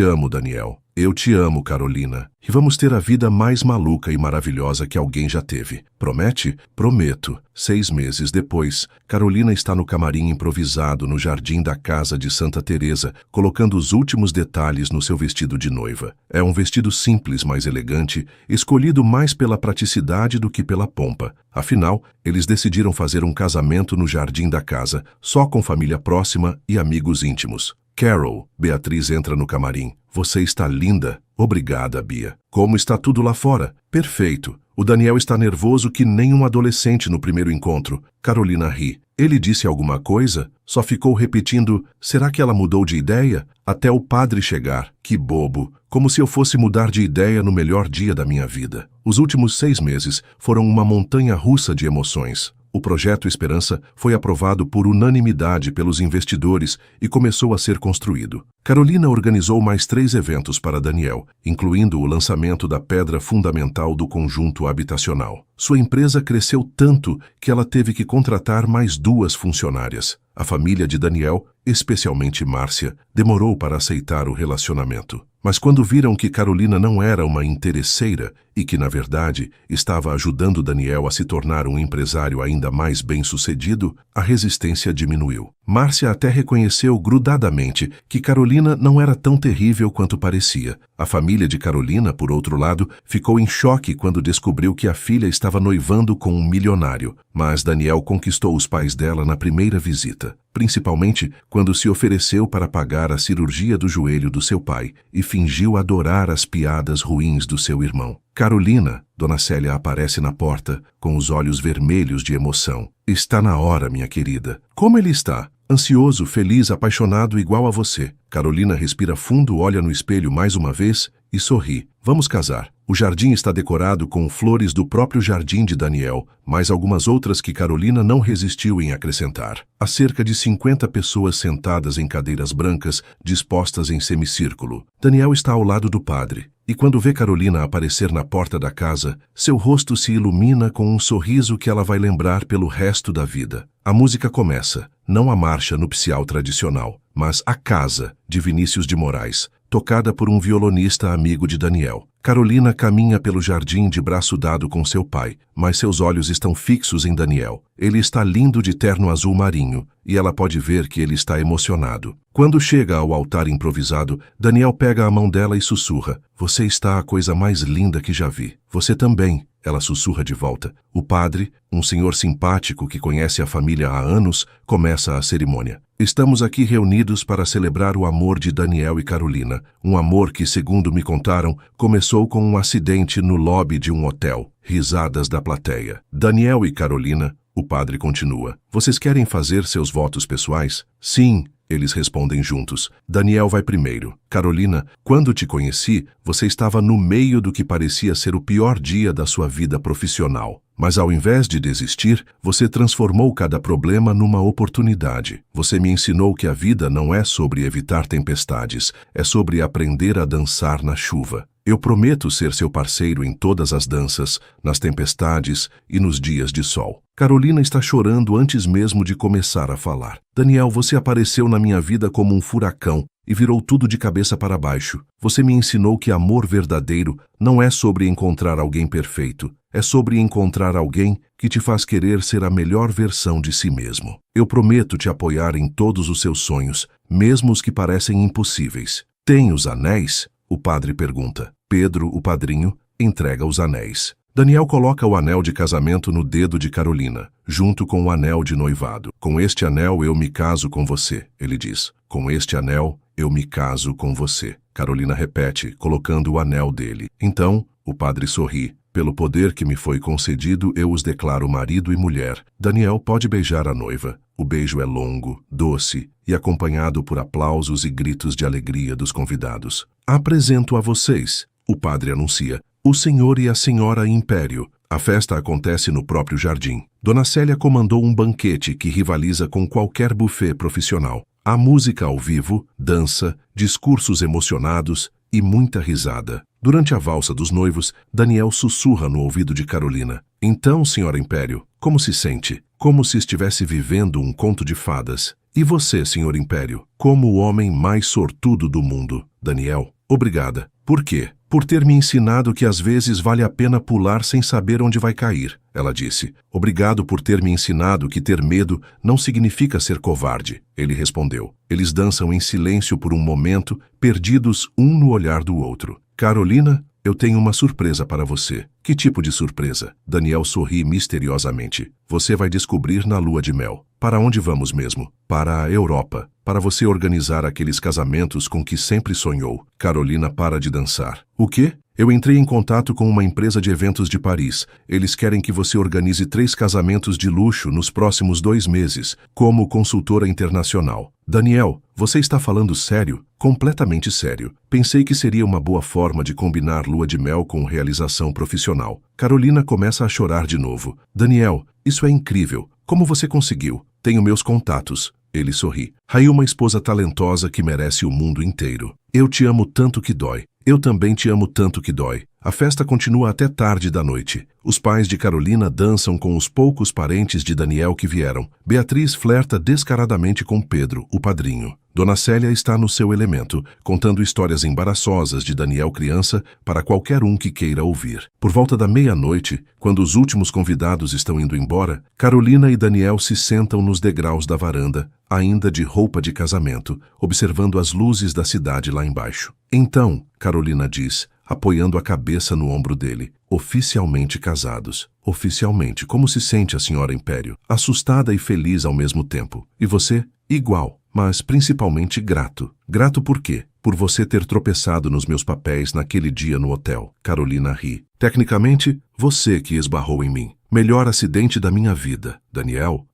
amo, Daniel. Eu te amo, Carolina. E vamos ter a vida mais maluca e maravilhosa que alguém já teve. Promete? Prometo. 6 meses depois, Carolina está no camarim improvisado no jardim da casa de Santa Teresa, colocando os últimos detalhes no seu vestido de noiva. É um vestido simples, mas elegante, escolhido mais pela praticidade do que pela pompa. Afinal, eles decidiram fazer um casamento no jardim da casa, só com família próxima e amigos íntimos. Carol, Beatriz entra no camarim. Você está linda. Obrigada, Bia. Como está tudo lá fora? Perfeito. O Daniel está nervoso que nem um adolescente no primeiro encontro. Carolina ri. Ele disse alguma coisa? Só ficou repetindo, será que ela mudou de ideia? Até o padre chegar. Que bobo. Como se eu fosse mudar de ideia no melhor dia da minha vida. Os últimos 6 meses foram uma montanha-russa de emoções. O projeto Esperança foi aprovado por unanimidade pelos investidores e começou a ser construído. Carolina organizou mais 3 eventos para Daniel, incluindo o lançamento da pedra fundamental do conjunto habitacional. Sua empresa cresceu tanto que ela teve que contratar mais 2 funcionárias. A família de Daniel, especialmente Márcia, demorou para aceitar o relacionamento. Mas quando viram que Carolina não era uma interesseira e que, na verdade, estava ajudando Daniel a se tornar um empresário ainda mais bem-sucedido, a resistência diminuiu. Márcia até reconheceu grudadamente que Carolina não era tão terrível quanto parecia. A família de Carolina, por outro lado, ficou em choque quando descobriu que a filha estava noivando com um milionário. Mas Daniel conquistou os pais dela na primeira visita, principalmente quando se ofereceu para pagar a cirurgia do joelho do seu pai e fingiu adorar as piadas ruins do seu irmão. Carolina, Dona Célia aparece na porta, com os olhos vermelhos de emoção. Está na hora, minha querida. Como ele está? Ansioso, feliz, apaixonado igual a você. Carolina respira fundo, olha no espelho mais uma vez e sorri. Vamos casar. O jardim está decorado com flores do próprio jardim de Daniel, mais algumas outras que Carolina não resistiu em acrescentar. Há cerca de 50 pessoas sentadas em cadeiras brancas, dispostas em semicírculo. Daniel está ao lado do padre. E quando vê Carolina aparecer na porta da casa, seu rosto se ilumina com um sorriso que ela vai lembrar pelo resto da vida. A música começa, não a marcha nupcial tradicional, mas A Casa, de Vinícius de Moraes, tocada por um violonista amigo de Daniel. Carolina caminha pelo jardim de braço dado com seu pai, mas seus olhos estão fixos em Daniel. Ele está lindo de terno azul marinho, e ela pode ver que ele está emocionado. Quando chega ao altar improvisado, Daniel pega a mão dela e sussurra: "Você está a coisa mais linda que já vi. Você também." Ela sussurra de volta. O padre, um senhor simpático que conhece a família há anos, começa a cerimônia. "Estamos aqui reunidos para celebrar o amor de Daniel e Carolina. Um amor que, segundo me contaram, começou com um acidente no lobby de um hotel." Risadas da plateia. "Daniel e Carolina," o padre continua, "vocês querem fazer seus votos pessoais?" "Sim," eles respondem juntos. Daniel vai primeiro. "Carolina, quando te conheci, você estava no meio do que parecia ser o pior dia da sua vida profissional. Mas ao invés de desistir, você transformou cada problema numa oportunidade. Você me ensinou que a vida não é sobre evitar tempestades, é sobre aprender a dançar na chuva. Eu prometo ser seu parceiro em todas as danças, nas tempestades e nos dias de sol." Carolina está chorando antes mesmo de começar a falar. "Daniel, você apareceu na minha vida como um furacão e virou tudo de cabeça para baixo. Você me ensinou que amor verdadeiro não é sobre encontrar alguém perfeito, é sobre encontrar alguém que te faz querer ser a melhor versão de si mesmo. Eu prometo te apoiar em todos os seus sonhos, mesmo os que parecem impossíveis." "Tem os anéis?" o padre pergunta. Pedro, o padrinho, entrega os anéis. Daniel coloca o anel de casamento no dedo de Carolina, junto com o anel de noivado. "Com este anel eu me caso com você," ele diz. "Com este anel eu me caso com você." Carolina repete, colocando o anel dele. Então, o padre sorri. "Pelo poder que me foi concedido, eu os declaro marido e mulher." Daniel pode beijar a noiva. O beijo é longo, doce e acompanhado por aplausos e gritos de alegria dos convidados. "Apresento a vocês," o padre anuncia, "o senhor e a senhora Império." A festa acontece no próprio jardim. Dona Célia comandou um banquete que rivaliza com qualquer buffet profissional. Há música ao vivo, dança, discursos emocionados e muita risada. Durante a valsa dos noivos, Daniel sussurra no ouvido de Carolina: "Então, senhora Império, como se sente? Como se estivesse vivendo um conto de fadas. E você, senhor Império, como o homem mais sortudo do mundo." "Daniel, obrigada." "Por quê?" "Por ter me ensinado que às vezes vale a pena pular sem saber onde vai cair," ela disse. "Obrigado por ter me ensinado que ter medo não significa ser covarde," ele respondeu. Eles dançam em silêncio por um momento, perdidos um no olhar do outro. "Carolina, eu tenho uma surpresa para você." "Que tipo de surpresa?" Daniel sorri misteriosamente. "Você vai descobrir na lua de mel." "Para onde vamos mesmo?" "Para a Europa, para você organizar aqueles casamentos com que sempre sonhou." Carolina para de dançar. "O quê?" "Eu entrei em contato com uma empresa de eventos de Paris. Eles querem que você organize 3 casamentos de luxo nos próximos 2 meses, como consultora internacional." "Daniel, você está falando sério?" "Completamente sério. Pensei que seria uma boa forma de combinar lua de mel com realização profissional." Carolina começa a chorar de novo. "Daniel, isso é incrível. Como você conseguiu?" "Tenho meus contatos." Ele sorri. "Raí, uma esposa talentosa que merece o mundo inteiro." "Eu te amo tanto que dói." "Eu também te amo tanto que dói." A festa continua até tarde da noite. Os pais de Carolina dançam com os poucos parentes de Daniel que vieram. Beatriz flerta descaradamente com Pedro, o padrinho. Dona Célia está no seu elemento, contando histórias embaraçosas de Daniel criança para qualquer um que queira ouvir. Por volta da meia-noite, quando os últimos convidados estão indo embora, Carolina e Daniel se sentam nos degraus da varanda, ainda de roupa de casamento, observando as luzes da cidade lá embaixo. "Então," Carolina diz, apoiando a cabeça no ombro dele, "oficialmente casados." "Oficialmente, como se sente a senhora Império?" "Assustada e feliz ao mesmo tempo." "E você?" "Igual, mas principalmente grato." "Grato por quê?" "Por você ter tropeçado nos meus papéis naquele dia no hotel." Carolina ri. "Tecnicamente, você que esbarrou em mim. Melhor acidente da minha vida." "Daniel,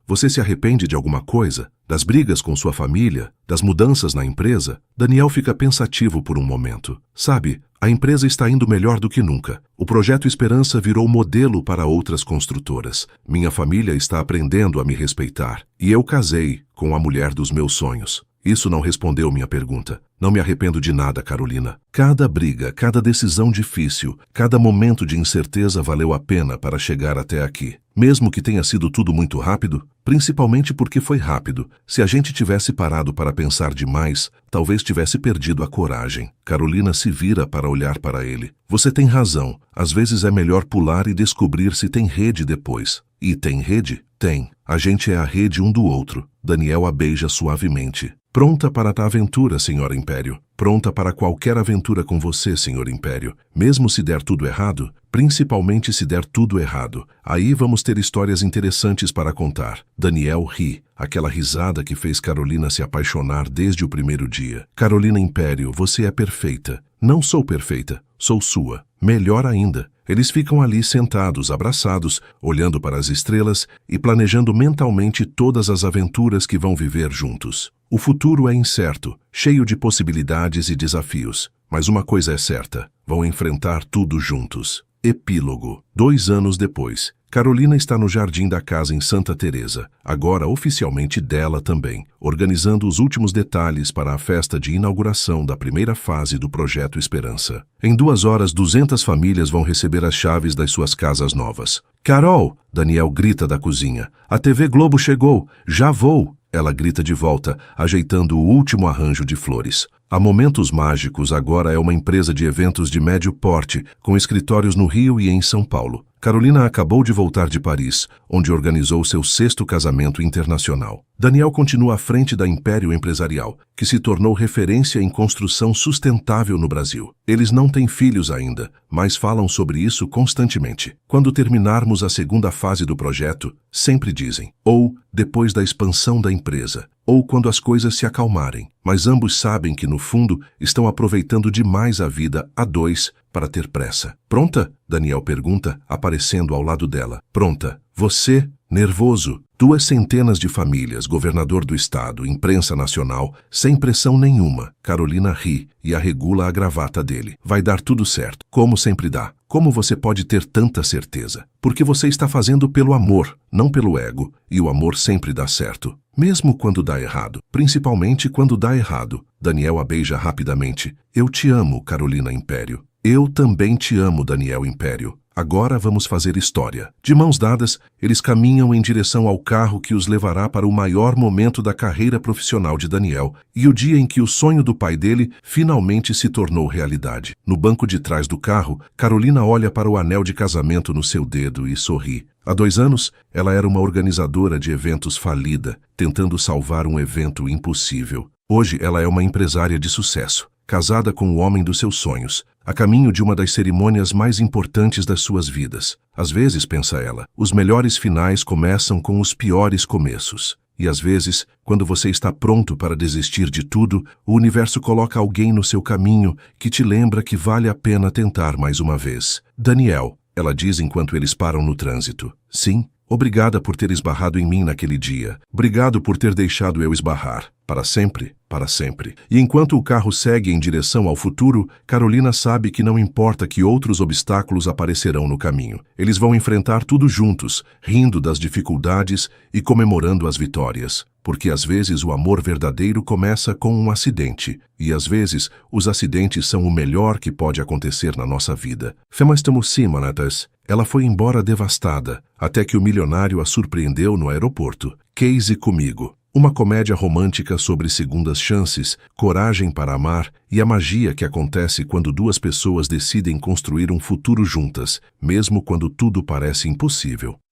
você se arrepende de alguma coisa? Das brigas com sua família? Das mudanças na empresa?" Daniel fica pensativo por um momento. "Sabe, a empresa está indo melhor do que nunca. O Projeto Esperança virou modelo para outras construtoras. Minha família está aprendendo a me respeitar. E eu casei com a mulher dos meus sonhos. Isso não respondeu minha pergunta. Não me arrependo de nada, Carolina. Cada briga, cada decisão difícil, cada momento de incerteza valeu a pena para chegar até aqui. Mesmo que tenha sido tudo muito rápido, principalmente porque foi rápido. Se a gente tivesse parado para pensar demais, talvez tivesse perdido a coragem. Carolina se vira para olhar para ele. Você tem razão. Às vezes é melhor pular e descobrir se tem rede depois. E tem rede? Tem. A gente é a rede um do outro. Daniel a beija suavemente. Pronta para a aventura, Senhora Império. Pronta para qualquer aventura com você, Senhor Império. Mesmo se der tudo errado, principalmente se der tudo errado. Aí vamos ter histórias interessantes para contar. Daniel ri. Aquela risada que fez Carolina se apaixonar desde o primeiro dia. Carolina Império, você é perfeita. Não sou perfeita, sou sua. Melhor ainda. Eles ficam ali sentados, abraçados, olhando para as estrelas e planejando mentalmente todas as aventuras que vão viver juntos. O futuro é incerto, cheio de possibilidades e desafios. Mas uma coisa é certa, vão enfrentar tudo juntos. Epílogo. 2 anos depois, Carolina está no jardim da casa em Santa Teresa, agora oficialmente dela também, organizando os últimos detalhes para a festa de inauguração da primeira fase do Projeto Esperança. Em 2 horas, 200 famílias vão receber as chaves das suas casas novas. Carol! Daniel grita da cozinha. A TV Globo chegou! Já vou! Ela grita de volta, ajeitando o último arranjo de flores. A Momentos Mágicos agora é uma empresa de eventos de médio porte, com escritórios no Rio e em São Paulo. Carolina acabou de voltar de Paris, onde organizou seu 6º casamento internacional. Daniel continua à frente da Império Empresarial, que se tornou referência em construção sustentável no Brasil. Eles não têm filhos ainda, mas falam sobre isso constantemente. Quando terminarmos a 2ª fase do projeto, sempre dizem, ou depois da expansão da empresa, ou quando as coisas se acalmarem. Mas ambos sabem que, no fundo, estão aproveitando demais a vida a 2 para ter pressa. Pronta? Daniel pergunta, aparecendo ao lado dela. Pronta. Você? Nervoso. 2 centenas de famílias, governador do estado, imprensa nacional, sem pressão nenhuma. Carolina ri e arregula a gravata dele. Vai dar tudo certo, como sempre dá. Como você pode ter tanta certeza? Porque você está fazendo pelo amor, não pelo ego. E o amor sempre dá certo, mesmo quando dá errado. Principalmente quando dá errado. Daniel a beija rapidamente. Eu te amo, Carolina Império. Eu também te amo, Daniel Império. Agora vamos fazer história. De mãos dadas, eles caminham em direção ao carro que os levará para o maior momento da carreira profissional de Daniel e o dia em que o sonho do pai dele finalmente se tornou realidade. No banco de trás do carro, Carolina olha para o anel de casamento no seu dedo e sorri. Há 2 anos, ela era uma organizadora de eventos falida, tentando salvar um evento impossível. Hoje, ela é uma empresária de sucesso, casada com o homem dos seus sonhos, a caminho de uma das cerimônias mais importantes das suas vidas. Às vezes, pensa ela, os melhores finais começam com os piores começos. E às vezes, quando você está pronto para desistir de tudo, o universo coloca alguém no seu caminho que te lembra que vale a pena tentar mais uma vez. Daniel, ela diz enquanto eles param no trânsito. Sim, obrigada por ter esbarrado em mim naquele dia. Obrigado por ter deixado eu esbarrar. Para sempre, para sempre. E enquanto o carro segue em direção ao futuro, Carolina sabe que não importa que outros obstáculos aparecerão no caminho. Eles vão enfrentar tudo juntos, rindo das dificuldades e comemorando as vitórias. Porque às vezes o amor verdadeiro começa com um acidente, e às vezes os acidentes são o melhor que pode acontecer na nossa vida. Ela foi embora devastada, até que o milionário a surpreendeu no aeroporto. Case comigo. Uma comédia romântica sobre segundas chances, coragem para amar e a magia que acontece quando 2 pessoas decidem construir um futuro juntas, mesmo quando tudo parece impossível.